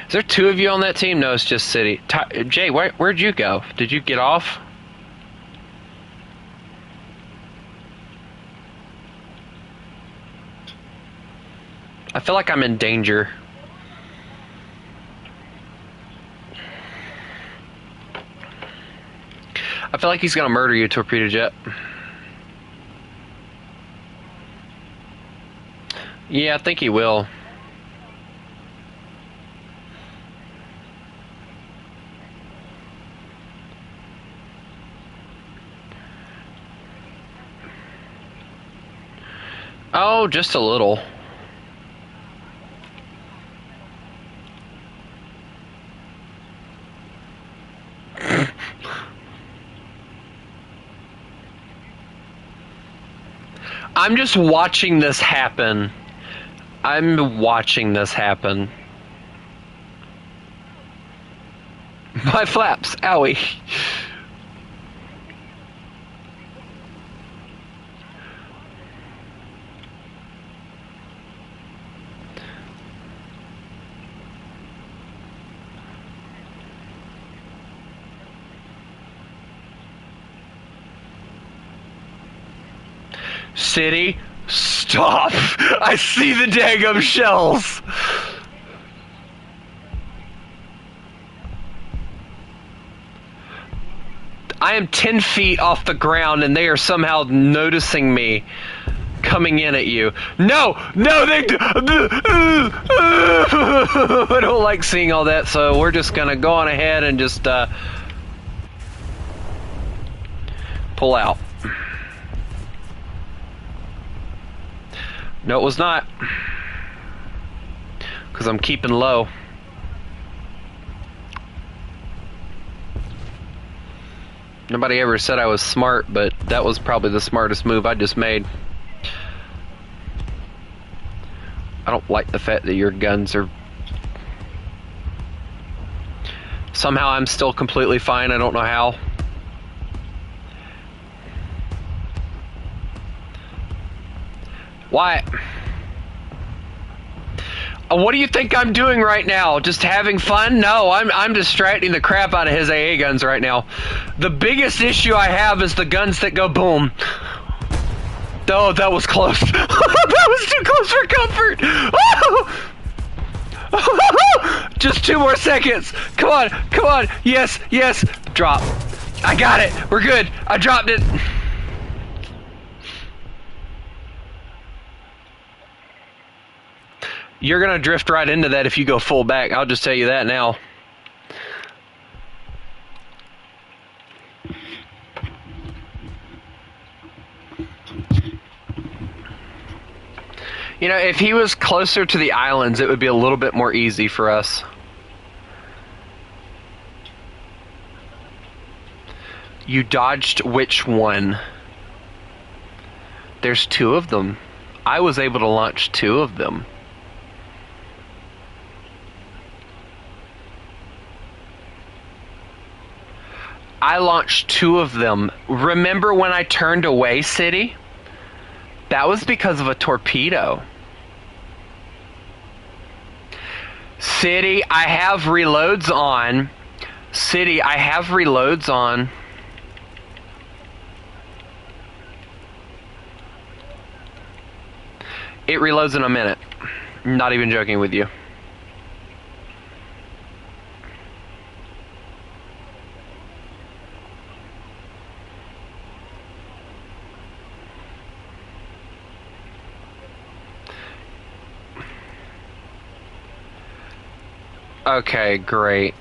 Is there two of you on that team? No, it's just City. Jay, where'd you go? Did you get off? I feel like I'm in danger. I feel like he's gonna murder you, Torpedo Jet. Yeah, I think he will. Oh, just a little. I'm just watching this happen. I'm watching this happen. My flaps, owie. City, stop! I see the daggum shells! I am 10 feet off the ground and they are somehow noticing me coming in at you. No! No! They I don't like seeing all that, so we're just gonna go on ahead and just pull out. No, it was not. Because I'm keeping low. Nobody ever said I was smart, but that was probably the smartest move I just made. I don't like the fact that your guns are... Somehow I'm still completely fine, I don't know how. Why? What do you think I'm doing right now? Just having fun? No, I'm distracting the crap out of his AA guns right now. The biggest issue I have is the guns that go boom. Oh, that was close. That was too close for comfort. Just 2 more seconds. Come on, come on. Yes, yes. Drop. I got it. We're good. I dropped it. You're gonna drift right into that if you go full back. I'll just tell you that now. You know, if he was closer to the islands, it would be a little bit more easy for us. You dodged which one? There's 2 of them. I was able to launch 2 of them. I launched 2 of them. Remember when I turned away, City? That was because of a torpedo. City, I have reloads on. City, I have reloads on. It reloads in a minute. Not even joking with you. Okay, great.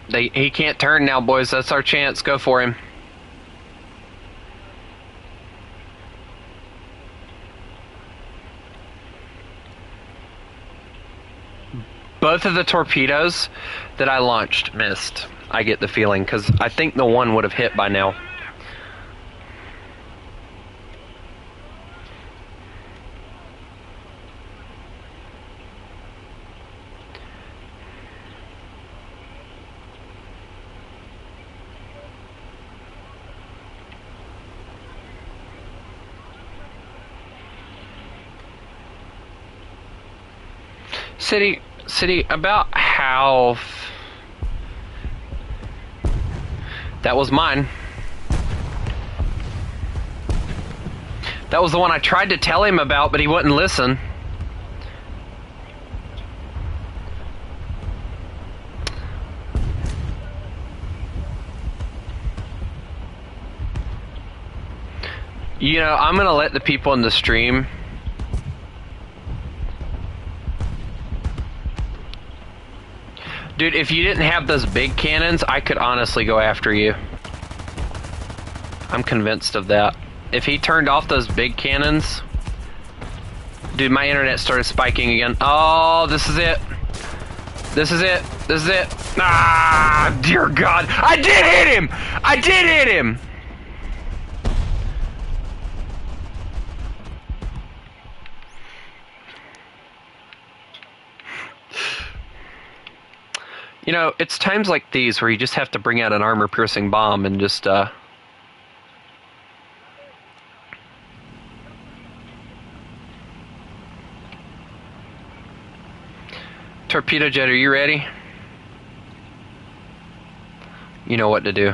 He can't turn now, boys. That's our chance. Go for him. Both of the torpedoes that I launched missed. I get the feeling, because I think the one would have hit by now. City, about how... That was mine. That was the one I tried to tell him about, but he wouldn't listen. You know, I'm gonna let the people in the stream... Dude, if you didn't have those big cannons, I could honestly go after you. I'm convinced of that. If he turned off those big cannons... Dude, my internet started spiking again. Oh, this is it. This is it. This is it. Ah, dear God. I did hit him! I did hit him! You know, it's times like these where you just have to bring out an armor-piercing bomb and just, Torpedo Jet, are you ready? You know what to do.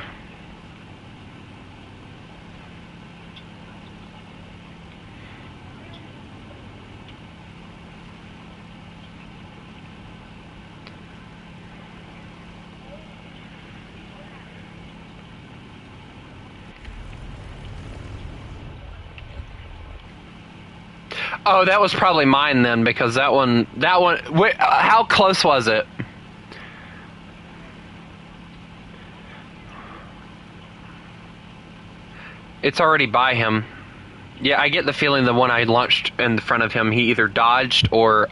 Oh, that was probably mine then, because that one, wait, how close was it? It's already by him. Yeah, I get the feeling the one I launched in front of him, he either dodged or,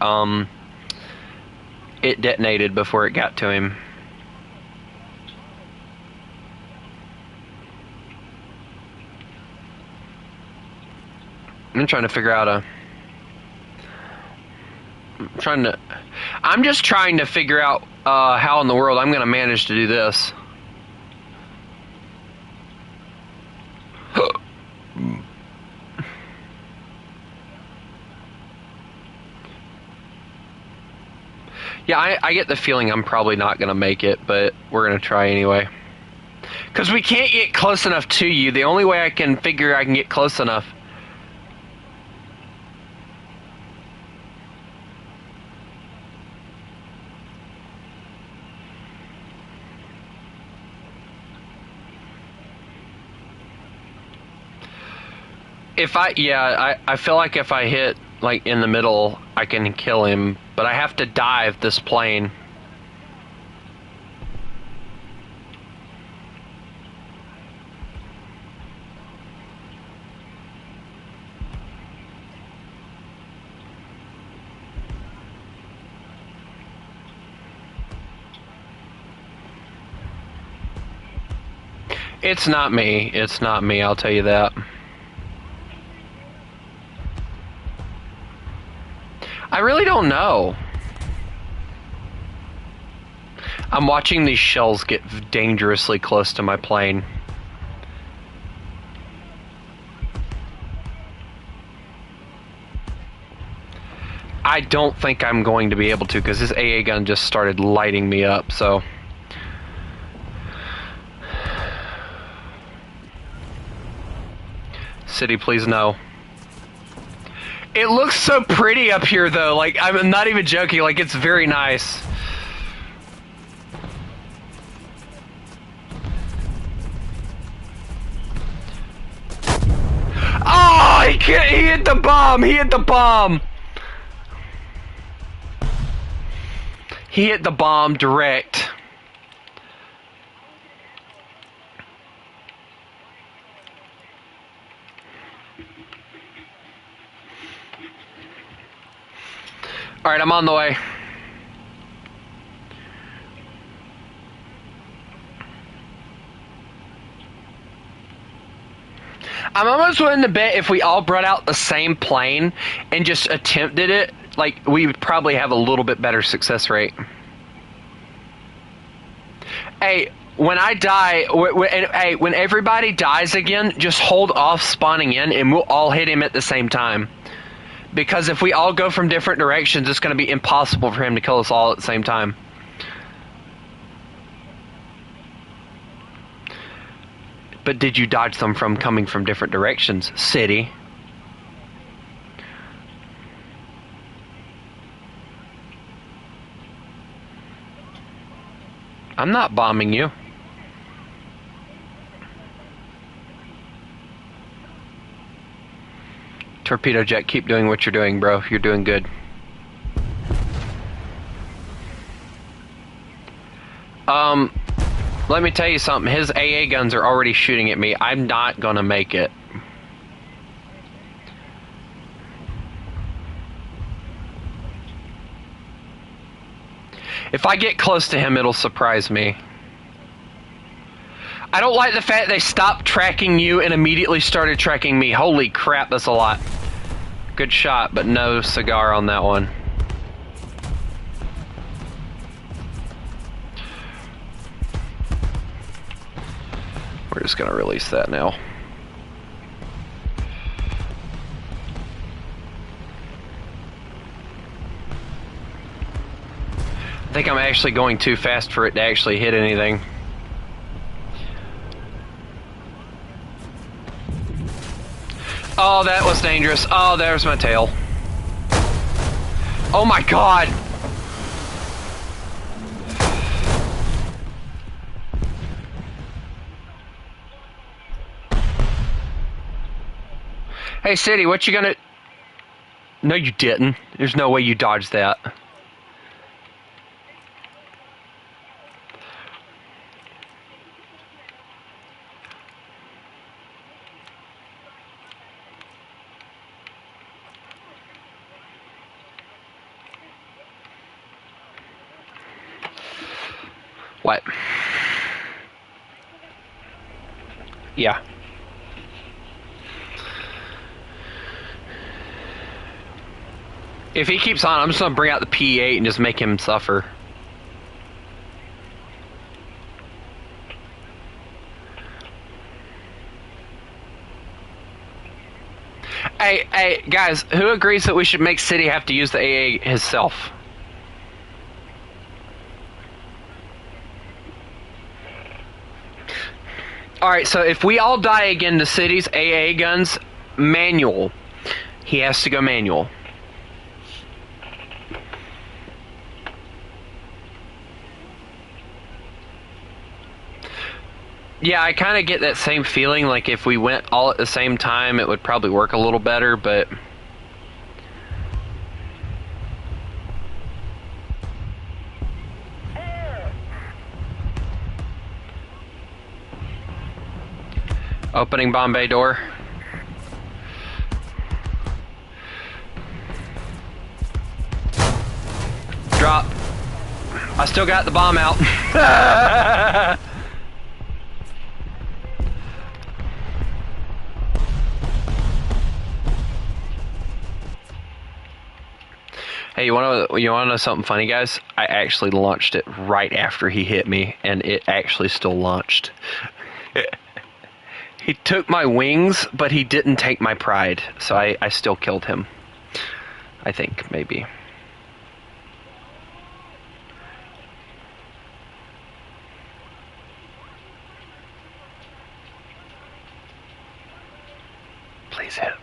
it detonated before it got to him. I'm trying to figure out I'm just trying to figure out how in the world I'm going to manage to do this. Yeah, I get the feeling I'm probably not going to make it, but we're going to try anyway. Because we can't get close enough to you. The only way I can figure I can get close enough... I feel like if I hit, like, in the middle, I can kill him, but I have to dive this plane. It's not me. It's not me, I'll tell you that. I really don't know. I'm watching these shells get dangerously close to my plane. I don't think I'm going to be able to because this AA gun just started lighting me up, so... City, please no. It looks so pretty up here, though. Like, I'm not even joking. Like, it's very nice. Oh, he hit the bomb! He hit the bomb! He hit the bomb direct. Alright, I'm on the way. I'm almost willing to bet if we all brought out the same plane and just attempted it, like, we would probably have a little bit better success rate. Hey, when I die, when everybody dies again, just hold off spawning in and we'll all hit him at the same time. Because if we all go from different directions, it's going to be impossible for him to kill us all at the same time. But did you dodge them from coming from different directions, City? I'm not bombing you. Torpedo Jet, keep doing what you're doing, bro. You're doing good. Let me tell you something. His AA guns are already shooting at me. I'm not gonna make it. If I get close to him, it'll surprise me. I don't like the fact they stopped tracking you and immediately started tracking me. Holy crap, that's a lot. Good shot, but no cigar on that one. We're just gonna release that now. I think I'm actually going too fast for it to actually hit anything. Oh, that was dangerous. Oh, there's my tail. Oh my god! Hey, City, what you gonna... No, you didn't. There's no way you dodged that. What? Yeah. If he keeps on, I'm just gonna bring out the P8 and just make him suffer. Hey, guys, who agrees that we should make City have to use the AA himself? Alright, so if we all die again to City's AA guns, manual. He has to go manual. Yeah, I kind of get that same feeling, like if we went all at the same time, it would probably work a little better, but... Opening Bombay door. Drop. I still got the bomb out. Hey, you wanna know something funny, guys? I actually launched it right after he hit me, and it actually still launched. He took my wings, but he didn't take my pride, so I still killed him. I think, maybe. Please hit.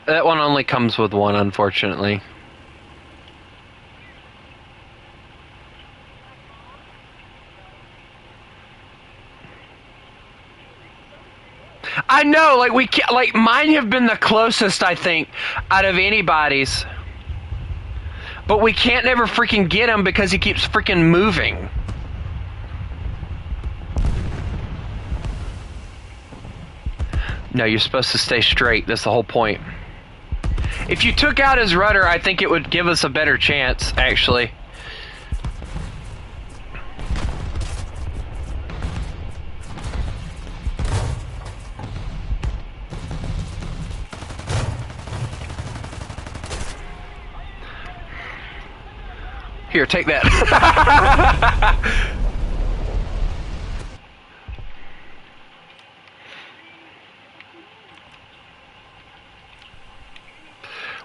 That one only comes with one, unfortunately. I know, like we can't, like mine have been the closest I think out of anybody's, but we can't never freaking get him because he keeps freaking moving. No, you're supposed to stay straight. That's the whole point. If you took out his rudder, I think it would give us a better chance, actually. Here, take that.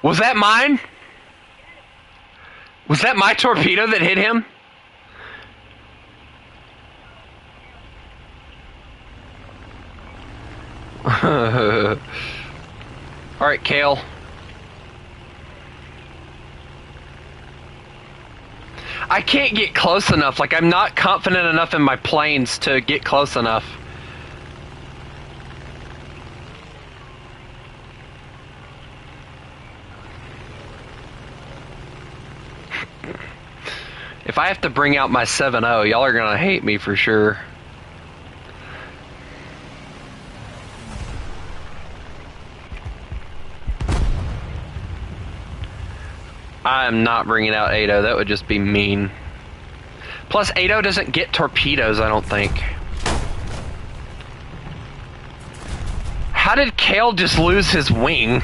Was that mine? Was that my torpedo that hit him? Alright, Kale. I can't get close enough. Like, I'm not confident enough in my planes to get close enough. If I have to bring out my 7.0, y'all are gonna hate me for sure. I'm not bringing out 8.0. That would just be mean. Plus, 8.0 doesn't get torpedoes, I don't think. How did Kale just lose his wing?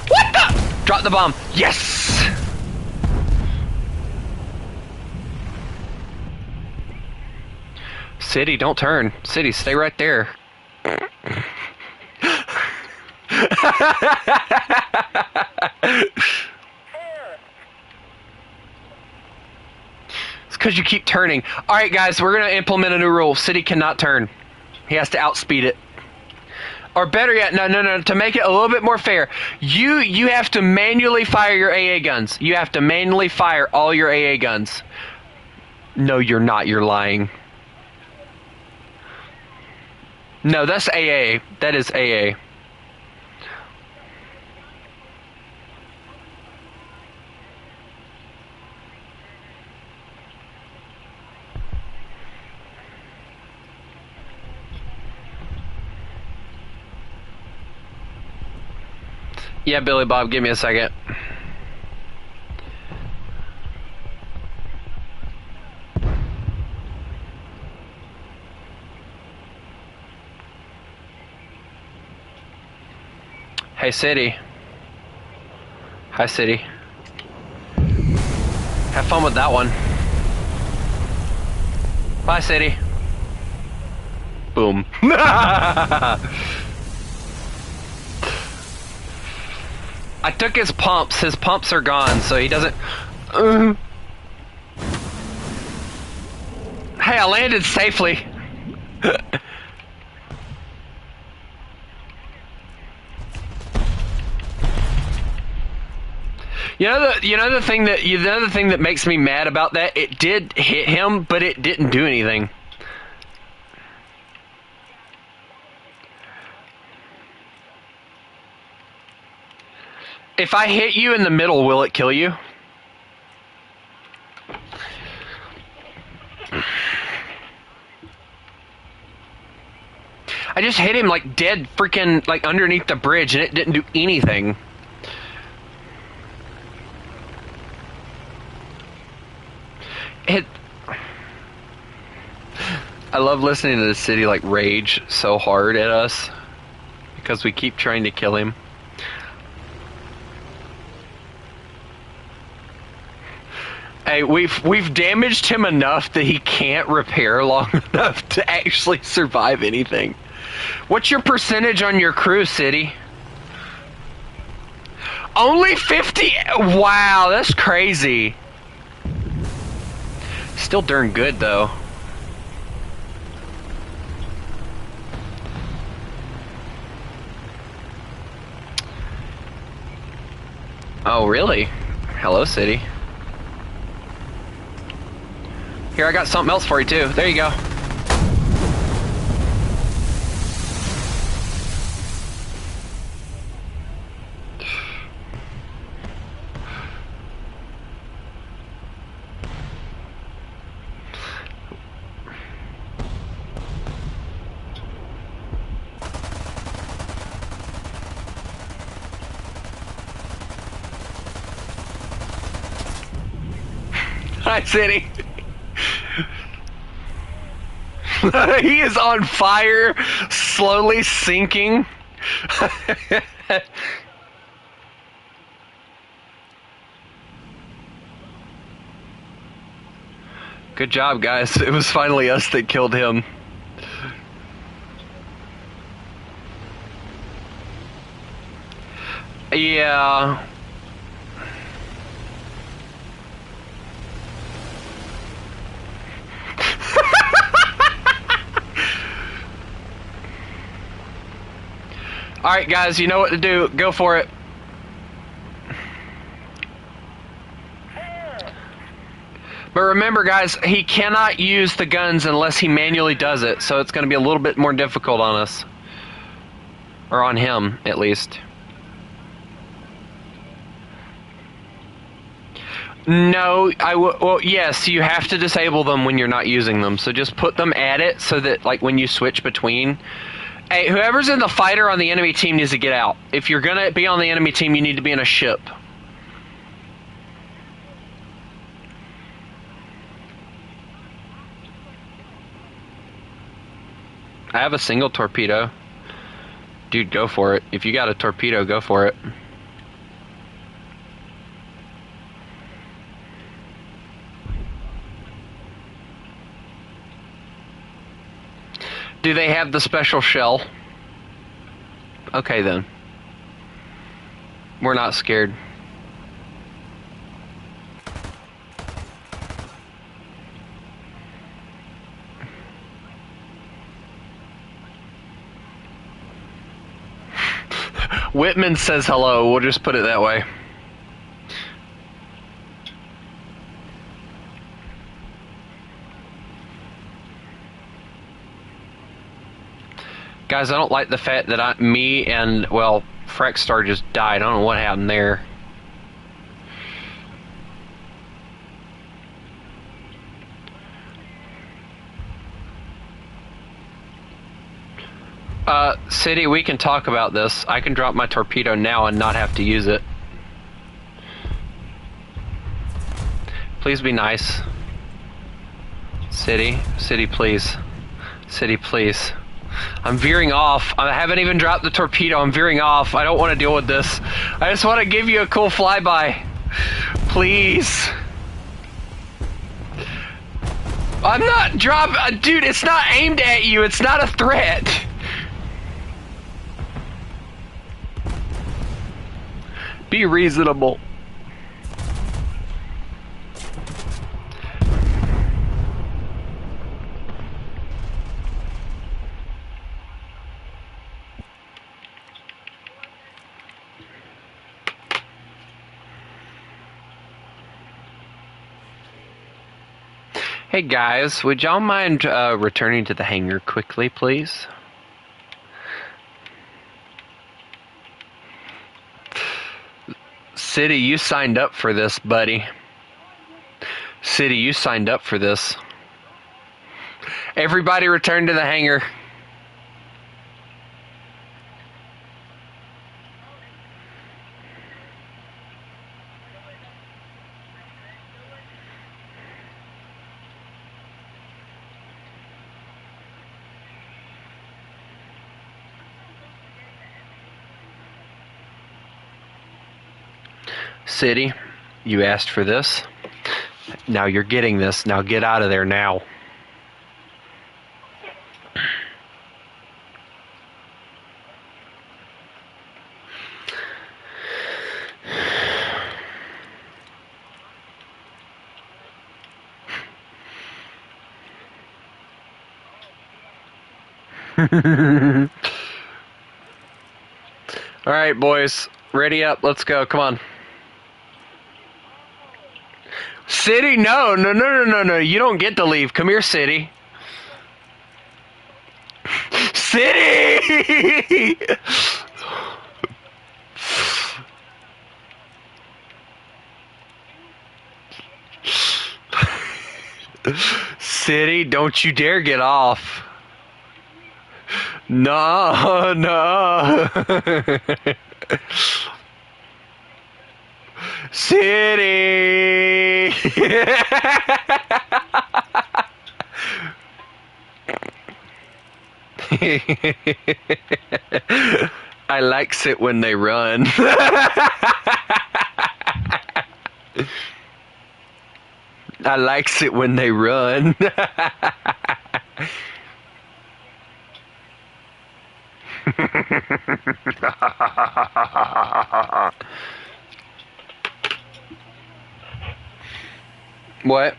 What the? Drop the bomb. Yes! City, don't turn. City, stay right there. It's because you keep turning. Alright guys, we're going to implement a new rule. City cannot turn. He has to outspeed it. Or better yet, no, to make it a little bit more fair, you have to manually fire your AA guns. You have to manually fire all your AA guns. No, you're not. You're lying. No, that's AA. That is AA. Yeah, Billy Bob, give me a second. Hey, City. Hi, City. Have fun with that one. Bye, City. Boom. I took his pumps. His pumps are gone, so he doesn't... Hey, I landed safely. You know the thing that makes me mad about that? It did hit him, but it didn't do anything. If I hit you in the middle, will it kill you? I just hit him like dead freaking like underneath the bridge and it didn't do anything. I love listening to the city like rage so hard at us because we keep trying to kill him. Hey, we've damaged him enough that he can't repair long enough to actually survive anything. What's your percentage on your crew, City? Only 50? Wow, that's crazy. Still darn good, though. Oh, really? Hello, city. Here, I got something else for you, too. There you go. Hi, city. He is on fire, slowly sinking. Good job, guys. It was finally us that killed him. Yeah. Alright, guys, you know what to do. Go for it. But remember, guys, he cannot use the guns unless he manually does it, so it's going to be a little bit more difficult on us. Or on him, at least. No, well, yes, you have to disable them when you're not using them, so just put them at it so that, like, when you switch between... Hey, whoever's in the fighter on the enemy team needs to get out. If you're going to be on the enemy team, you need to be in a ship. I have a single torpedo. Dude, go for it. If you got a torpedo, go for it. Do they have the special shell? Okay, then. We're not scared. Whitman says hello. We'll just put it that way. Guys, I don't like the fact that me and, well, Freckstar just died. I don't know what happened there. City, we can talk about this. I can drop my torpedo now and not have to use it. Please be nice. City, please. City, please. I'm veering off. I haven't even dropped the torpedo. I'm veering off. I don't want to deal with this. I just want to give you a cool flyby. Please. I'm not dropping. Dude, it's not aimed at you. It's not a threat. Be reasonable. Hey guys, would y'all mind returning to the hangar quickly, please? City, you signed up for this, buddy. City, you signed up for this. Everybody return to the hangar. City, you asked for this. Now you're getting this. Now get out of there now. All right, boys. Ready up. Let's go. Come on. City, no, no, no, no, no, no. You don't get to leave. Come here, City. City! City, don't you dare get off. No, no. City. I likes it when they run. I likes it when they run. What?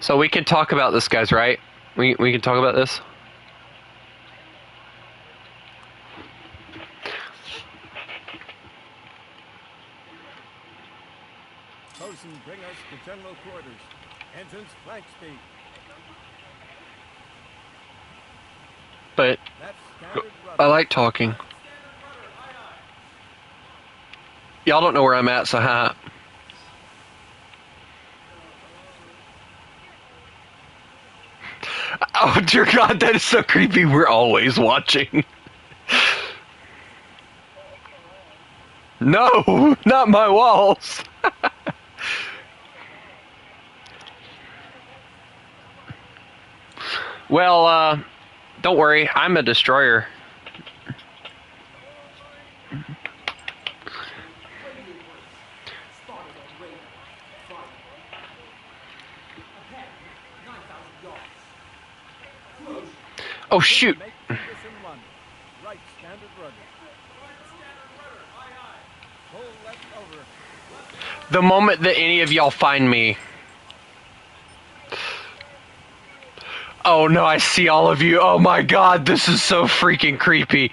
So we can talk about this, guys, right? We can talk about this? Bosun, bring us to general quarters. Engines flank speed. But That's standard I rudder. like talking. Y'all don't know where I'm at, so ha. Oh dear God, that is so creepy. We're always watching. No, not my walls. Well, don't worry. I'm a destroyer. Spotted on radar. Fire. Ahead. 9,000 yards. Close. Oh shoot. Make position 1. Right standard rudder. Full left over. The moment that any of y'all find me. Oh no, I see all of you. Oh my God, this is so freaking creepy.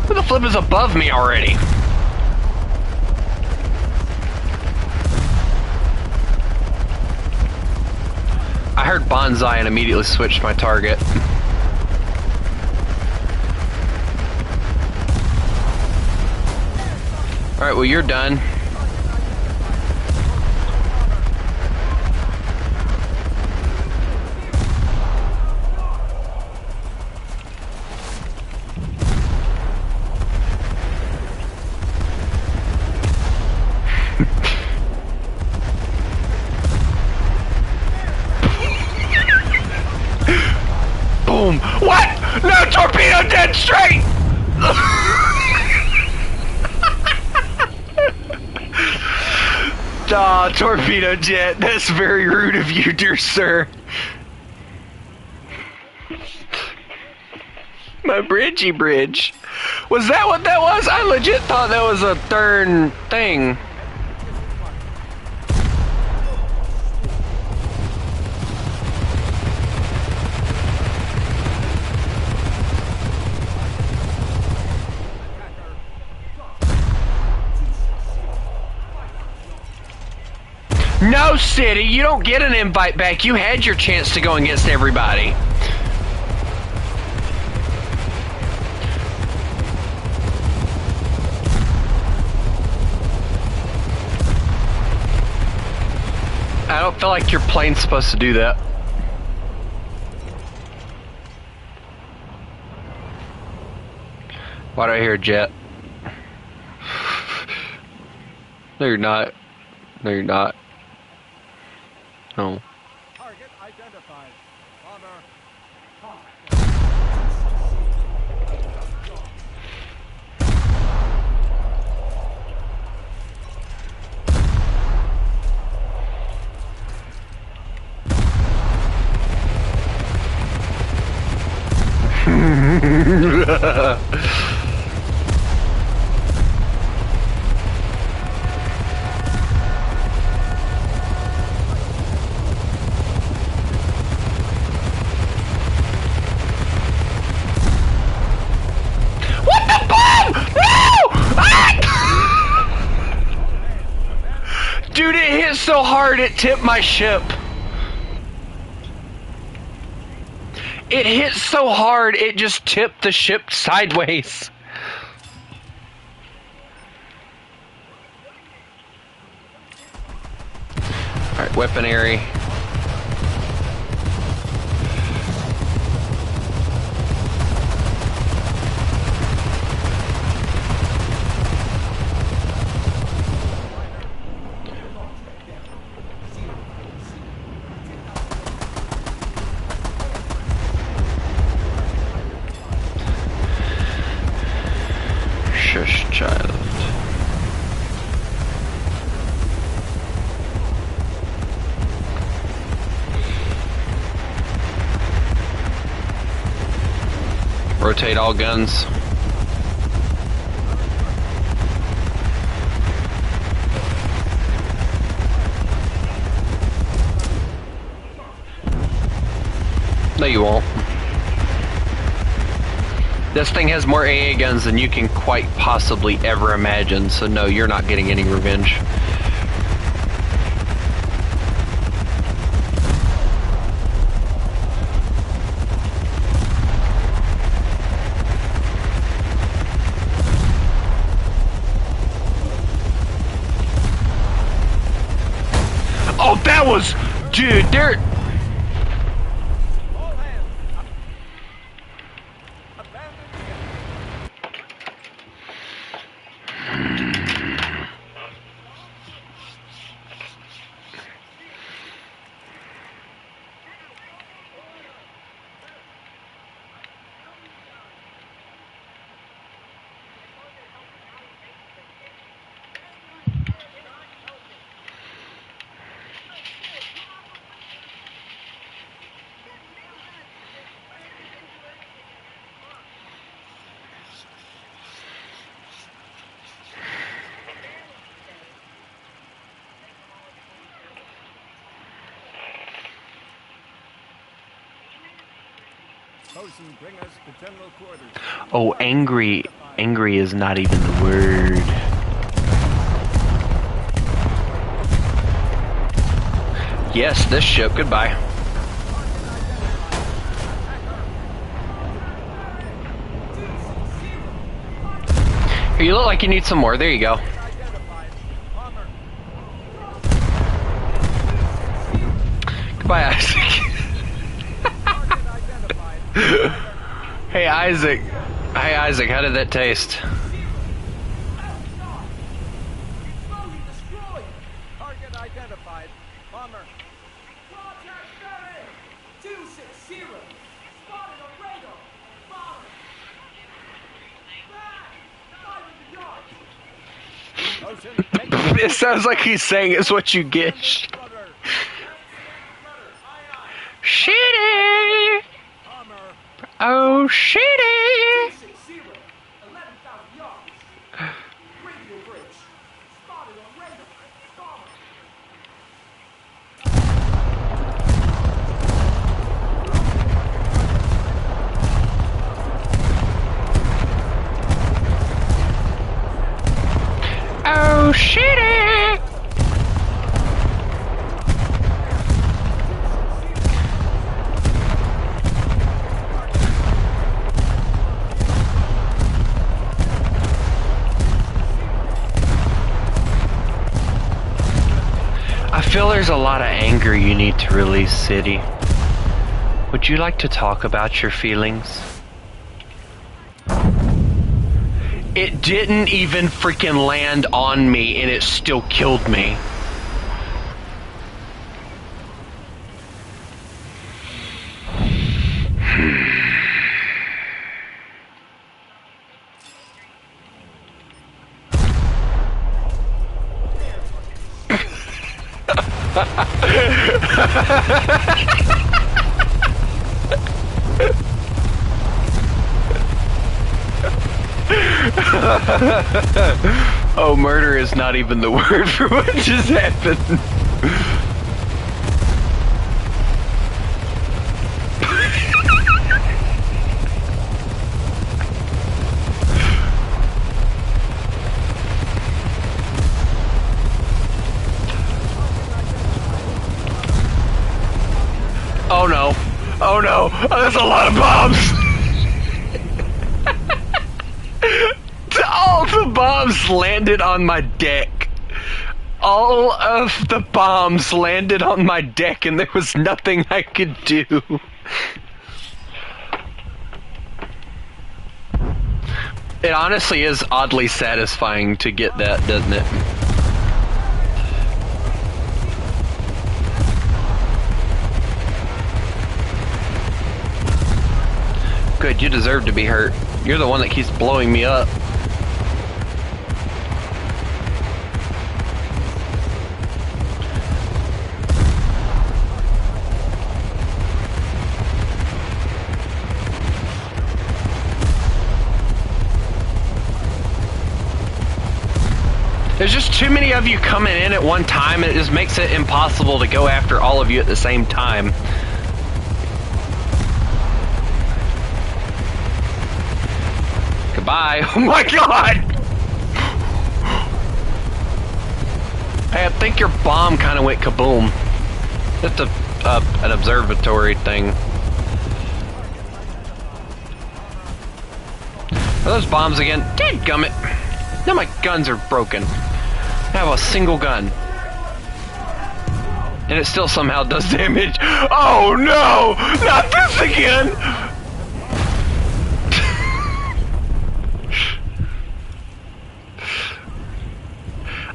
Who the flip is above me already? I heard bonsai and immediately switched my target. Alright, well you're done. Boom! What? No, torpedo dead straight! Aw, torpedo jet. That's very rude of you, dear sir. My bridgey bridge. Was that what that was? I legit thought that was a third thing. No, City, you don't get an invite back. You had your chance to go against everybody. I don't feel like your plane's supposed to do that. Why do I hear a jet? No, you're not. No, you're not. No. Target identified. Bomber. so hard it tipped my ship. It hit so hard it just tipped the ship sideways. Alright, weaponry. Shush, child. Rotate all guns. No, you won't. This thing has more AA guns than you can quite possibly ever imagine, so no, you're not getting any revenge. Oh, that was... Dude, there... All hands. Abandon ship. Bosun, bring us to general quarters. Oh, angry. Angry is not even the word. Yes, this ship. Goodbye. Here, you look like you need some more. There you go. Identified. Bomber. Goodbye, Isaac. Target identified. Hey, Isaac. Hey, Isaac, how did that taste? Exploding destroyed. Target identified. Bomber. Contact ferry. 260. Spotted on radar. Bomber. Back. 500 yards. Bosun, take It sounds like he's saying it's what you get. brother. Shitty! Bomber. Oh, shitty! 260. 11,000 yards. Radio bridge. Spotted on radar. Bomber. Oh, shitty! I feel there's a lot of anger you need to release, City. Would you like to talk about your feelings? It didn't even freaking land on me and it still killed me. Oh, murder is not even the word for what just happened. no! There's a lot of bombs! All the bombs landed on my deck. All of the bombs landed on my deck and there was nothing I could do. It honestly is oddly satisfying to get that, doesn't it? Good, you deserve to be hurt. You're the one that keeps blowing me up. There's just too many of you coming in at one time, and it just makes it impossible to go after all of you at the same time. Goodbye. Oh my god! Hey, I think your bomb kind of went kaboom. Just an observatory thing. Are those bombs again? Dadgummit. Now my guns are broken. I have a single gun. And it still somehow does damage. Oh no! Not this again!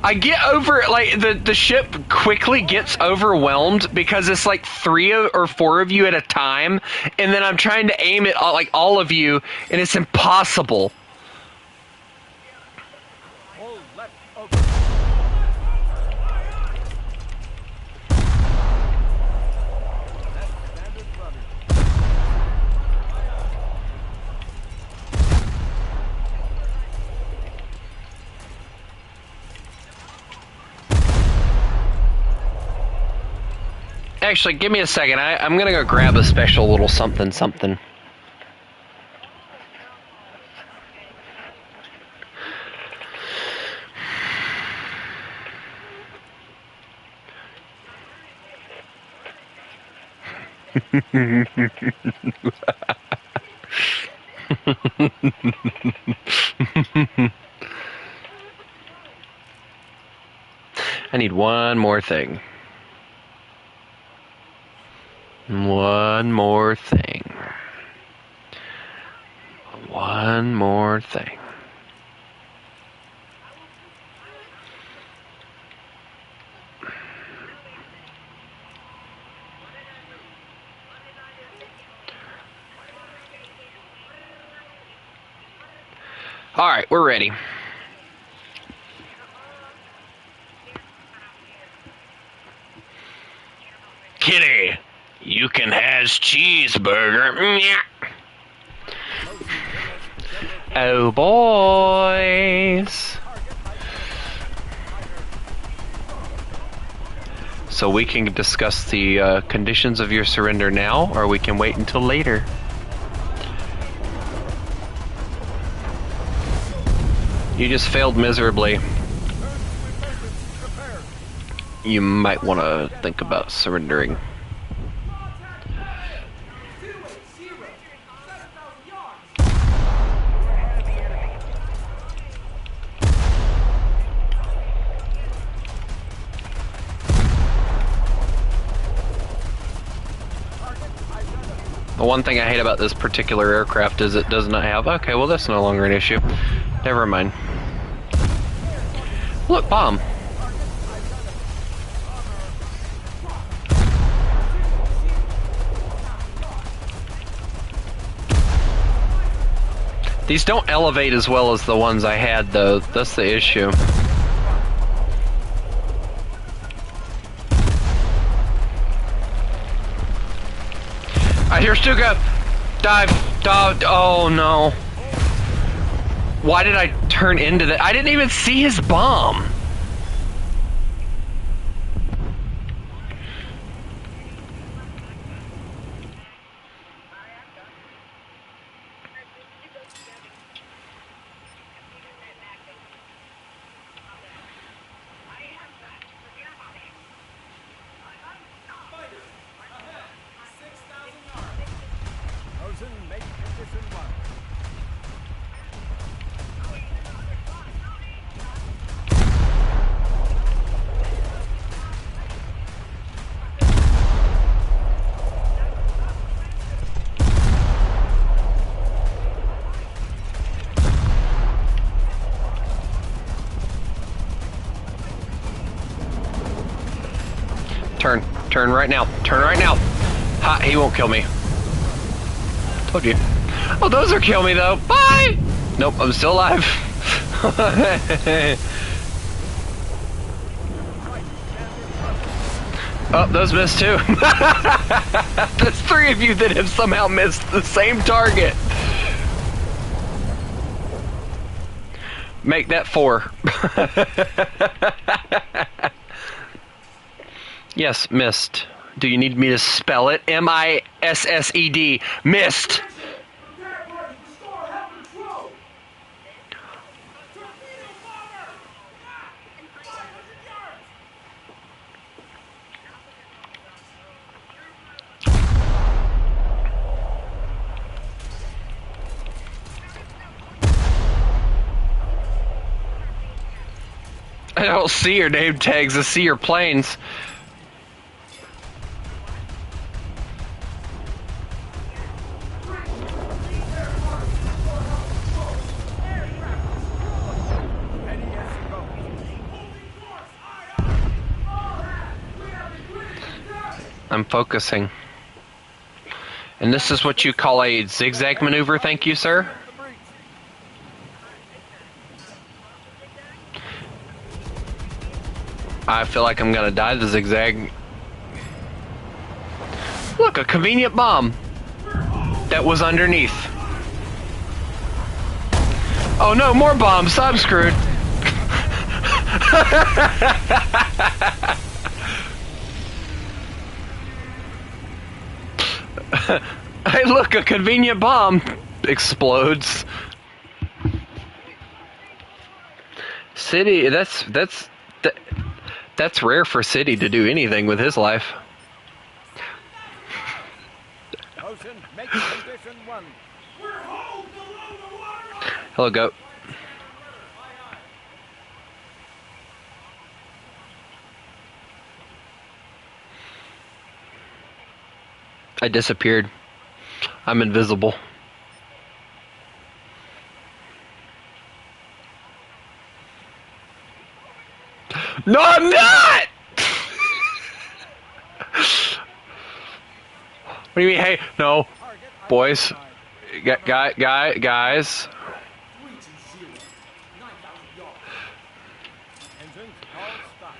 I get over, like, the ship quickly gets overwhelmed because it's like 3 or 4 of you at a time, and then I'm trying to aim at like all of you, and it's impossible. Hold left open. That's standard rudder. Actually, give me a second. I'm gonna go grab a special little something something. I need one more thing. One more thing. One more thing. All right, we're ready. Kitty, you can has cheeseburger. Nyah. Oh, boys. So we can discuss the conditions of your surrender now, or we can wait until later. You just failed miserably. You might want to think about surrendering. The one thing I hate about this particular aircraft is it does not have... Okay, well that's no longer an issue. Never mind. Look, bomb. These don't elevate as well as the ones I had, though. That's the issue. I hear Stuka! Dive! Dive! Oh no. Why did I turn into that? I didn't even see his bomb! Ocean, make condition 1. Turn right now. Turn right now. Ha, he won't kill me. Told you. Oh, those are kill me though. Bye! Nope, I'm still alive. Oh, those missed too. There's 3 of you that have somehow missed the same target. Make that 4. Yes, missed. Do you need me to spell it? M-I-S-S-E-D. Missed. Repair parties, restore help control. Torpedo bomber! 500 yards! I don't see your name tags. I see your planes. I'm focusing. And this is what you call a zigzag maneuver, thank you, sir? I feel like I'm gonna die to zigzag. Look, a convenient bomb that was underneath. Oh no, more bombs! I'm screwed. Hey, look, a convenient bomb explodes. City, that's rare for City to do anything with his life. Ocean, make condition 1. We're home below the water! Hello, goat. I disappeared. I'm invisible. No, I'm not! What do you mean, hey? No. Boys. Guys. 320, 9,000 yards. Engines, all stop.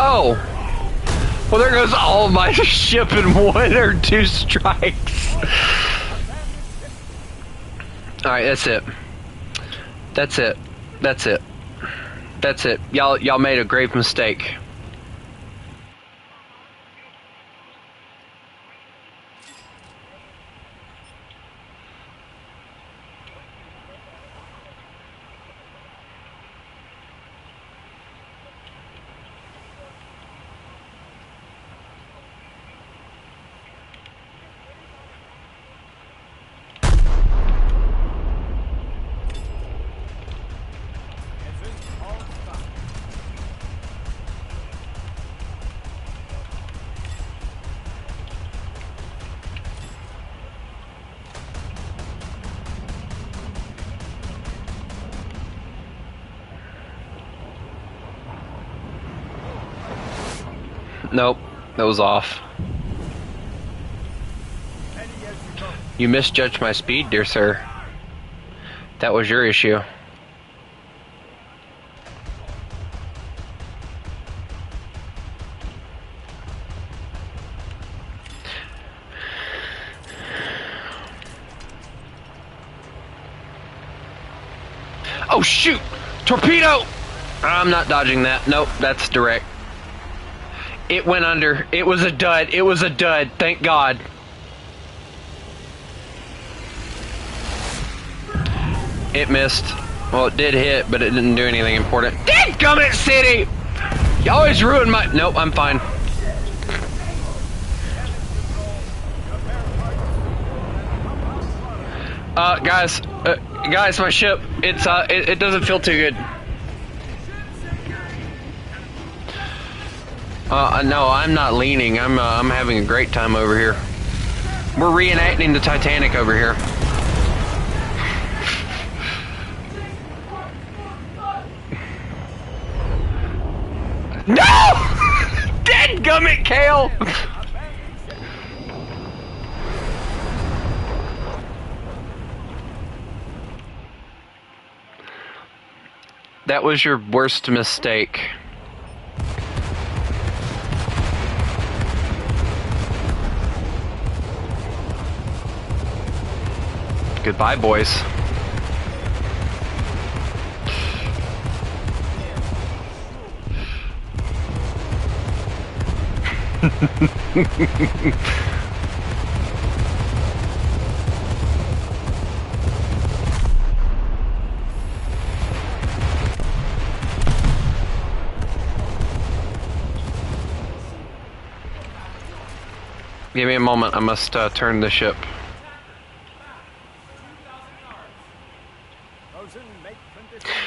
Oh! Well, there goes all my ship in 1 or 2 strikes. Alright, that's it. That's it. That's it. That's it. Y'all made a grave mistake. Engines, all stop. Nope, that was off. Ready as you go. You misjudged my speed, dear sir. That was your issue. Oh shoot! Torpedo! I'm not dodging that. Nope, that's direct. It went under. It was a dud. It was a dud. Thank God. It missed. Well, it did hit, but it didn't do anything important. Dadgummit City! You always ruin my... Nope, I'm fine. Guys, my ship, it doesn't feel too good. No, I'm not leaning. I'm having a great time over here. We're reenacting the Titanic over here. No! Dadgummit, Kale! That was your worst mistake. Goodbye, boys. Give me a moment, I must turn the ship.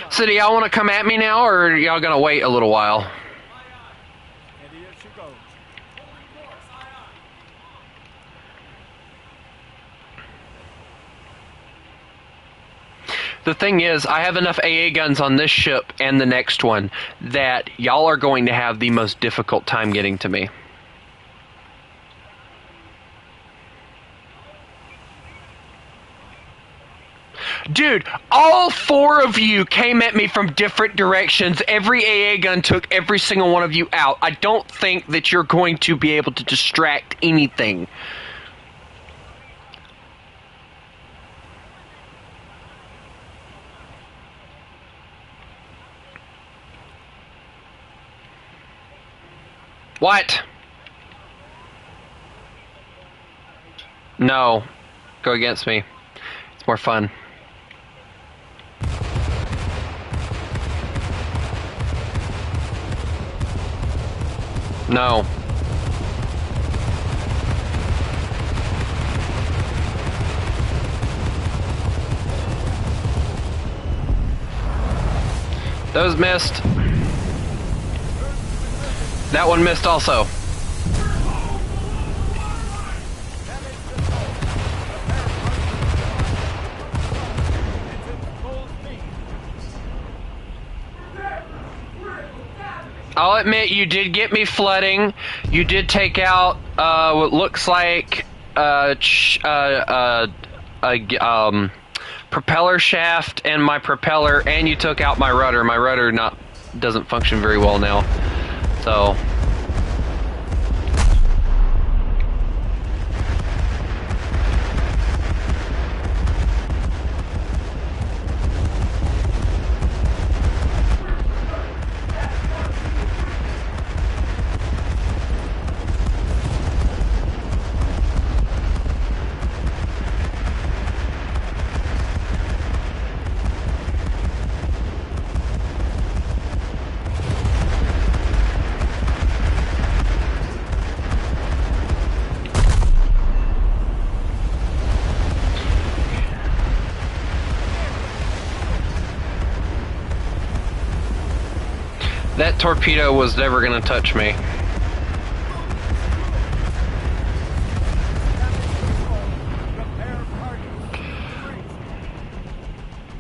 So do y'all want to come at me now, or are y'all gonna wait a little while? And here she goes. The thing is, I have enough AA guns on this ship and the next one that y'all are going to have the most difficult time getting to me. Dude, all four of you came at me from different directions. Every AA gun took every single one of you out. I don't think that you're going to be able to distract anything. What? No. Go against me. It's more fun. No. Those missed. That one missed also. I'll admit you did get me flooding. You did take out what looks like propeller shaft and my propeller, and you took out my rudder. My rudder doesn't function very well now. So that torpedo was never gonna touch me.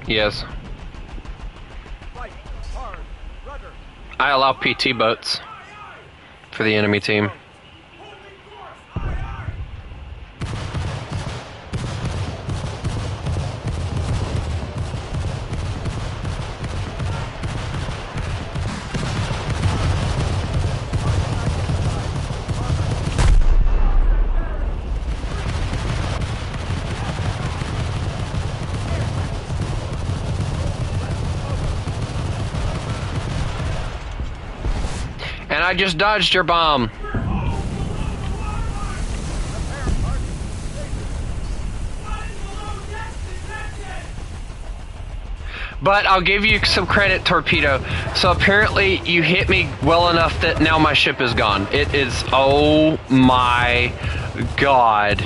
Yes. Right, hard, rudder. I allow PT boats for the enemy team. I just dodged your bomb. But I'll give you some credit, Torpedo. So apparently you hit me well enough that now my ship is gone. It is, oh my god.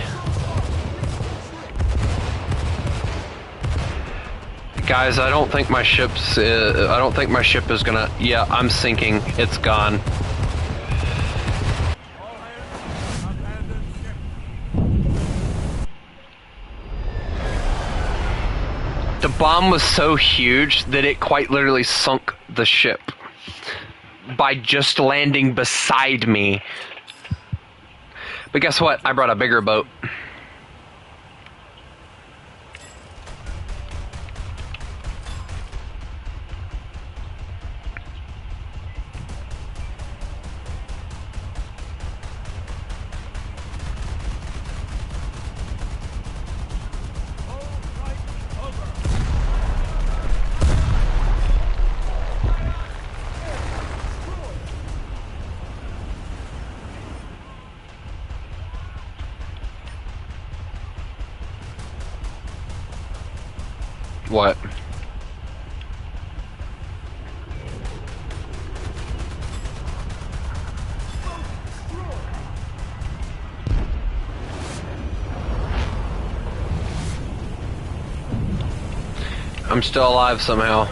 Guys, I don't think my ship's, I don't think my ship is gonna, yeah, I'm sinking. It's gone. All hands, abandon ship. The bomb was so huge that it quite literally sunk the ship by just landing beside me. But guess what? I brought a bigger boat. What? I'm still alive somehow.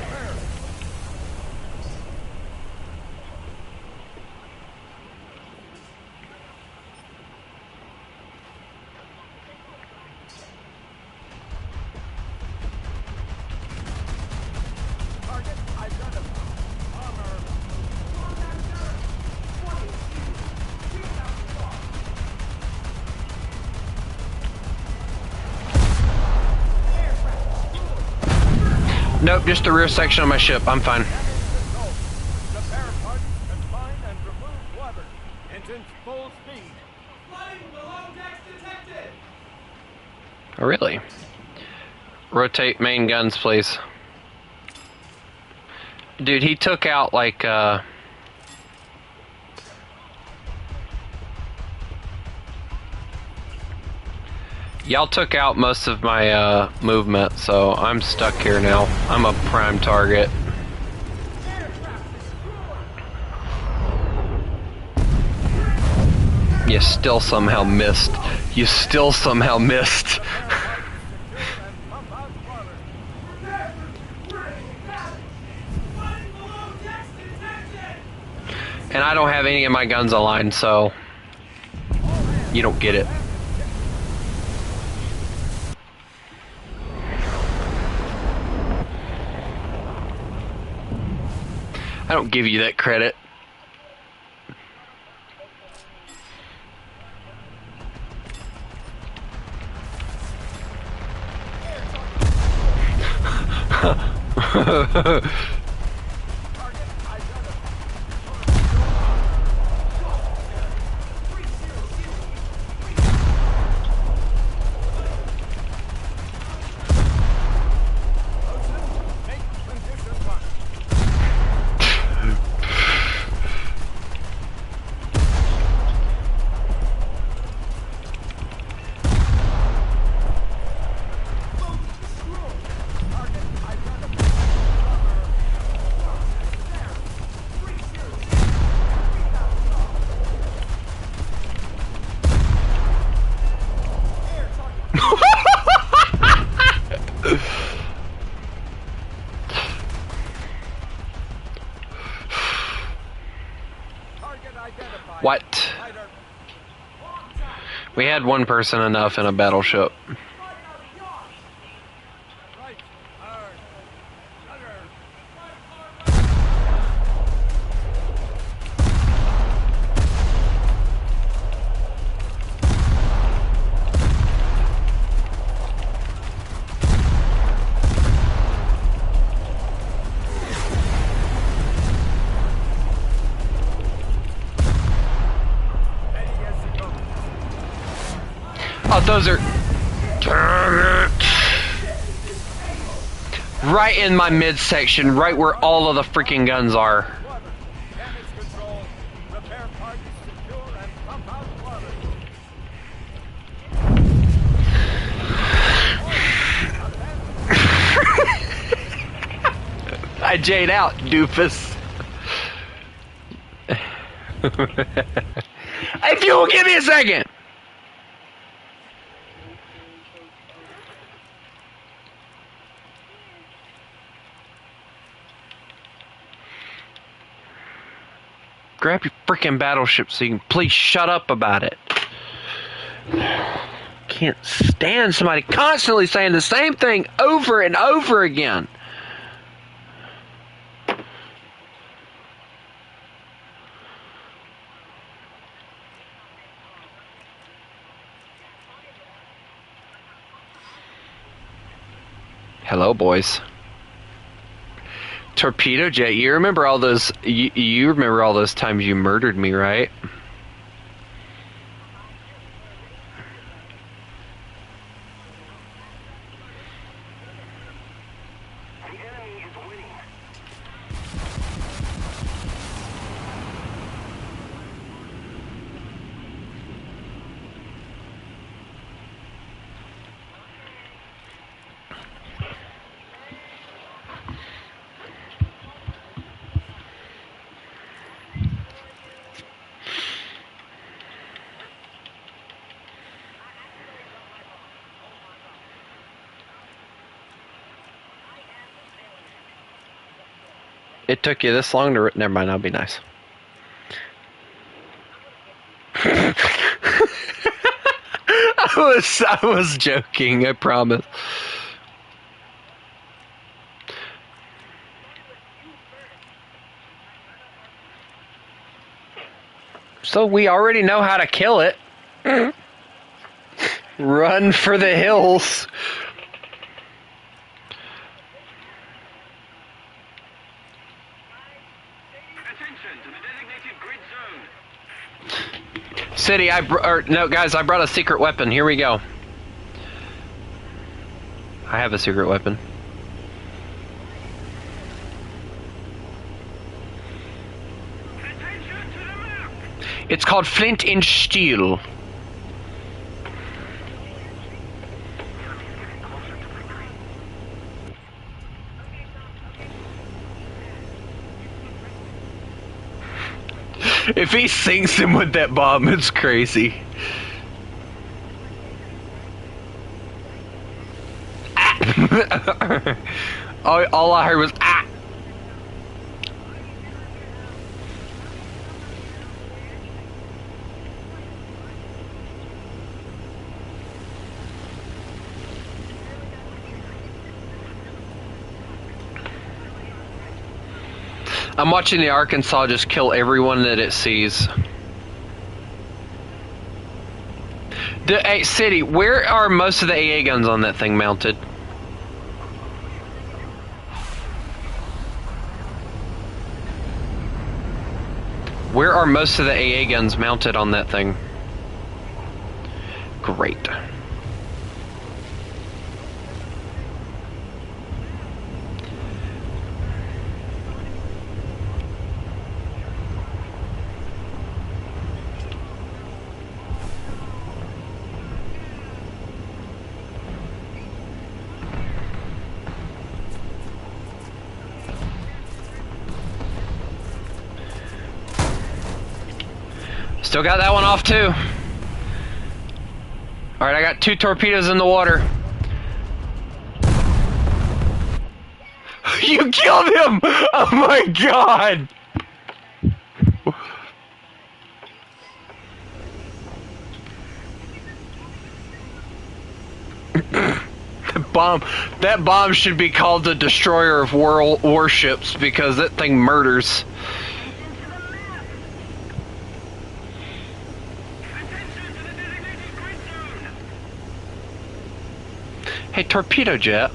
Target identified. Armor. Nope, just the rear section of my ship. I'm fine. Repair parts confined and remove water. Engines full speed. Flooding below decks detected. Oh, really? Rotate main guns, please. Dude, he took out like, y'all took out most of my, movement, so I'm stuck here now. I'm a prime target. You still somehow missed. You still somehow missed. And pump out water. Prepare for breaking damage. Flooding below decks detected. And I don't have any of my guns aligned, so you don't get it. I don't give you that credit. Target identified. Make condition one. Target identified. Target identified. What? Fighter. We had one person enough in a battleship. Right. Hard. Rudder. Ready as you go. Oh, those are... Damn it. Right in my midsection, right where all of the freaking guns are. Water. Damage control. Repair fly Jade out, doofus. If you will give me a second. Grab your freaking battleship so you can please shut up about it. Can't stand somebody constantly saying the same thing over and over again. Hello, boys. Torpedo Jet, you remember all those? You remember all those times you murdered me, right? The enemy is winning. It took you this long to... Never mind, I'll be nice. I was joking, I promise. So we already know how to kill it. Run for the hills. Attention to the designated grid zone. City, no, guys, I brought a secret weapon. Here we go. I have a secret weapon. Attention to the map. It's called Flint and Steel. If he sinks him with that bomb, it's crazy. Ah. all I heard was ah. I'm watching the Arkansas just kill everyone that it sees. Hey, City, where are most of the AA guns on that thing mounted? Where are most of the AA guns mounted on that thing? Great. Still got that one off too. Alright, I got 2 torpedoes in the water. You killed him! Oh my god! That bomb should be called the Destroyer of World Warships because that thing murders. Hey, Torpedo Jet.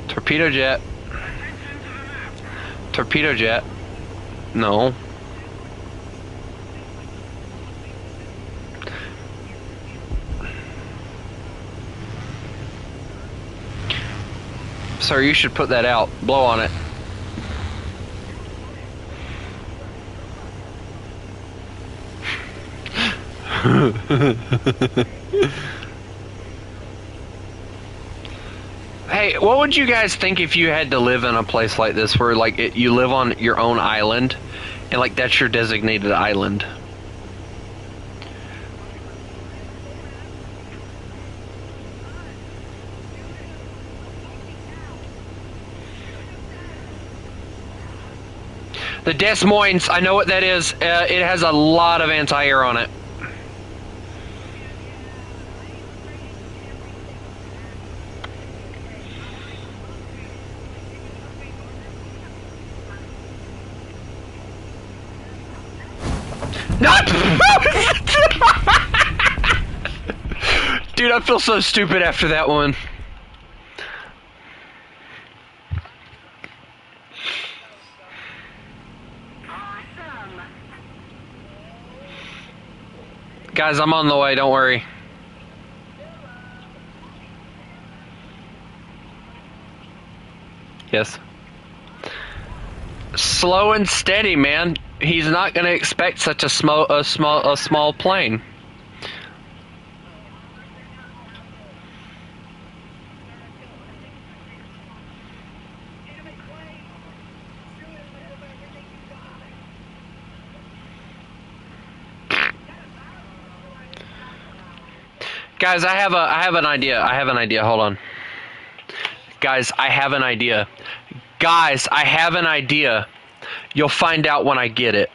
Torpedo Jet. Torpedo Jet. No. Sir, you should put that out. Blow on it. Hey, what would you guys think if you had to live in a place like this where like you live on your own island and like that's your designated island? The Des Moines, I know what that is. It has a lot of anti-air on it. No! Dude, I feel so stupid after that one. Guys, I'm on the way, don't worry. Yes. Slow and steady, man. He's not gonna expect such a small plane. Guys, I have an idea. I have an idea. Hold on. Guys, I have an idea. Guys, I have an idea. You'll find out when I get it.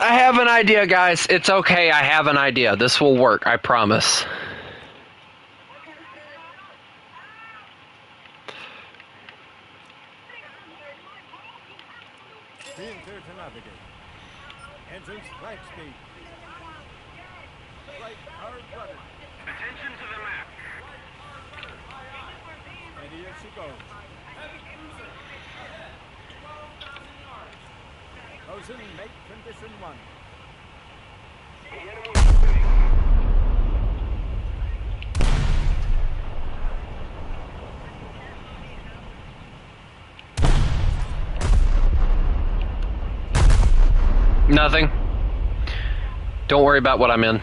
I have an idea, guys. It's okay. I have an idea. This will work. I promise. Being clear to navigate. Engines flight speed. Flight hard rudder. Attention to the map. And here she goes. Closing make condition 1. The enemy is winning. Nothing. Don't worry about what I'm in.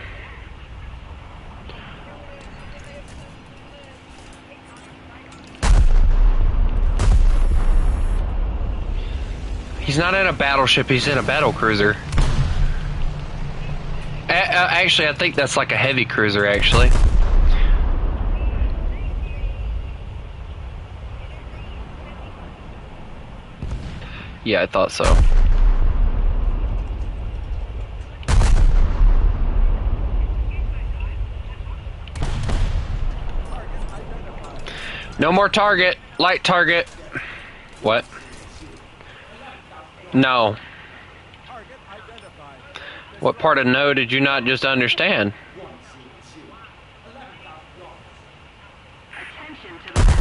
He's not in a battleship, he's in a battle cruiser. Actually, I think that's like a heavy cruiser, actually. Yeah, I thought so. No more target. Light target. What? No. Target identified. What part of no did you not just understand? Attention to the map.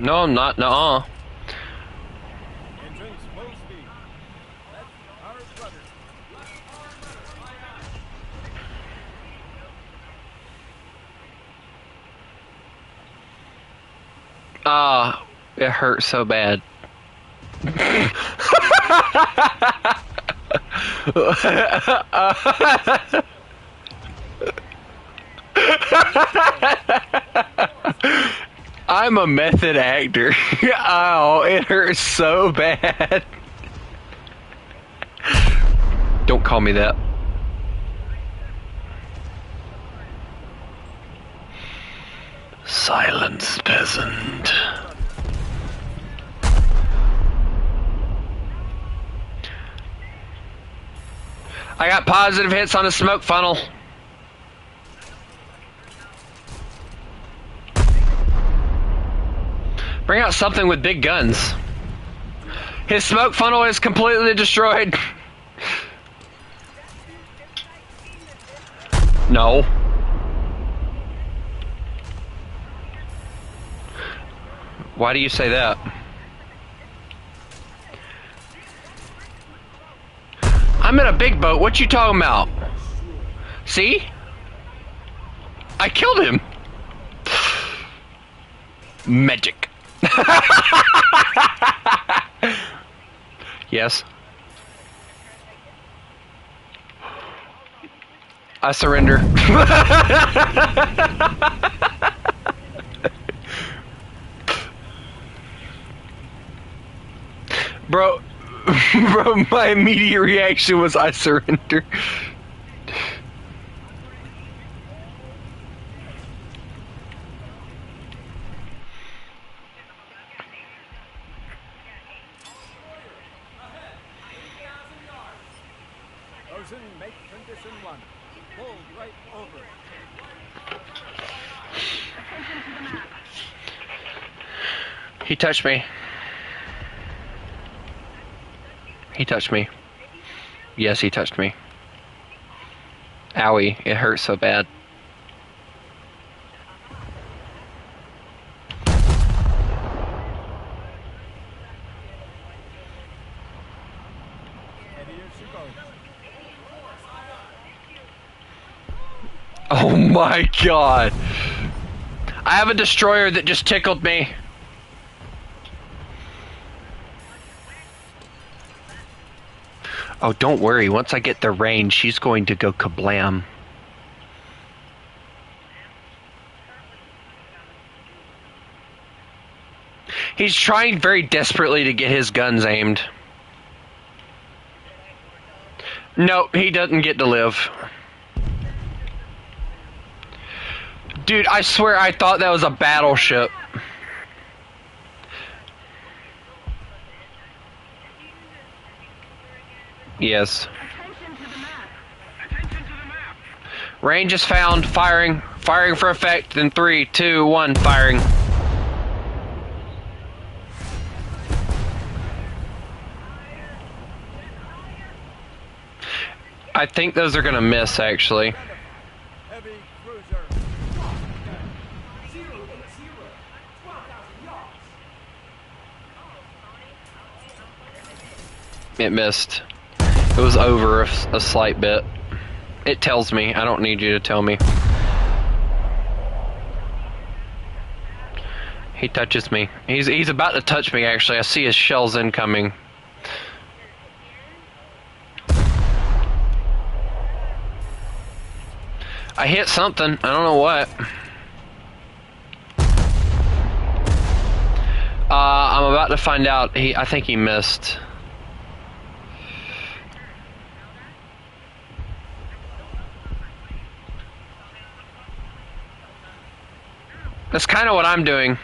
No, I'm not. Nuh-uh. Engines full speed. Left hard rudder. Ah, it hurts so bad. I'm a method actor. Oh, it hurts so bad. Don't call me that. Silence, peasant. I got positive hits on the smoke funnel. Bring out something with big guns. His smoke funnel is completely destroyed. No. Why do you say that? I'm in a big boat. What you talking about? See? I killed him. Magic. Yes. I surrender. Bro, my immediate reaction was I surrender. Ocean, make condition 1. Pull right over. He touched me. He touched me. Yes, he touched me. Owie, it hurt so bad. And here she goes. Oh my god. I have a destroyer that just tickled me. Oh, don't worry. Once I get the range, she's going to go kablam. He's trying very desperately to get his guns aimed. Nope, he doesn't get to live. Dude, I swear I thought that was a battleship. Yes. Range is found. Firing. Firing for effect. In 3, 2, 1. Firing. I think those are gonna miss, actually. Heavy cruiser. 080, 12,000 yards. It missed. It was over a slight bit. It tells me. I don't need you to tell me. He touches me. He's about to touch me, actually. I see his shells incoming. I hit something. I don't know what. I'm about to find out. I think he missed. That's kind of what I'm doing.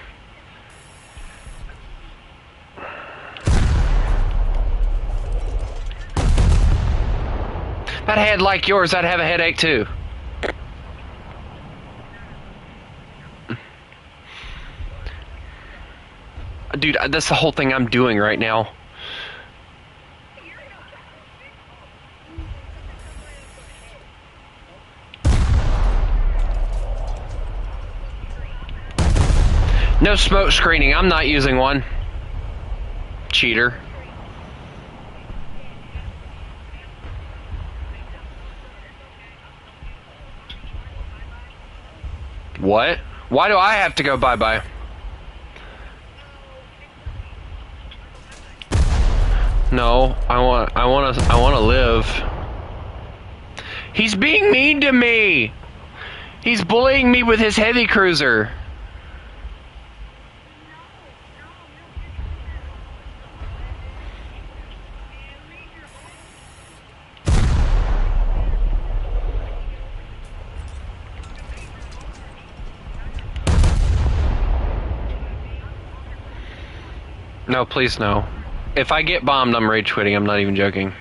If I had a head like yours, I'd have a headache too. Dude, that's the whole thing I'm doing right now. No smoke screening. I'm not using one. Cheater. What? Why do I have to go bye-bye? No, I want to live. He's being mean to me. He's bullying me with his heavy cruiser. No, please no. If I get bombed, I'm rage quitting. I'm not even joking.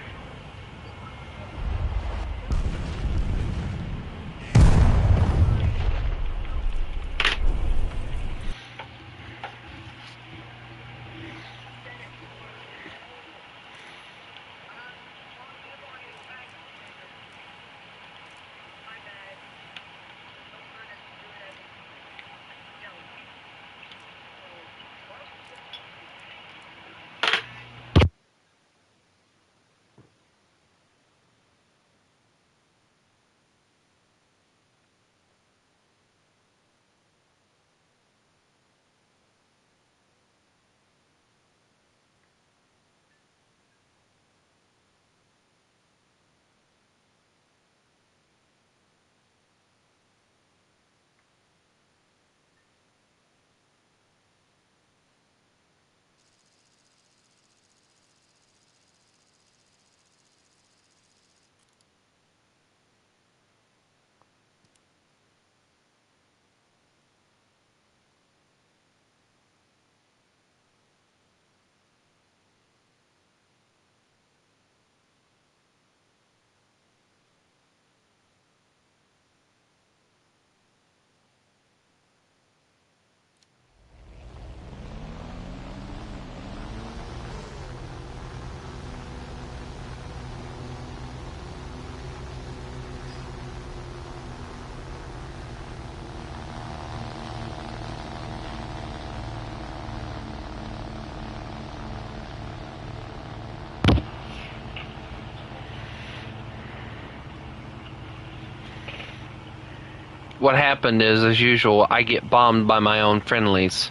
what happened is, as usual, I get bombed by my own friendlies.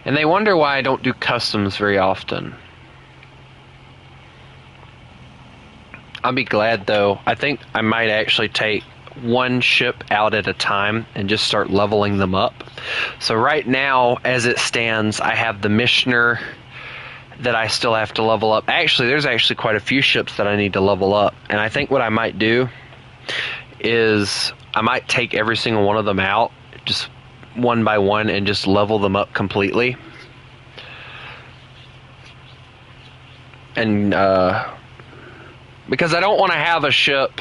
And they wonder why I don't do customs very often. I'll be glad though. I think I might actually take one ship out at a time and just start leveling them up. So right now, as it stands, I have the Missioner that I still have to level up. Actually, there's actually quite a few ships that I need to level up. And I think what I might do is I might take every single one of them out, just one by one, and just level them up completely. And because I don't want to have a ship.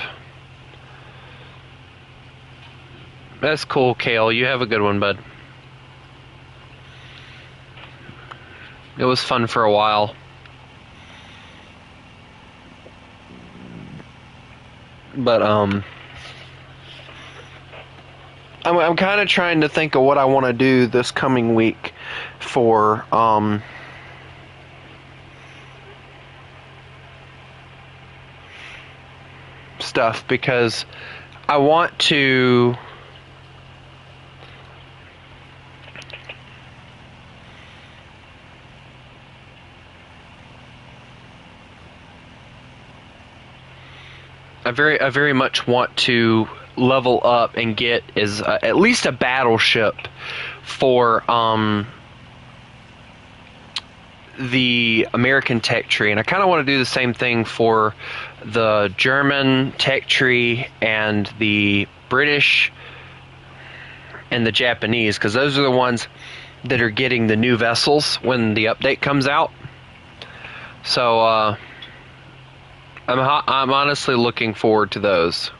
That's cool, Kale. You have a good one, bud. It was fun for a while. But I'm kind of trying to think of what I want to do this coming week for stuff, because I want to I very much want to level up and get is at least a battleship for the American tech tree, and I kind of want to do the same thing for the German tech tree and the British and the Japanese, because those are the ones that are getting the new vessels when the update comes out. So I'm honestly looking forward to those,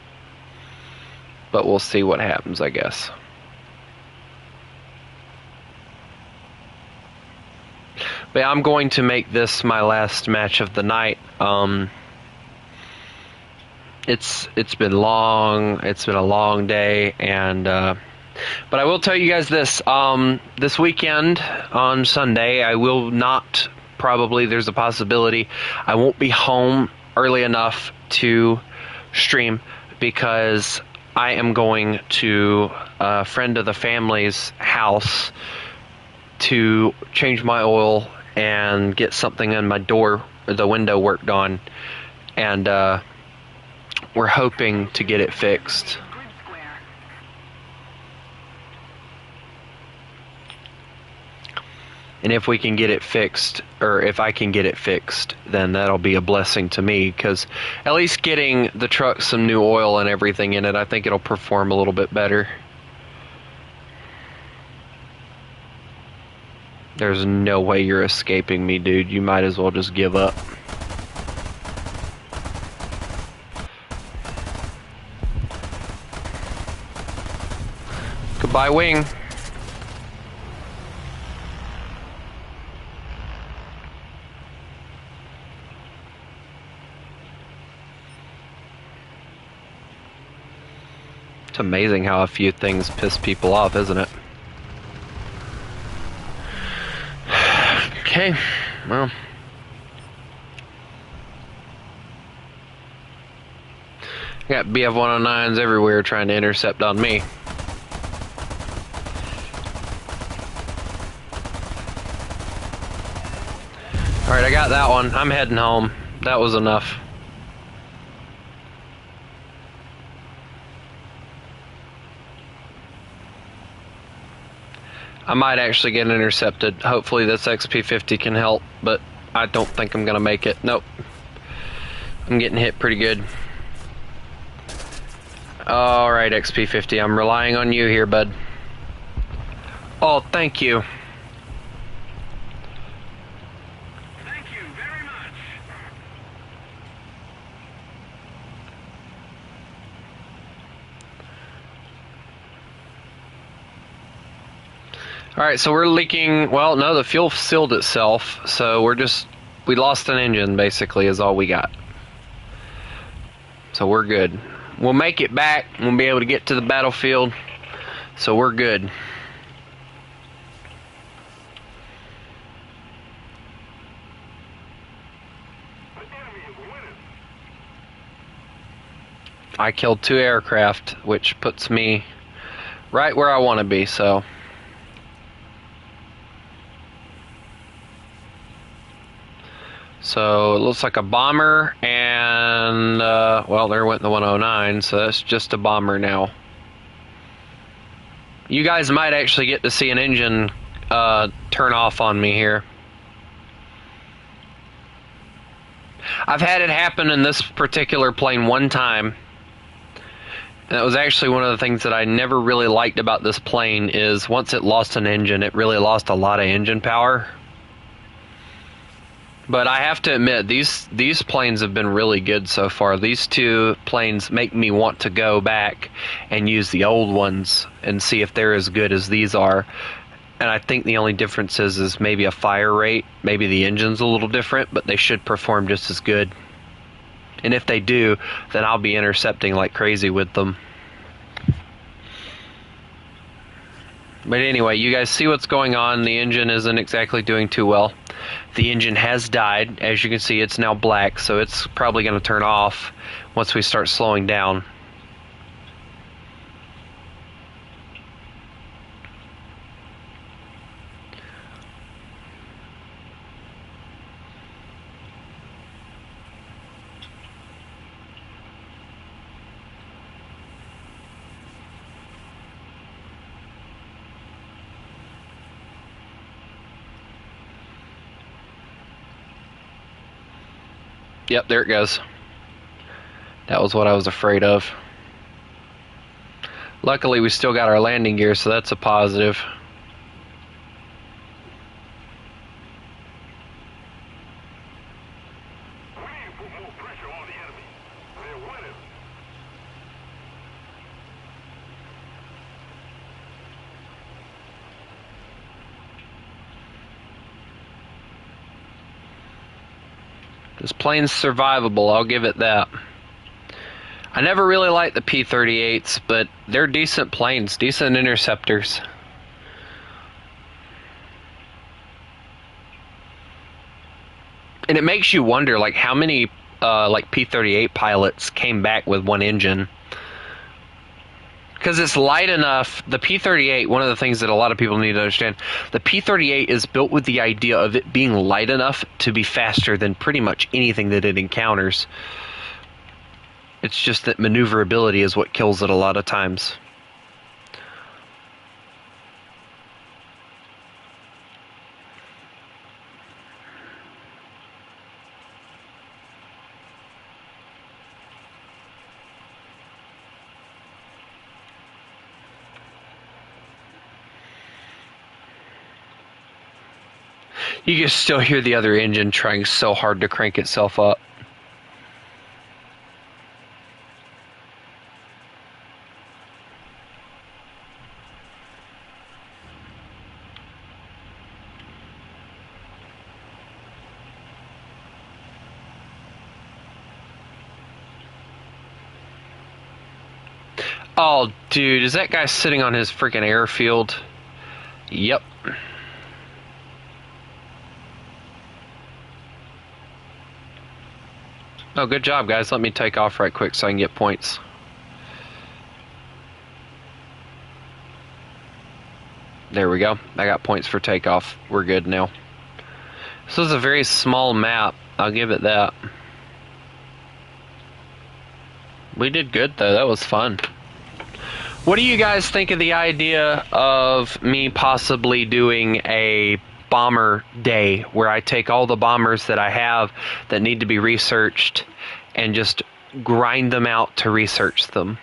but we'll see what happens, I guess. But yeah, I'm going to make this my last match of the night. It's been long. It's been a long day, and but I will tell you guys this: this weekend on Sunday, I will not. Probably, there's a possibility I won't be home early enough to stream, because I am going to a friend of the family's house to change my oil and get something in my door, the window worked on, and we're hoping to get it fixed. Grid square. And if we can get it fixed, or if I can get it fixed, then that'll be a blessing to me, because at least getting the truck some new oil and everything in it, I think it'll perform a little bit better. There's no way you're escaping me, dude. You might as well just give up. Goodbye, wing. It's amazing how a few things piss people off, isn't it? Okay, well. I got BF-109s everywhere trying to intercept on me. Alright, I got that one. I'm heading home. That was enough. I might actually get intercepted. Hopefully this XP50 can help, but I don't think I'm gonna make it. Nope. I'm getting hit pretty good. Alright, XP50, I'm relying on you here, bud. Oh, thank you. Thank you very much. Alright, so we're leaking, well, no, the fuel sealed itself, so we lost an engine, basically, is all we got. So we're good. We'll make it back, we'll be able to get to the battlefield, so we're good. The enemy is winning. I killed 2 aircraft, which puts me right where I want to be, so. So it looks like a bomber, and well, there went the 109, so that's just a bomber now. You guys might actually get to see an engine turn off on me here. I've had it happen in this particular plane one time. And that was actually one of the things that I never really liked about this plane is once it lost an engine, it really lost a lot of engine power. But I have to admit, these planes have been really good so far. These 2 planes make me want to go back and use the old ones and see if they're as good as these are. And I think the only difference is maybe a fire rate. Maybe the engine's a little different, but they should perform just as good. And if they do, then I'll be intercepting like crazy with them. But anyway, you guys see what's going on. The engine isn't exactly doing too well. The engine has died. As you can see, it's now black, so it's probably going to turn off once we start slowing down. Yep, there it goes. That was what I was afraid of. Luckily, we still got our landing gear, so that's a positive. We need to put more pressure on the enemy. They're winning. This plane's survivable, I'll give it that. I never really liked the P-38s, but they're decent planes, decent interceptors. And it makes you wonder, like, how many like P-38 pilots came back with one engine. Because it's light enough. The P-38, one of the things that a lot of people need to understand, the P-38 is built with the idea of it being light enough to be faster than pretty much anything that it encounters. It's just that maneuverability is what kills it a lot of times. You can still hear the other engine trying so hard to crank itself up. Oh, dude, is that guy sitting on his freaking airfield? Yep. Oh, good job, guys. Let me take off right quick so I can get points. There we go. I got points for takeoff. We're good now. This was a very small map. I'll give it that. We did good, though. That was fun. What do you guys think of the idea of me possibly doing a bomber day where I take all the bombers that I have that need to be researched and just grind them out to research them?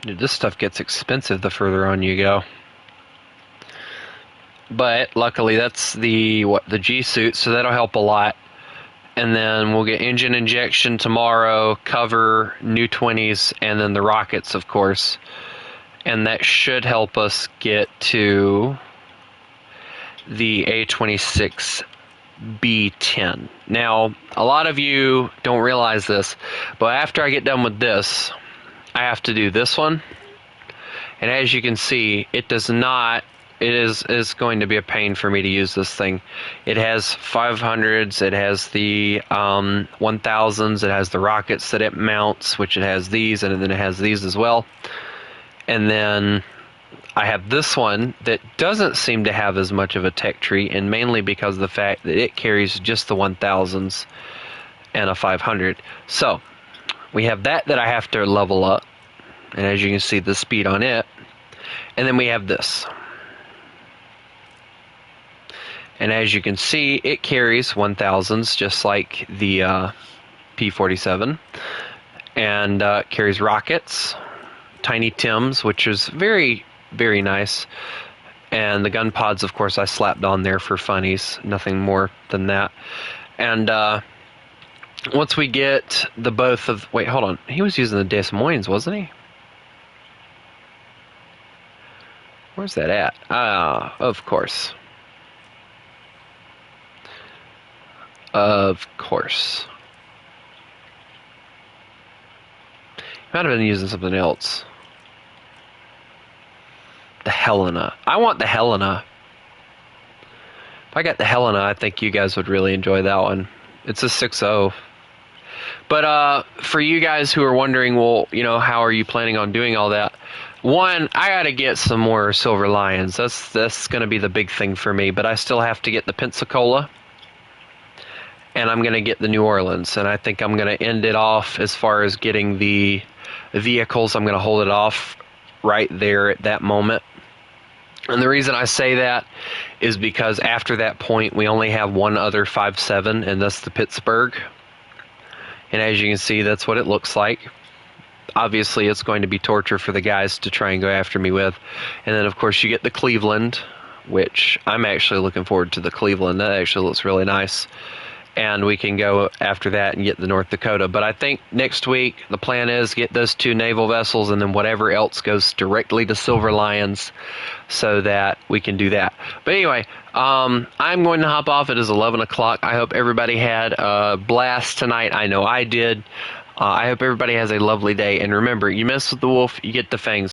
Dude, this stuff gets expensive the further on you go. But luckily that's the G suit, so that'll help a lot. And then we'll get engine injection tomorrow, cover, new 20s, and then the rockets, of course. And that should help us get to the A26B10. Now, a lot of you don't realize this, but after I get done with this, I have to do this one. And as you can see, it does not It is going to be a pain for me to use this thing. It has 500s, it has the 1000s, it has the rockets that it mounts, which it has these, and then it has these as well. And then I have this one that doesn't seem to have as much of a tech tree, and mainly because of the fact that it carries just the 1000s and a 500. So we have that I have to level up, and as you can see, the speed on it. And then we have this. And as you can see, it carries 1000s just like the P-47, and carries rockets, Tiny Tims, which is very, very nice. And the gun pods, of course, I slapped on there for funnies, nothing more than that. And once we get the both of... Wait, hold on. He was using the Des Moines, wasn't he? Where's that at? Ah, of course. Of course. Might have been using something else. The Helena. I want the Helena. If I got the Helena, I think you guys would really enjoy that one. It's a 6.0. But for you guys who are wondering, well, you know, how are you planning on doing all that? One, I gotta get some more Silver Lions. That's gonna be the big thing for me. But I still have to get the Pensacola. And I'm going to get the New Orleans, and I think I'm going to end it off as far as getting the vehicles. I'm going to hold it off right there at that moment. And the reason I say that is because after that point, we only have one other 5.7, and that's the Pittsburgh. And as you can see, that's what it looks like. Obviously, it's going to be torture for the guys to try and go after me with. And then, of course, you get the Cleveland, which I'm actually looking forward to the Cleveland. That actually looks really nice. And we can go after that and get the North Dakota. But I think next week the plan is get those 2 naval vessels, and then whatever else goes directly to Silver Lions, so that we can do that. But anyway, I'm going to hop off. It is 11 o'clock. I hope everybody had a blast tonight. I know I did. I hope everybody has a lovely day. And remember, you mess with the wolf, you get the fangs.